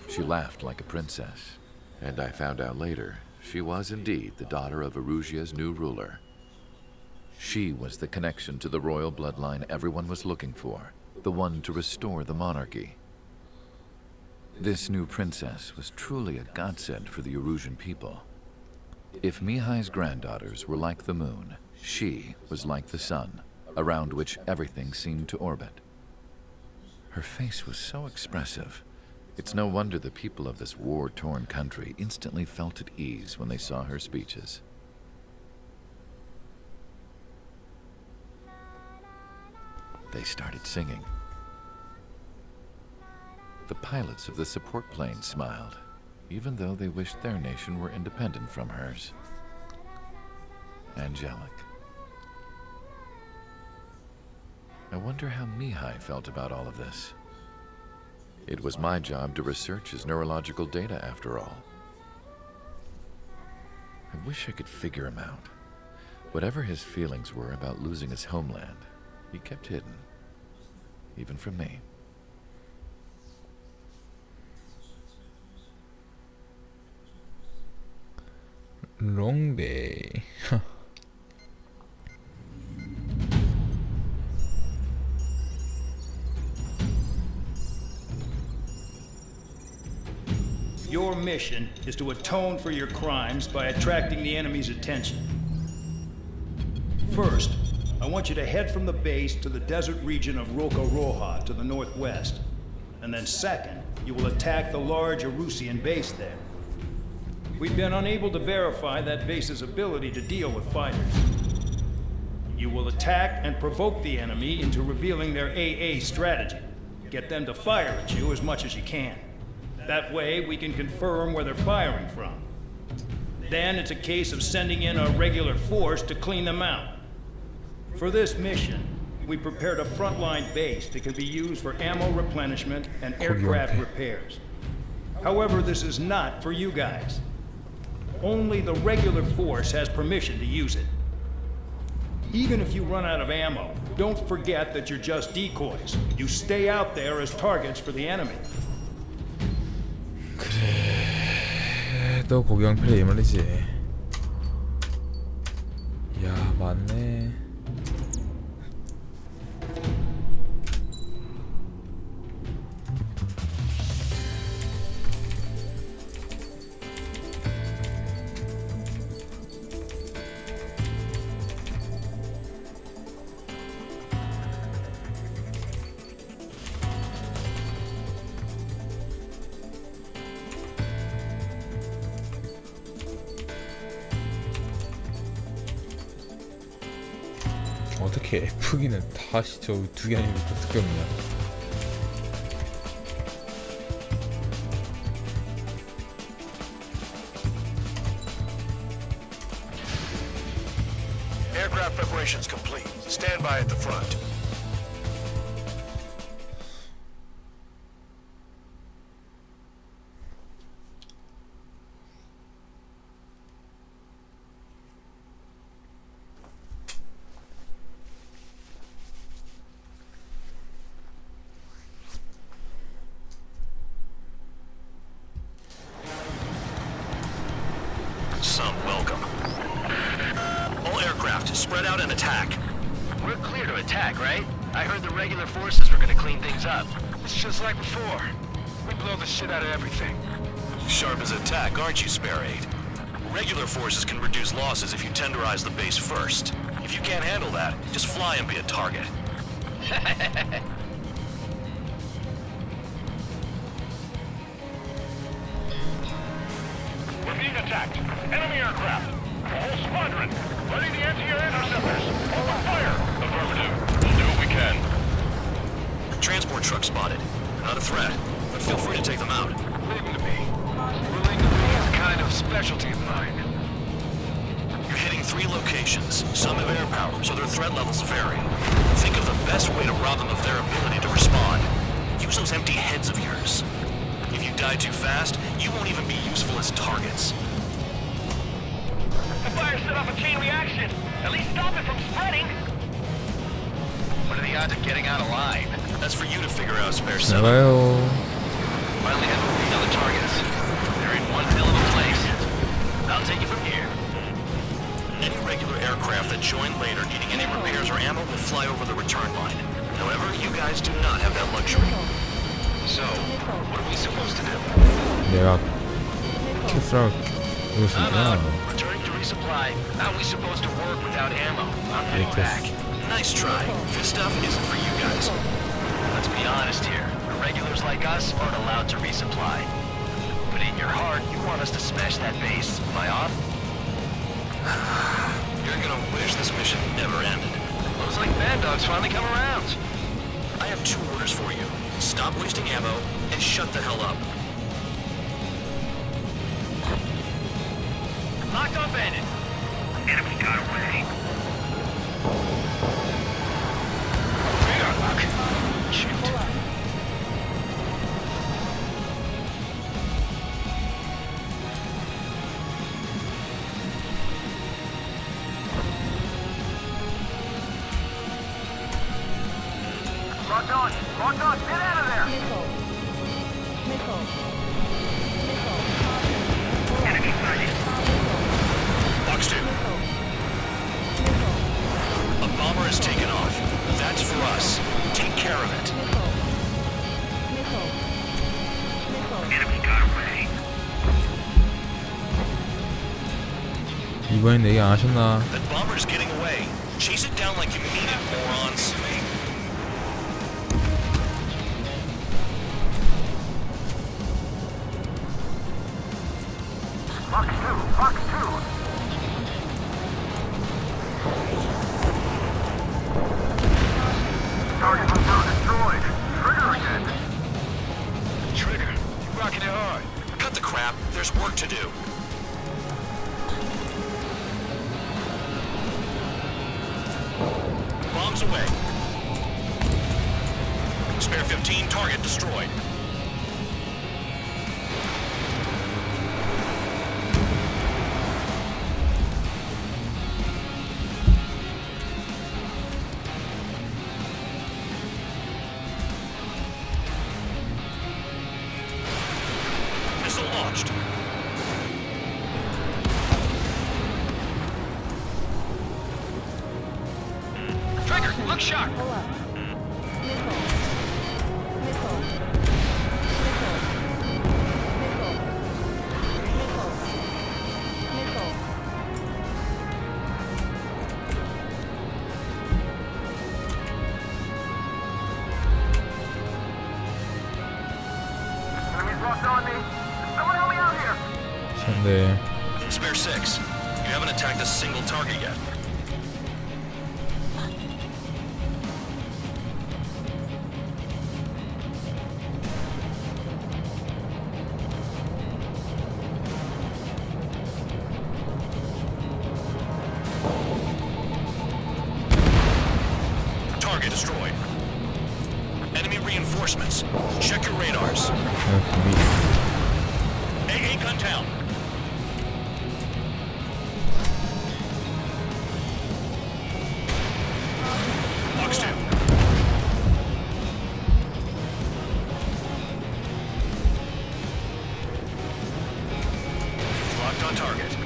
She laughed like a princess, and I found out later she was indeed the daughter of Erusea's new ruler. She was the connection to the royal bloodline everyone was looking for, the one to restore the monarchy. This new princess was truly a godsend for the Erusian people. If Mihai's granddaughters were like the moon, she was like the sun, around which everything seemed to orbit. Her face was so expressive. It's no wonder the people of this war-torn country instantly felt at ease when they saw her speeches. They started singing. The pilots of the support plane smiled, even though they wished their nation were independent from hers. Angelic. I wonder how Mihai felt about all of this. It was my job to research his neurological data, after all. I wish I could figure him out. Whatever his feelings were about losing his homeland, he kept hidden, even from me. Long day. Your mission is to atone for your crimes by attracting the enemy's attention. First, I want you to head from the base to the desert region of Roca-Roja to the northwest. And then second, you will attack the large Erusian base there. We've been unable to verify that base's ability to deal with fighters. You will attack and provoke the enemy into revealing their AA strategy. Get them to fire at you as much as you can. That way, we can confirm where they're firing from. Then it's a case of sending in a regular force to clean them out. For this mission, we prepared a frontline base that can be used for ammo replenishment and aircraft repairs. However, this is not for you guys. Only the regular force has permission to use it. Even if you run out of ammo, don't forget that you're just decoys. You stay out there as targets for the enemy. 그래, 또 고경필의 이 말이지. 야, 맞네. 어떻게 F기는 다시 저 두 개 아니면 어떻게 없냐? Aircraft preparations complete. Stand by at the front. Some welcome. All aircraft, spread out and attack. We're clear to attack, right? I heard the regular forces were gonna clean things up. It's just like before. We blow the shit out of everything. Sharp as a tack, aren't you, Spare 8? Regular forces can reduce losses if you tenderize the base first. If you can't handle that, just fly and be a target. We're being attacked. Enemy aircraft. A whole squadron. Ready the anti-air interceptors. Open fire. Affirmative. We'll do what we can. Transport truck spotted. Not a threat, but feel free to take them out. Leave them to me. Ruling the is a kind of specialty of mine. You're hitting 3 locations. Some have air power, so their threat levels vary. Think of the best way to rob them of their ability to respond. Use those empty heads of yours. If you die too fast, you won't even be useful as targets. The fire set off a chain reaction. At least stop it from spreading. What are the odds of getting out alive? That's for you to figure out, Spare 7. 나가요. Finally have a read on the targets. They're in one hell of a place. I'll take it from here. Any regular aircraft that join later needing any repairs or ammo will fly over the return line. However, you guys do not have that luxury. So, what are we supposed to do? 내가 키스라고 I'm 이것이구나. out. Returning to resupply. How are we supposed to work without ammo? I'm heading back. Nice try. This stuff isn't for you guys. Let's be honest here. The regulars like us aren't allowed to resupply. But in your heart, you want us to smash that base. Am I off? You're gonna wish this mission never ended. Looks like Bad Dog's finally come around. I have 2 orders for you. Stop wasting ammo and shut the hell up. Locked on bandit. Enemy got away. Radar lock. Shoot. Locked on. Locked on. Get out of there. Enemy sighted. Box 2. A bomber has taken off. That's for us. Take care of it. Enemy got away. 이번엔 얘기 안 하셨나? That bomber's getting away. Chase it down like you mean it, morons. Box 2. Box 2. Target was now destroyed. Trigger again. Trigger, you're rocking it hard. Cut the crap. There's work to do. Bombs away. Spare 15, target destroyed. Missile launched. Trigger, look sharp. Enemies locked on me. Someone help me out here. 네. Spare 6. You haven't attacked a single target yet. Target destroyed. Enemy reinforcements. Check your radars. AA gun down. Box 2. Locked on target.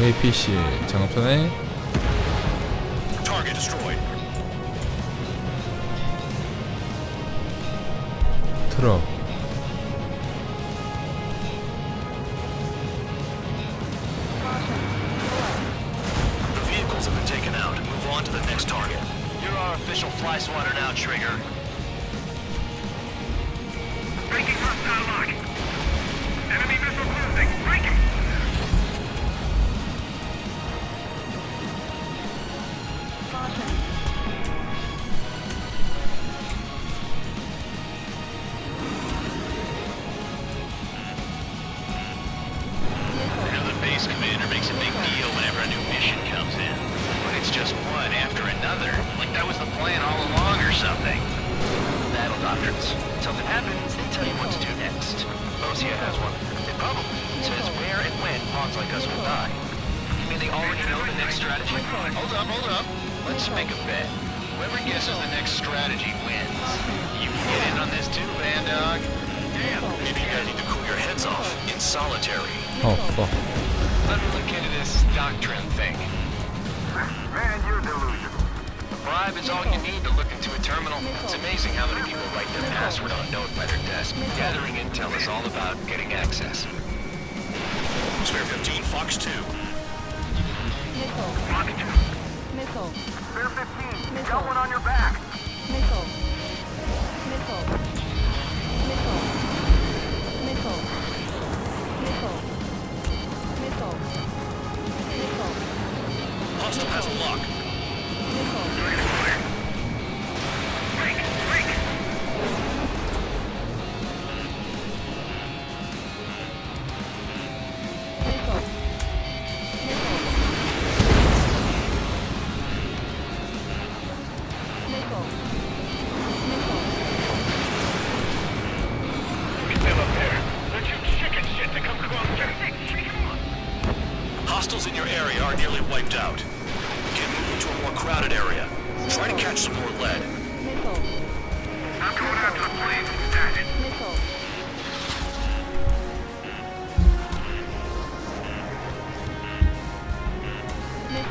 APC 장갑선에 Target destroyed. 트럭. The vehicles have been taken out. Move on to the next target. You're our official fly swatter now, Trigger. Breaking hostile lock. Enemy missile closing. Breaking. I know the base commander makes a big deal whenever a new mission comes in. But it's just one after another. Like that was the plan all along or something. Battle doctrines. Something happens, they tell you what to do next. Osea has one. It probably says where and when pawns like us will die. You mean they already know the next strategy? Hold up. Let's make a bet. Whoever guesses the next strategy wins. You can get in on this too, Bandog. Damn, maybe you guys need to cool your heads off in solitary. Oh, fuck. Let me look into this doctrine thing. Man, you're delusional. A bribe is all you need to look into a terminal. It's amazing how many people write their password on a note by their desk. Gathering intel is all about getting access. Spare 15, Fox 2. Fox 2. Missile. Spare 15. Got one on your back. Missile. Missile. Missile. Missile. Missile. Missile. Missile. Hostile has a lock. Break. Break. Get them up there. They're too chicken shit to come closer. Hostiles in your area are nearly wiped out. Get moving to a more crowded area. Try to catch some more lead. I'm going after the plane. Stand it.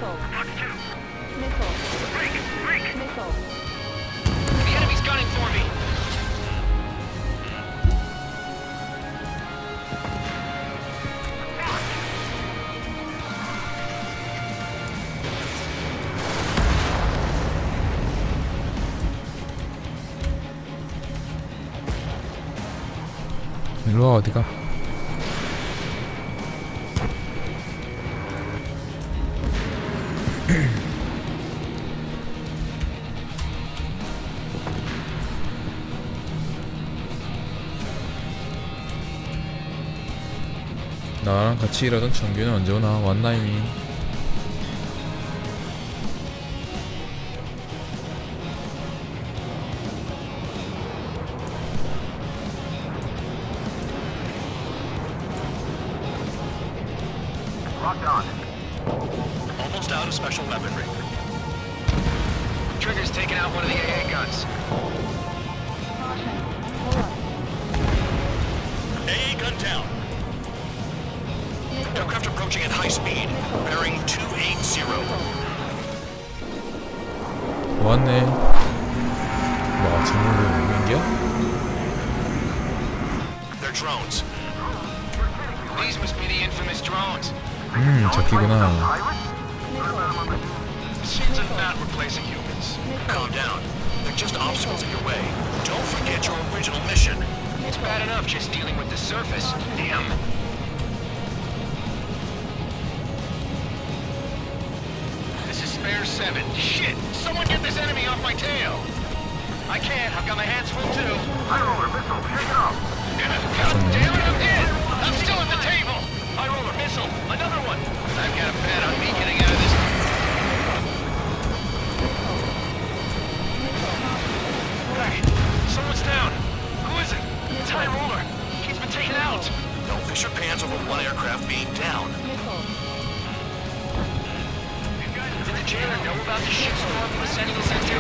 Fox 2. Break. Break. The enemy's gunning for me. 일로와 어디가? 나랑 같이 일하던 정규는 언제 오나? 왔나 이미? Locked on. Almost out of special weaponry. Trigger's taking out one of the AA guns. AA gun down. Aircraft approaching at high speed. Bearing 280. 왔네. 와, 정말 여기인겨? They're drones. These must be the infamous drones. 저기구나. Machines are not replacing humans. Calm down. They're just obstacles in your way. Don't forget your original mission. It's bad enough just dealing with the surface. Damn. This is Spare 7. Shit! Someone get this enemy off my tail! I can't. I've got my hands full too. High roller missile. Shake it off. God damn it, I'm dead! I'm still at the table! High roller missile. Another one. I've got a bet on me getting out of this. Hey, someone's down. Who is it? It's High roller. He's been taken out. Don't fish your pants over one aircraft being down. Did the jailer know about the shitstorm he was sending us into?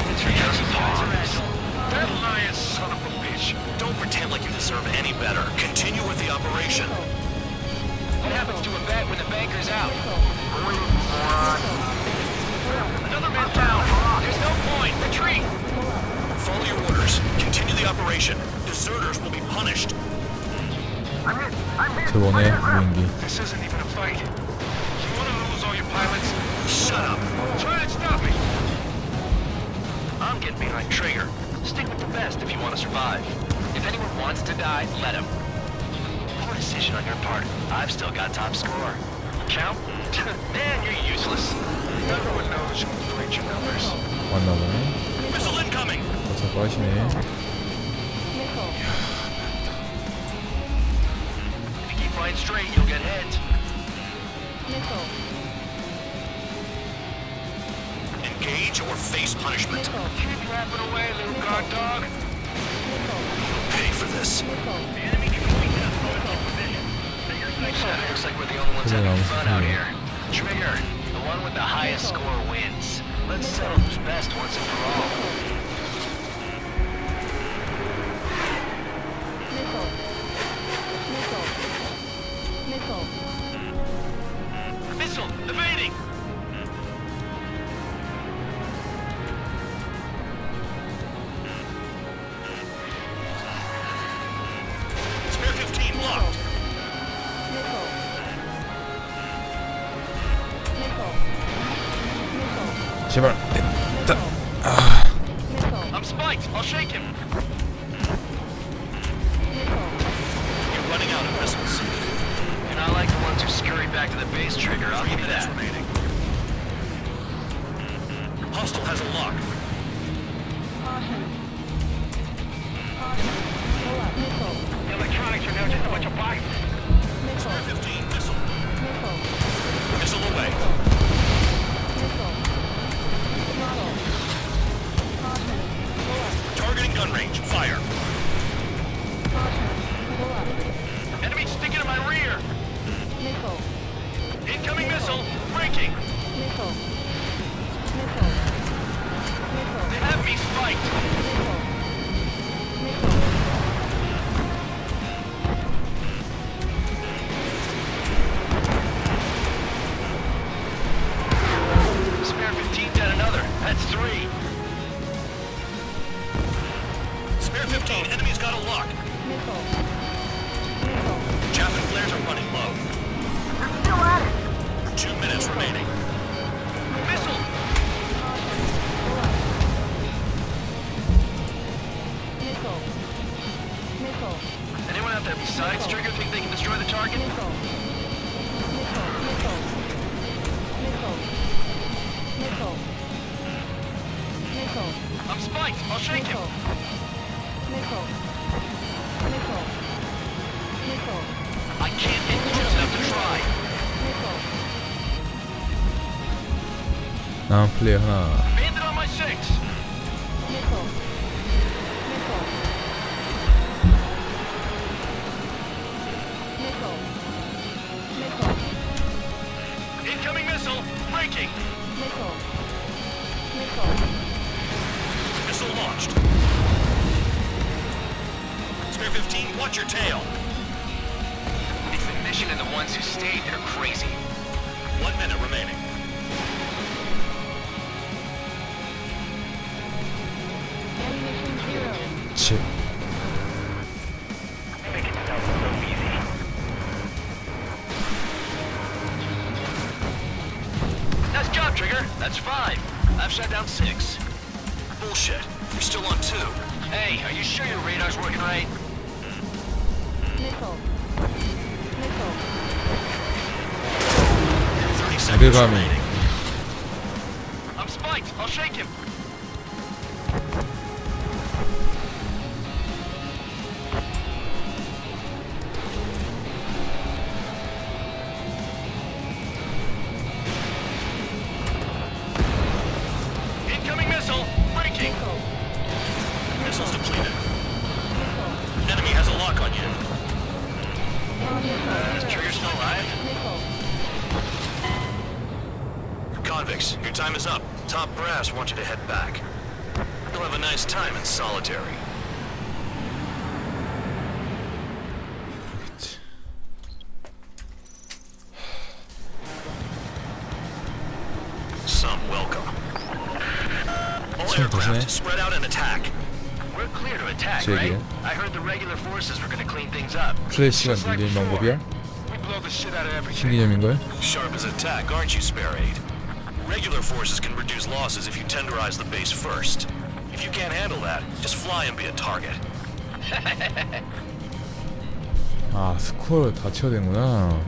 It's just pawns. That lying son of a bitch. Don't pretend like you deserve any better. Continue with the operation. What happens to a vet with anchor's out. Another man down. There's no point. Retreat. Follow your orders. Continue the operation. Deserters will be punished. 저번에 무인기. This isn't even a fight. You want to lose all your pilots? Shut up. Try to stop me. I'm getting behind Trigger. Stick with the best if you want to survive. If anyone wants to die, let him. Poor decision on your part. I've still got top score. Count? Man, you're useless. Everyone knows you played your numbers. 왔나보네. Missile incoming. 자꾸 하시네. If you keep flying straight, you'll get hit. Engage or face punishment. Keep rapping away, little guard dog. You'll pay for this. Looks like we're the only ones having fun out here. Trigger, the one with the highest score wins. Let's settle who's best once and for all. Missile, evading! Spare 15 locked. 제발. 됐다. I'm spiked. I'll shake him. You're running out of missiles. You're not like the ones who scurry back to the base, Trigger. I'll give you that. Remaining. Hostile has a lock. The electronics are now just a bunch of bytes. Spare 15 missile. Missile away. Targeting gun range. Fire. Enemy sticking in my rear. Incoming missile. Breaking. They have me spiked. Spare 15 dead another. That's 3. Spare 15. Enemy's got a lock. Chaff and flares are running low. They're still at it. 2 minutes remaining. Missile. Anyone out there besides Trigger think they can destroy the target? I'm spiked. I'll shake him. I can't get close enough to try. 남은 플레이 하나. Bandit on my 6. Incoming missile. Breaking. Missile launched. Spare 15. Watch your tail. It's the mission and the ones who stayed that are crazy. 1 minute remaining. 치. Making it sound so easy. Nice job, Trigger. That's 5. I've shot down 6. Bullshit. You're still on 2. Hey, are you sure your radar's working right? 30 seconds 어딜 감히. remaining. I'm spiked. I'll shake him. Incoming missile. Breaking. Missiles depleted. Enemy has a lock on you. Is Trigger still alive? Convicts, your time is up. Top brass wants you to head back. You'll have a nice time in solitary. welcome. All 지금 aircraft, 보시네. spread out and attack. We're clear to attack, 제기야. right? I heard the regular forces were gonna clean things up. 플레이 시간 늘리는 방법이야? We blow the shit out of everything. 신기념인걸? Sharp as a tack, aren't you, Spare 8? Regular forces can reduce losses if you tenderize the base first. If you can't handle that, just fly and be a target. 아, 스코어를 다 쳐야 되는구나.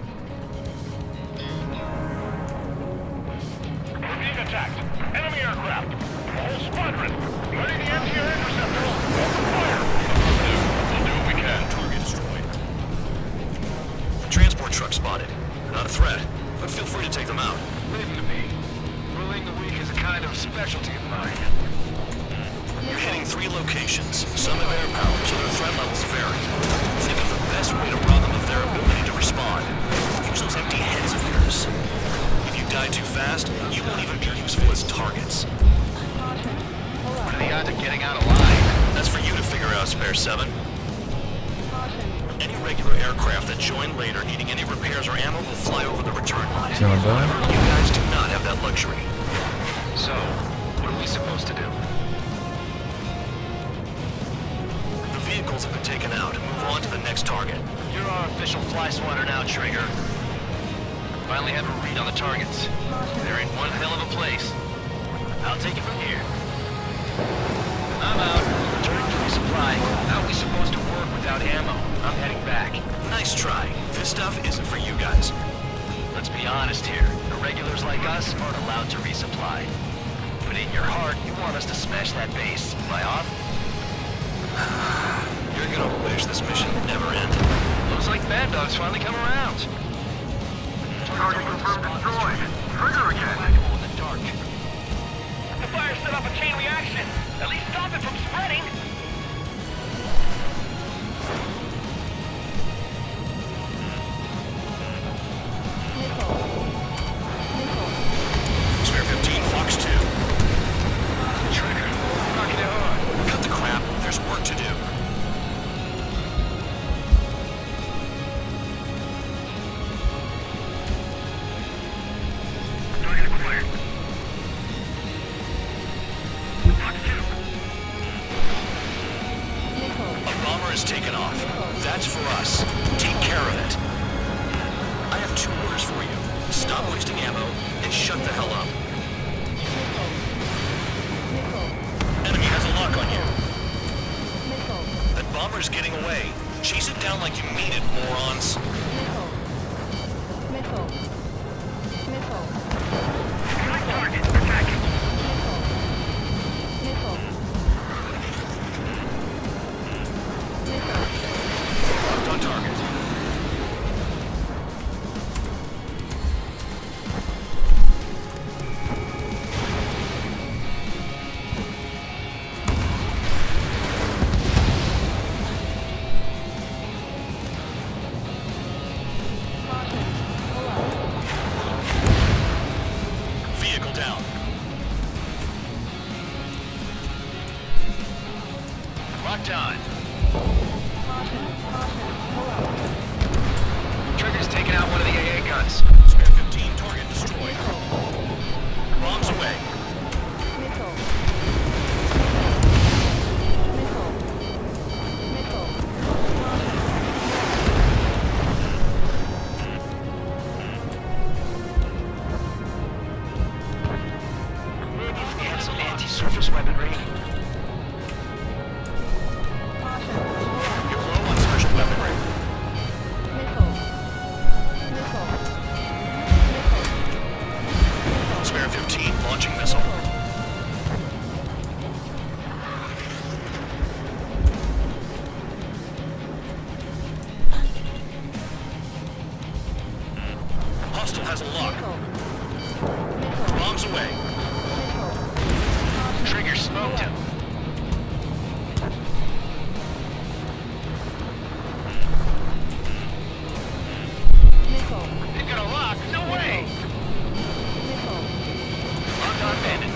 We're being attacked. Enemy aircraft. A whole squadron. Ready the anti-air interceptor. Open fire. We'll do what we can. Target destroyed. Transport truck spotted. They're not a threat, but feel free to take them out. Leave them to me. Ruling the weak is a kind of specialty of mine. You're hitting 3 locations. Some have air power, so their threat levels vary. Think of the best way to rob them of their ability to respond. Use those empty heads of yours. If you die too fast, you won't even be useful as targets. What are the odds of getting out alive? That's for you to figure out, Spare 7. Any regular aircraft that join later needing any repairs or ammo will fly over the return line. 지나간다. However, you guys do not have that luxury. So, what are we supposed to do? The vehicles have been taken out. Move on to the next target. You're our official fly swatter now, Trigger. Finally have a read on the targets. They're in one hell of a place. I'll take it from here. I'm out. Returning to resupply. How are we supposed to work without ammo? I'm heading back. Nice try. This stuff isn't for you guys. Let's be honest here. Irregulars like us aren't allowed to resupply. But in your heart, you want us to smash that base. Fly off? You're gonna wish this mission never ended. Looks like Bad Dog's finally come around. Target confirmed destroyed. Trigger again. In the dark. The fire set up a chain reaction. At least stop it from spreading. Spare 15, Fox 2. Trigger, knocking it hard. Cut the crap. There's work to do. Target acquired. Fox 2. A bomber is taken off. That's for us. Take care of it. I have 2 orders for you. Stop wasting ammo and shut the hell up. Enemy has a lock on you. That bomber's getting away. Chase it down like you mean it, morons. Good target. Attacking. Locked on target. Vehicle down. Locked on. Trigger's taking out one of the AA guns. Spare 15, target destroyed. Bombs away. And some anti-surface weaponry. You're low on special weaponry. Spare 15, launching missile. Hostile has a lock. Bombs away. Trigger smoked him. They've got a lock. No way. Locked on bandit.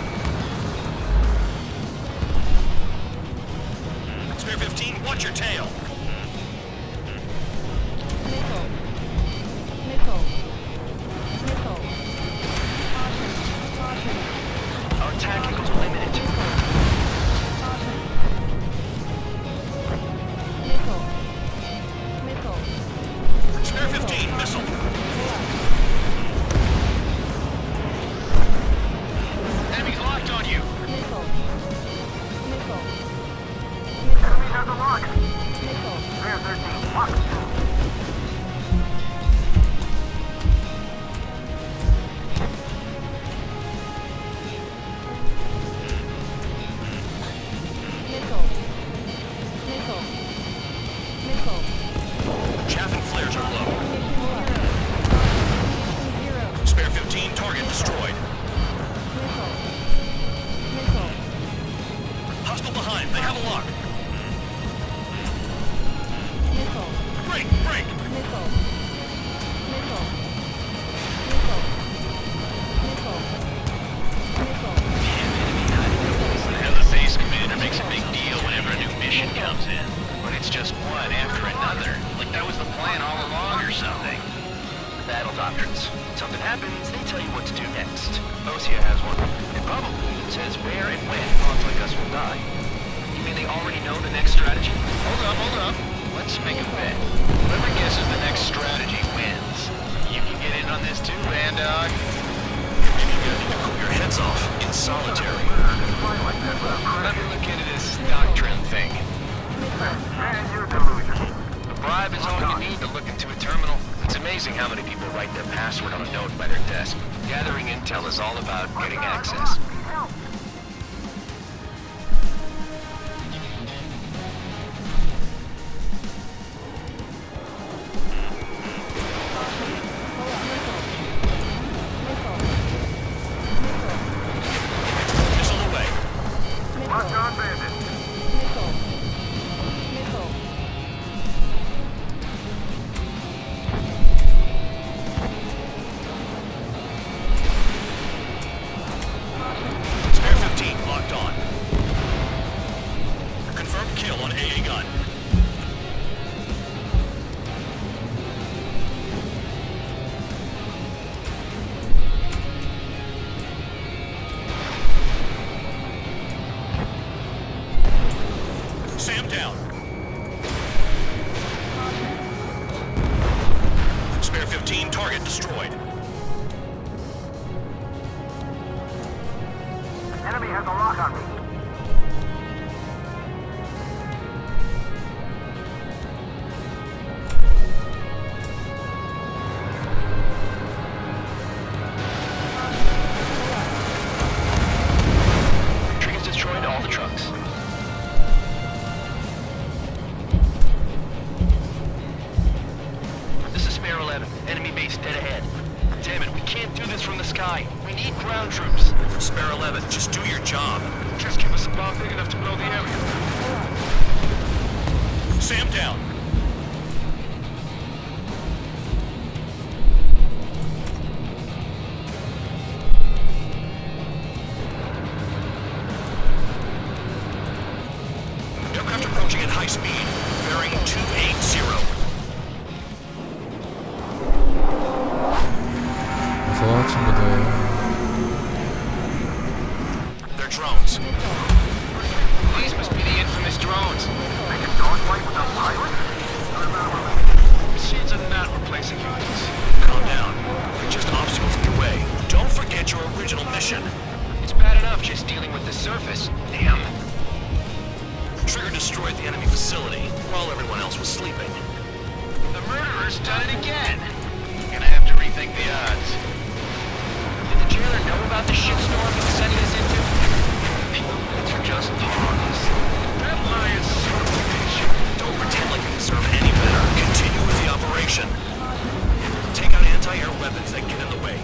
Spare 15, watch your tail. doctrines. Something happens, they tell you what to do next. Osea has one. It probably says where and when pawns like us will die. You mean they already know the next strategy? Hold up. Let's make a bet. Whoever guesses the next strategy wins. You can get in on this too, Vandog. Maybe you're gonna need to cool your heads off in solitary. Let me look into this doctrine thing. And your delusion. A bribe is all you need to look into a terminal. It's amazing how many people write their password on a note by their desk. Gathering intel is all about getting access. Missile away. Watch on bandit. Spare 15 locked on. Confirmed kill on AA gun. Sam down. Spare 15 target destroyed. Enemy has a lock on me. Triggers destroyed all the trucks. This is Spare 11. Enemy base dead ahead. Damn it, we can't do this from the sky. We need ground troops. Spare 11, just do your job. Just give us a bomb big enough to blow the area. Sam down. Aircraft approaching at high speed. Bearing 280. 어서 친구들. They're drones. These must be the infamous drones. They can dogfight without pilots? Machines are not replacing humans. Calm down. They're just obstacles in your way. Don't forget your original mission. It's bad enough just dealing with the surface. Damn. Trigger destroyed the enemy facility while everyone else was sleeping. The murderer's done it again. Gonna have to rethink the odds. Did the jailer know about the shitstorm he was sending us into? These are just pawns. That lion's son of a bitch. Don't pretend like you deserve any better. Continue with the operation. Take out anti-air weapons that get in the way.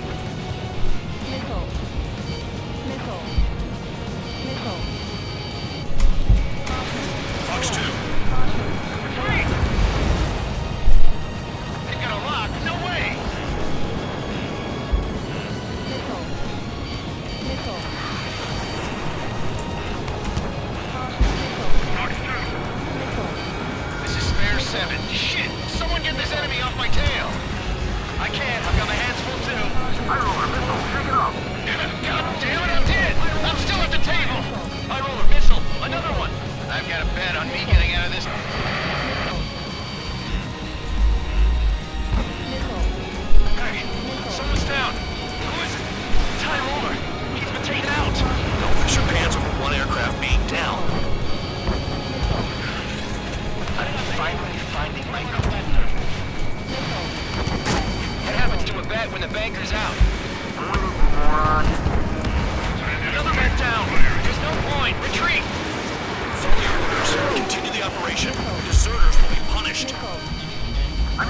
Fox 2. Wait! They got a lock. No way! This is Spare 7. Shit! Someone get this enemy off my tail! I can't. I've got my hands full too. I roll a missile. Take it off. God damn it, I'm dead! I'm still at the table! I roll a missile. Another one. I've got a bet on me getting out of this. Hey, someone's down. Who is it? Ty Roller. He's been taken out. Don't push your pants over one aircraft being down. I'm finally finding my groove. What happens to a bet when the banker's out? Another man down. There's no point. Retreat. Follow your orders. Continue the operation. Deserters will be punished. I'm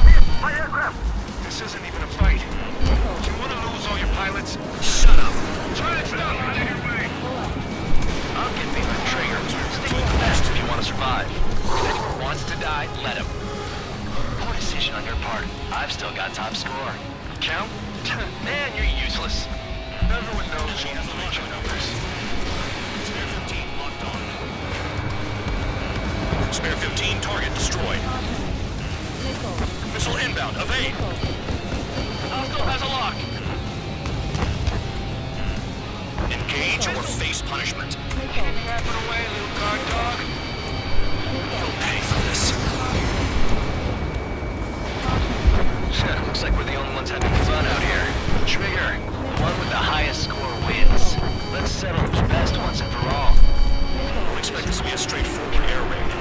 hit. My aircraft. This isn't even a fight. You want to lose all your pilots? Shut up. Try to stop. Out of your way. I'll get behind the trigger. Stick fast if you want to survive. If anyone wants to die, let him. Poor decision on your part. I've still got top score. Count? Man, you're useless. Everyone knows she has the major numbers. Spare 15 locked on. Spare 15 target destroyed. Missile inbound. Evade. punishment. Tap it away, little guard dog. You'll pay for this. Looks like we're the only ones having fun out here. Trigger, the one with the highest score wins. Let's settle who's best once and for all. Don't expect this to be a straightforward air raid.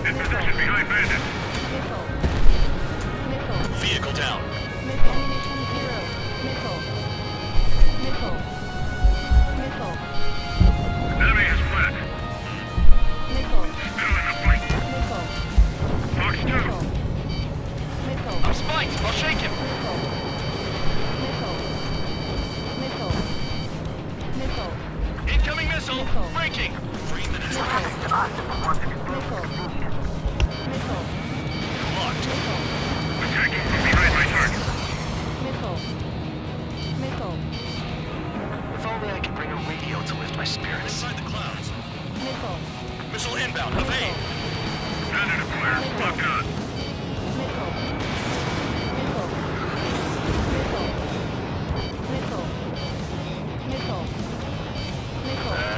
In position behind Bandit. Vehicle down. Enemy is flat. Still in the fight. Fox 2. I'm spiked. I'll shake him. Incoming missile. Breaking. 3 minutes remaining. Locked. Attacking from behind my target. If only I could bring a radio to lift my spirits. Inside the clouds. Missile inbound. Evade. Bandit acquired. Locked on.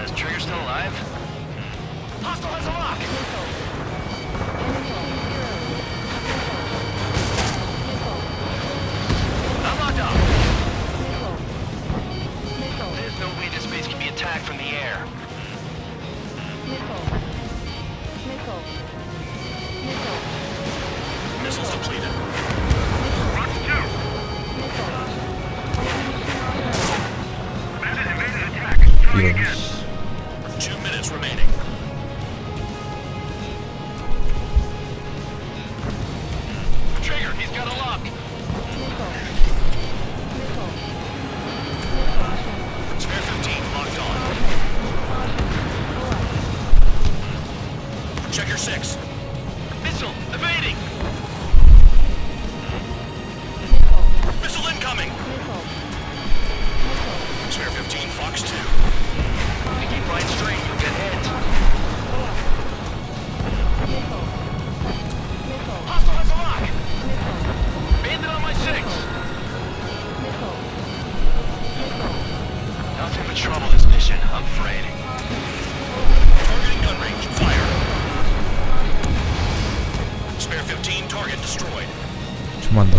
Is Trigger still alive? Hostile has a lock! I'm locked up! There's no way this base can be attacked from the air. Missiles depleted. Fox 2. Bandit evaded attack. Trying again. 2 minutes remaining. Trigger, he's got a lock! Spare 15 locked on. Check your 6. Missile, evading! Missile incoming. Spare 15 Fox 2. If you keep flying straight, you'll get hit. Hostile has a lock! Bandit on my 6! Nothing but trouble this mission, I'm afraid. Targeting gun range. Fire. Spare 15 target destroyed. 좀만 더.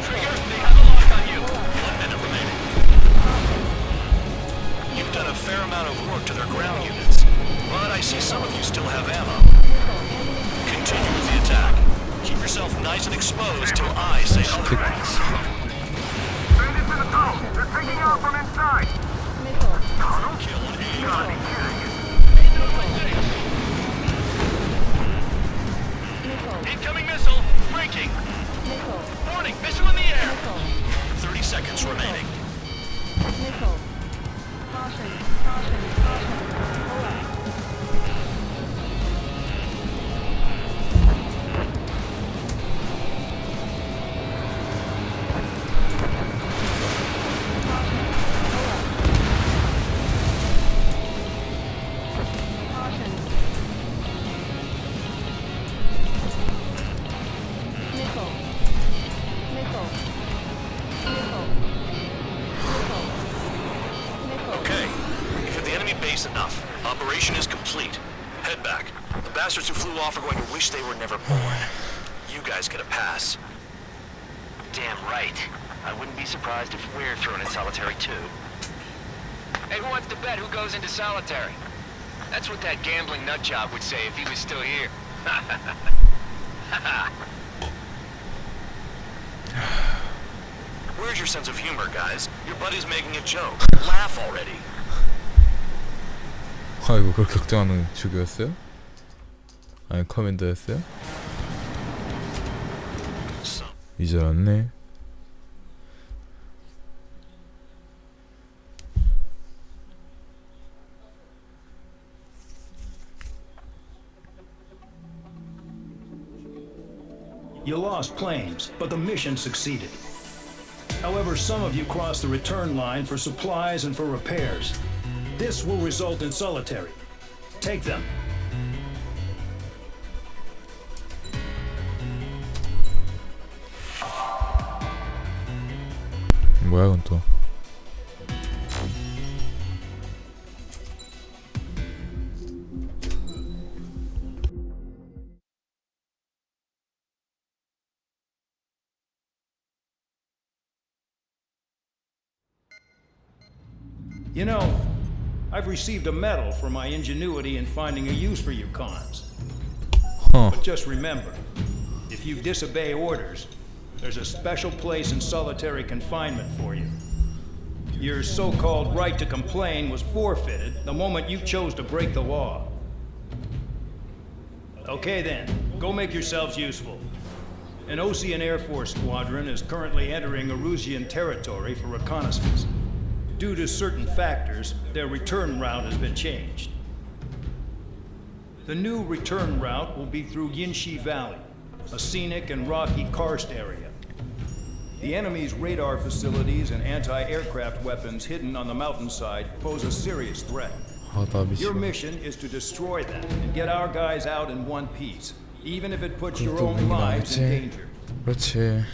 Trigger, they have a lock on you! 1 minute remaining. You've done a fair amount of work to their ground units, but I see some of you still have ammo. Continue with the attack. Keep yourself nice and exposed till I say otherwise. Bandits in the tunnel. They're taking off from inside. Tunnel kill on aim. Gotta be kidding. Bandit on my 6! Incoming missile! Breaking! Warning! Missile in the air! 30 seconds remaining. Okay, you've hit the enemy base enough. Operation is complete. Head back. The bastards who flew off are going to wish they were never born. You guys get a pass. Damn right. I wouldn't be surprised if we're thrown in solitary too. Hey, who wants to bet who goes into solitary? That's what that gambling nutjob would say if he was still here. Where's your sense of humor, guys? Your buddy's making a joke. Laugh already. 아이고 그걸 걱정하는 주교였어요? 아니 커맨더였어요? 이제 알았네. You lost planes, but the mission succeeded. However, some of you crossed the return line for supplies and for repairs. This will result in solitary. Take them. 뭐야 그건 또. You know, I've received a medal for my ingenuity in finding a use for you cons. But just remember, if you disobey orders, there's a special place in solitary confinement for you. Your so-called right to complain was forfeited the moment you chose to break the law. Okay then, go make yourselves useful. An Osean Air Force squadron is currently entering Erusian territory for reconnaissance. Due to certain factors, their return route has been changed. The new return route will be through Yinshi Valley, a scenic and rocky karst area. The enemy's radar facilities and anti-aircraft weapons hidden on the mountainside pose a serious threat. Your mission is to destroy them and get our guys out in one piece, even if it puts your own lives in danger. 그렇지.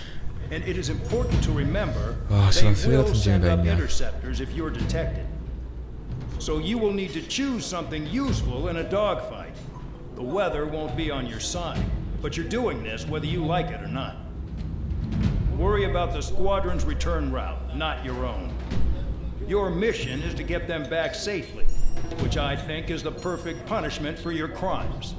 And it is important to remember 아, they 쓰레 will 같은 send 쟁이다 up 있냐. interceptors if you're detected. So you will need to choose something useful in a dogfight. The weather won't be on your side, but you're doing this whether you like it or not. Worry about the squadron's return route, not your own. Your mission is to get them back safely, which I think is the perfect punishment for your crimes.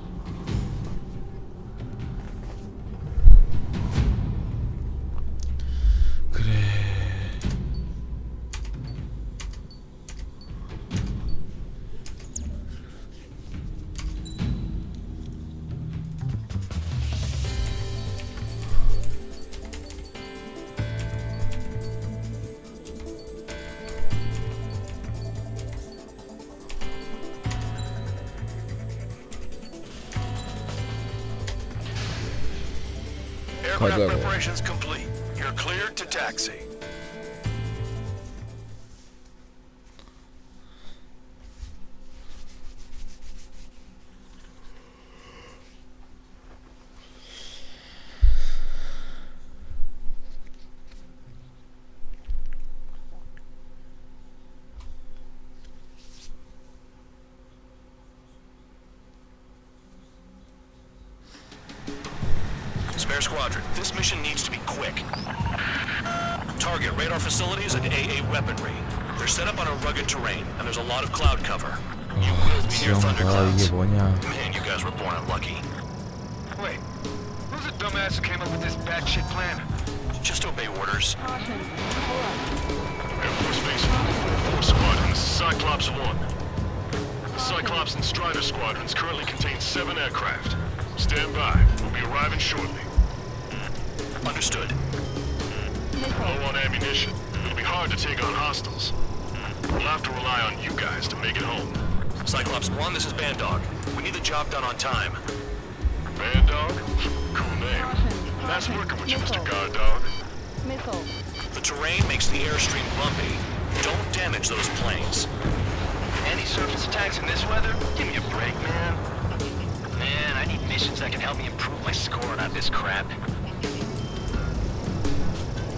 Aircraft 가자고. preparations complete. You're cleared to taxi. Spare Squadron, this mission needs to be quick. Target radar facilities and AA weaponry. They're set up on a rugged terrain, and there's a lot of cloud cover. You will be near 지영아 thunderclouds. 이게 뭐냐. Man, you guys were born unlucky. Wait, who's the dumbass who came up with this batshit plan? Just obey orders. Air Force Base 4 Squadron, this is Cyclops 1. The Cyclops and Strider squadrons currently contain 7 aircraft. Stand by. We'll be arriving shortly. Understood. Low on ammunition. It'll be hard to take on hostiles. We'll have to rely on you guys to make it home. Cyclops 1, this is Bandog. We need the job done on time. Bandog? Cool name. Nice working with you, Mr. Guard Dog. Missile. The terrain makes the airstream bumpy. Don't damage those planes. Any surface attacks in this weather? Give me a break, man. Man, I need missions that can help me improve my score, not this crap.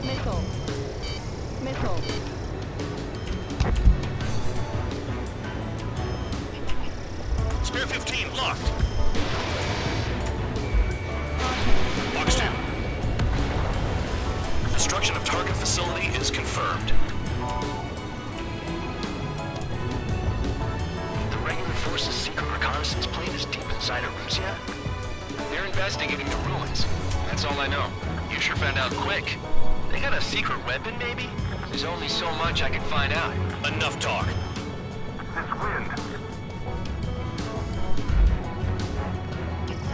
Missile. Missile. Spare 15, locked. Box 2. Destruction of target facility is confirmed. The regular force's secret reconnaissance plane is deep inside Erusia? They're investigating the ruins. That's all I know. You sure found out quick. They got a secret weapon, maybe? There's only so much I can find out. Enough talk. This wind.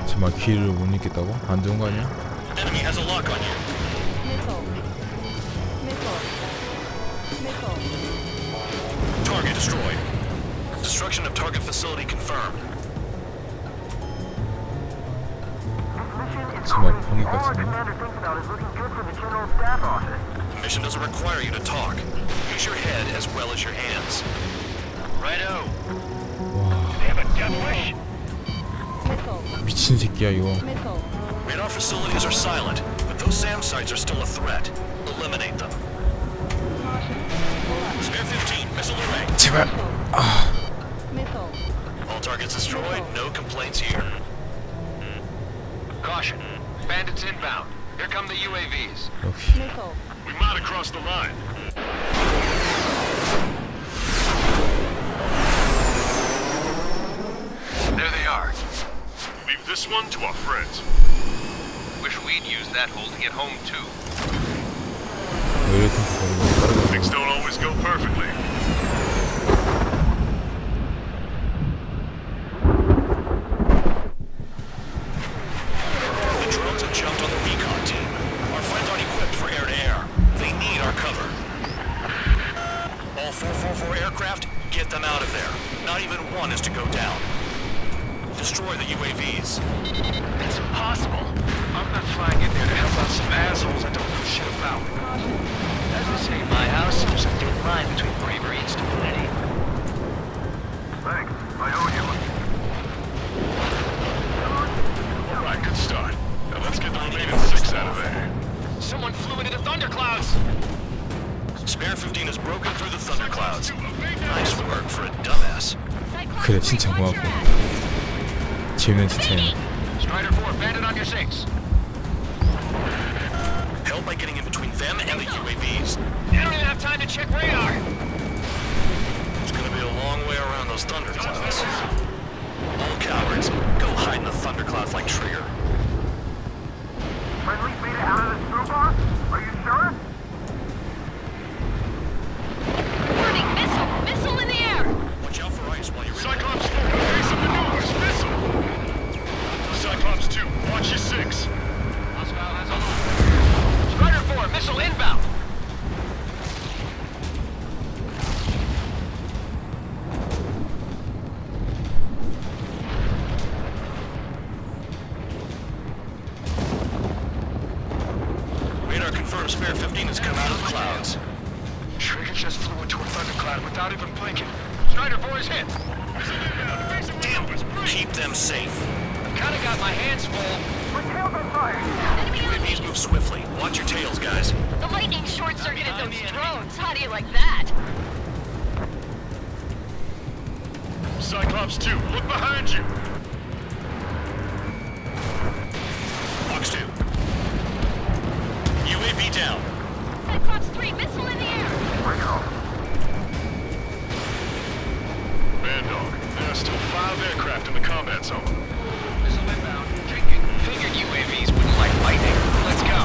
정말 길을 못 잊겠다고? 안 좋은 거 아니야? Enemy has a lock on you. Missile. Missile. Missile. Target destroyed. Destruction of target facility confirmed. 정말 방귀 같은 Commander thinks about is looking good for the General Staff Office. The mission doesn't require you to talk. Use your head as well as your hands. Righto. They have a death wish. Missile. 미친 새끼야 이거. Missile. Radar facilities are silent, but those SAM sites are still a threat. Eliminate them. Spare 15, missile array. 제발. 아. All targets destroyed, no complaints here. Caution. Bandits inbound. Here come the UAVs. We might have crossed the line. There they are. Leave this one to our friends. Wish we'd used that hole to get home too. 왜 이렇게 버리고 Things don't always go perfectly. The drones have jumped on the recon team. Our friends aren't equipped for air-to-air. They need our cover. All 444 aircraft, get them out of there. Not even one is to go down. Destroy the UAVs. That's impossible. I'm not flying in there to help out some assholes I don't know shit about. As they say in my house, there's a thin line between bravery and stupidity. Thanks. I owe you. All right, good start. Now let's get the remaining 6 out of there. Someone flew into the thunderclouds! Spare 15 has broken through the thunderclouds. Nice work for a dumbass. 그래 진짜 고맙고. 재밌는 진짜네. Strider 4, bandit on your 6. Help by getting in between them and the UAVs. You don't even have time to check radar. It's gonna be a long way around those thunderclouds. All cowards, go hide in the thunderclouds like Trigger. Friendly made it out of the screwball? Are you sure? Warning, missile! Missile in the air! Watch out for ice while you're in Cyclops 4, evasive maneuvers, missile! Cyclops 2, watch your 6. Hostile has alarm. Strider 4, missile inbound. Radar confirms Spare 15 has come out of the clouds. Trigger just flew into a thundercloud without even blinking. Strider 4 is hit. Damn, keep them safe. Kinda got my hands full. My tails on fire! UAVs move swiftly. Watch your tails, guys. The lightning short-circuited those drones. How do you like that? Cyclops 2, look behind you. Fox 2. UAV down. Cyclops 3, missile in the air! Man dog, there are still 5 aircraft in the combat zone. Missile inbound. Figured UAVs wouldn't like lightning. Let's go.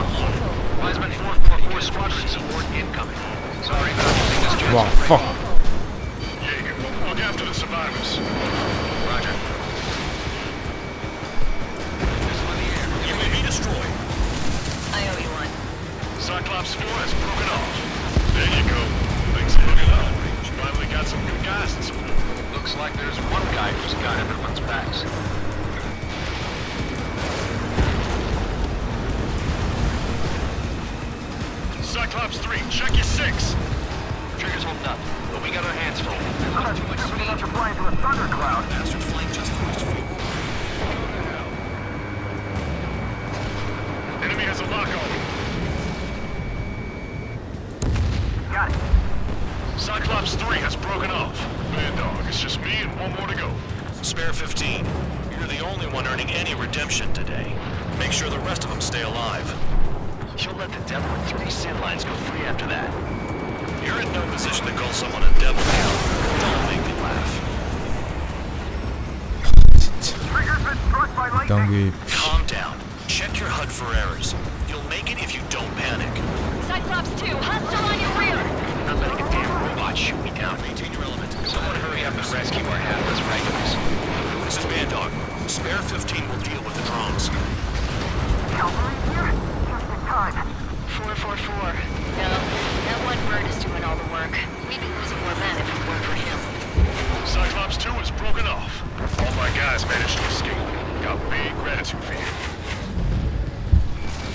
Wiseman 444 squadron support incoming. Sorry about using this jet. 와, fuck. Jaeger, look after the survivors. Roger. Missile in the air. UAV destroyed. I owe you one. Cyclops 4 has broken off. There you go. Things are looking up. Finally got some good guys in support. Looks like there's one guy who's got everyone's backs. Cyclops 3, check your 6. Trigger's holding up, but we got our hands full. There's I'm not too much not speed. to fly into a thundercloud. Bastard flank just pushed fuel. Enemy has a lock on. Got it. Cyclops 3 has broken off. Man dog, it's just me and one more to go. Spare 15. You're the only one earning any redemption today. Make sure the rest of them stay alive. You'll let the devil with 3 sin lines go free after that. You're in no position to call someone a devil now. Don't make me laugh. Trigger's been struck by lightning. 당귀 Calm down. Check your HUD for errors. You'll make it if you don't panic. Cyclops 2, hostile on your rear! Not letting a damn robot shoot me down. Maintain your element. Someone hurry up and rescue our hapless regulars. This is Man Dog. Spare 15 will deal with the drones. Cavalry here? Just in time. 444. No, that one bird is doing all the work. We'd be losing more men if it weren't for him. Cyclops 2 is broken off. All my guys managed to escape. Got big gratitude for you.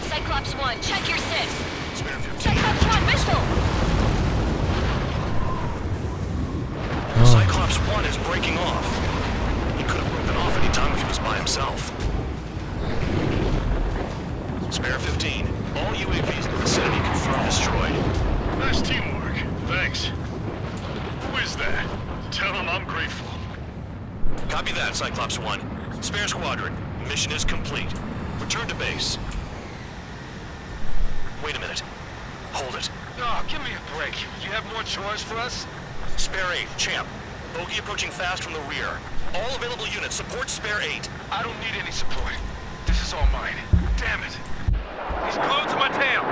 Cyclops 1, check your 6. Spare 15. Cyclops 1, missile! Cyclops 1 is breaking off. He could have broken off any time if he was by himself. Spare 15. All UAVs in the vicinity confirmed destroyed. Nice teamwork. Thanks. there. Tell him I'm grateful. Copy that, Cyclops 1. Spare Squadron, mission is complete. Return to base. Wait a minute. Hold it. Oh, give me a break. You have more chores for us? Spare 8, Champ. Bogey approaching fast from the rear. All available units support Spare 8. I don't need any support. This is all mine. Damn it. He's glued to my tail.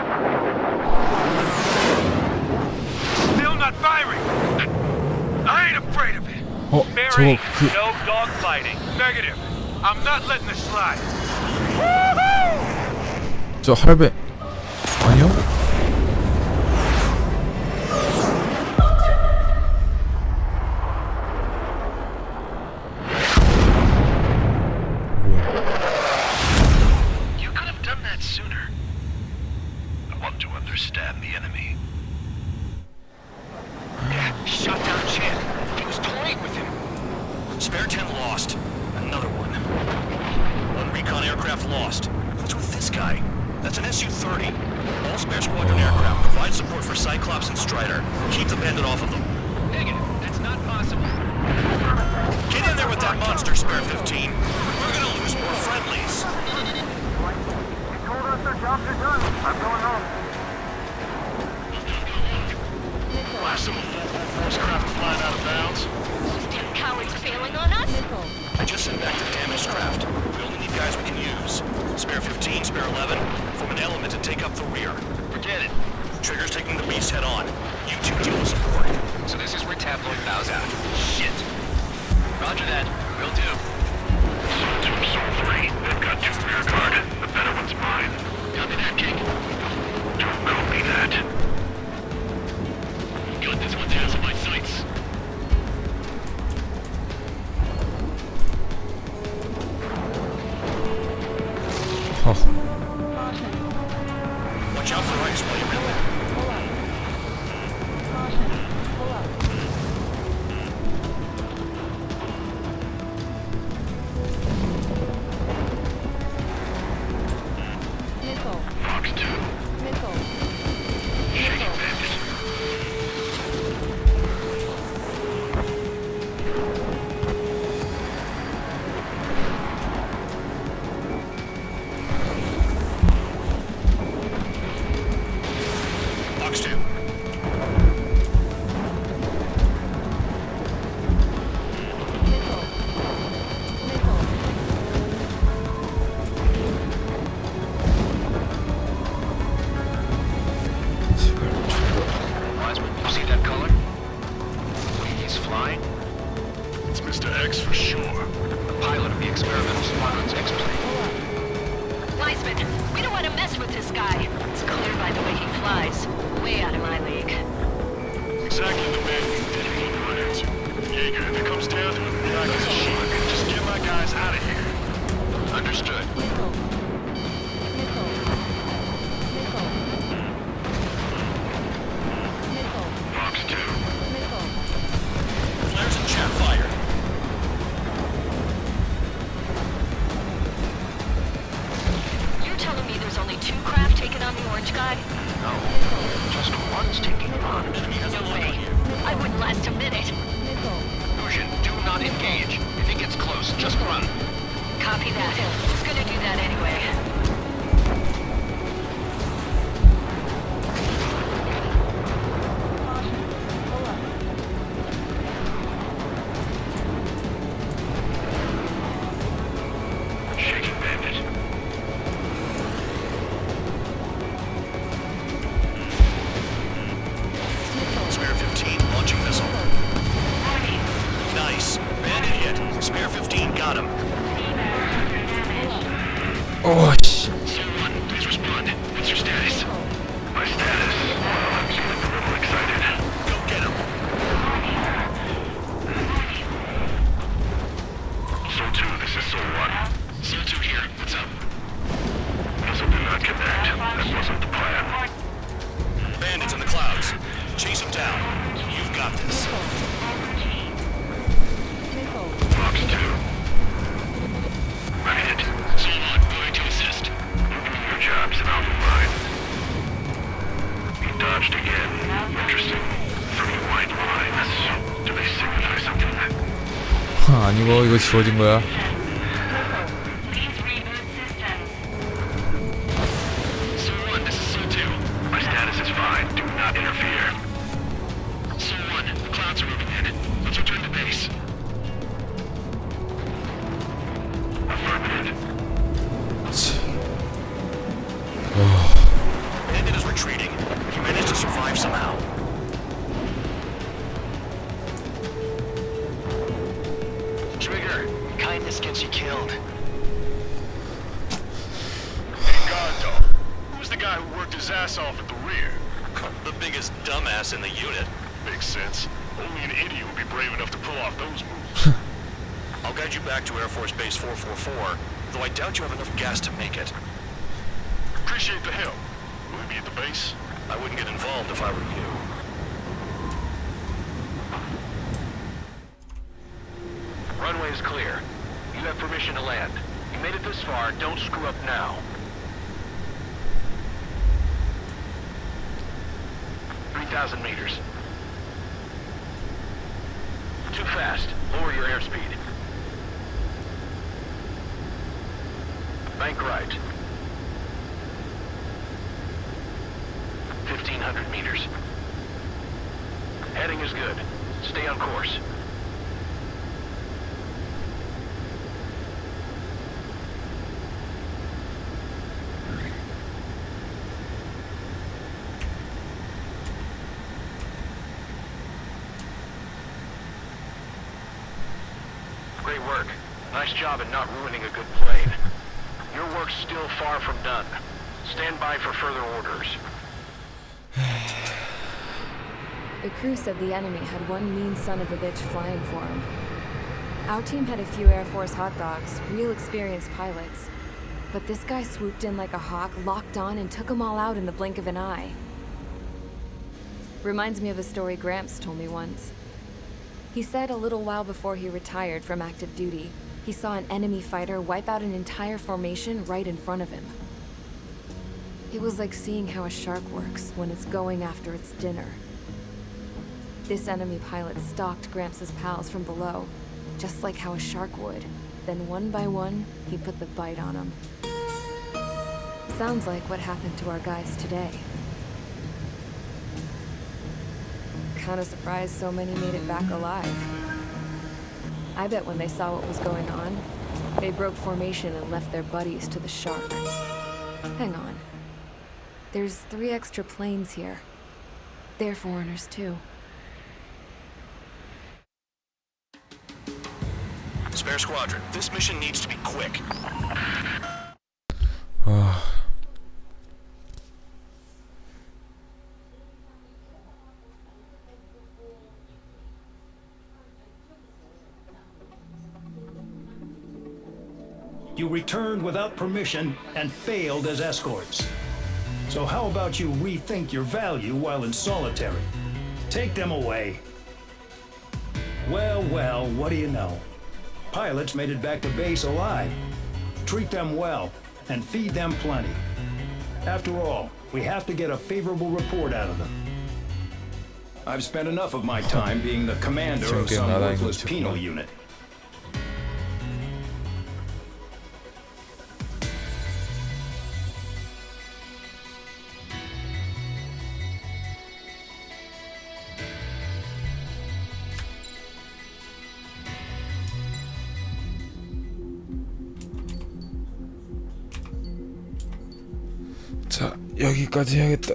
Still not firing. I ain't afraid of it. Spare 8, no dogfighting. Negative. I'm not letting this slide. 저 할배 아니요? You could have done that sooner. I want to understand the enemy. Yeah, shot down Champ. He was toying with him. Spare 10 lost. Another one. One recon aircraft lost. What's with this guy? That's an Su-30. All Spare Squadron aircraft provide support for Cyclops and Strider. Keep the bandit off of them. Negative. That's not possible. Get in there with that monster, Spare 15. We're gonna lose more friendlies. They told us their jobs are done. I'm going home. Last of a full force craft flying out of bounds. You cowards bailing on us? I just sent back the damaged craft. We only need guys we can use. Spare 15, Spare 11, form an element to take up the rear. Forget it. Trigger's taking the beast head on. You two deal with support. So this is where Tabloid bows out. Shit. Roger that. Will do. Soul 3, they've got 2 rear guard. The better one's mine. Copy that, King. Don't copy that. Got this one down to my sights. Watch out for ice while you're in there. Fox 2. Shaky bandit. Fox 2. Wiseman, you see that color? He's flying? It's Mr. X for sure. The pilot of the experimental squadron's X-plane. Wiseman, we don't want to mess with this guy. It's clear by the way he flies. Way out of my league. Exactly the man you did in Reds. Jaeger, if it comes down to it, black as a sheep. Just get my guys out of here. Understood. Fox 2. Flares and chat fire. You're telling me there's only 2 craft taking on the orange guy? No. Just one's taking on. Enemy has a No load way. on you. I wouldn't last a minute. Fusion, do not engage. If it gets close, just run. Copy that. He's gonna do that anyway. Shaking bandit. Spare 15, launching missile. Nice. Bandit hit. Spare 15, got him. Oh 씨. Someone, please respond. What's your status? My status? I'm feeling a little excited. Go get him. Soul 2, this is Soul 1. Soul 2 here. What's up? Missile did not connect. That wasn't the plan. Bandits in the clouds. Chase them down. You've got this. Fox 2. I'm hit. Soul 1, going to assist. Your job's an out of line. He dodged again. Interesting. 3 white lines. Do they 아니고 이거 지워진 거야. Su-1, this is Su-2. My status is fine. Do not interfere. Su-1, the clouds are moving in. Let's return to base. Affirmative. Bandit is retreating. He managed to survive somehow. Trigger, kindness gets you killed. Hey, God Dog. Who's the guy who worked his ass off at the rear? The biggest dumbass in the unit. Makes sense. Only an idiot would be brave enough to pull off those moves. I'll guide you back to Air Force Base 444, though I doubt you have enough gas to make it. Appreciate the help. Will we be at the base? I wouldn't get involved if I were you. Runway is clear. You have permission to land. You made it this far, don't screw up now. "3,000 meters. Too fast. Lower your airspeed. Bank right. 1,500 meters. Heading is good. Stay on course. Great work. Nice job in not ruining a good plane. Your work's still far from done. Stand by for further orders. The crew said the enemy had one mean son of a bitch flying for him. Our team had a few Air Force hot dogs, real experienced pilots. But this guy swooped in like a hawk, locked on, and took them all out in the blink of an eye. Reminds me of a story Gramps told me once. He said a little while before he retired from active duty, he saw an enemy fighter wipe out an entire formation right in front of him. It was like seeing how a shark works when it's going after its dinner. This enemy pilot stalked Gramps' pals from below, just like how a shark would. Then one by one, he put the bite on them. Sounds like what happened to our guys today. Kinda surprised so many made it back alive. I bet when they saw what was going on, they broke formation and left their buddies to the shark. Hang on. There's 3 extra planes here. They're foreigners too. Spare Squadron, this mission needs to be quick. You returned without permission and failed as escorts. So how about you rethink your value while in solitary? Take them away. Well, what do you know? Pilots made it back to base alive. Treat them well and feed them plenty. After all, we have to get a favorable report out of them. I've spent enough of my time being the commander of some worthless penal unit. 자, 여기까지 해야겠다.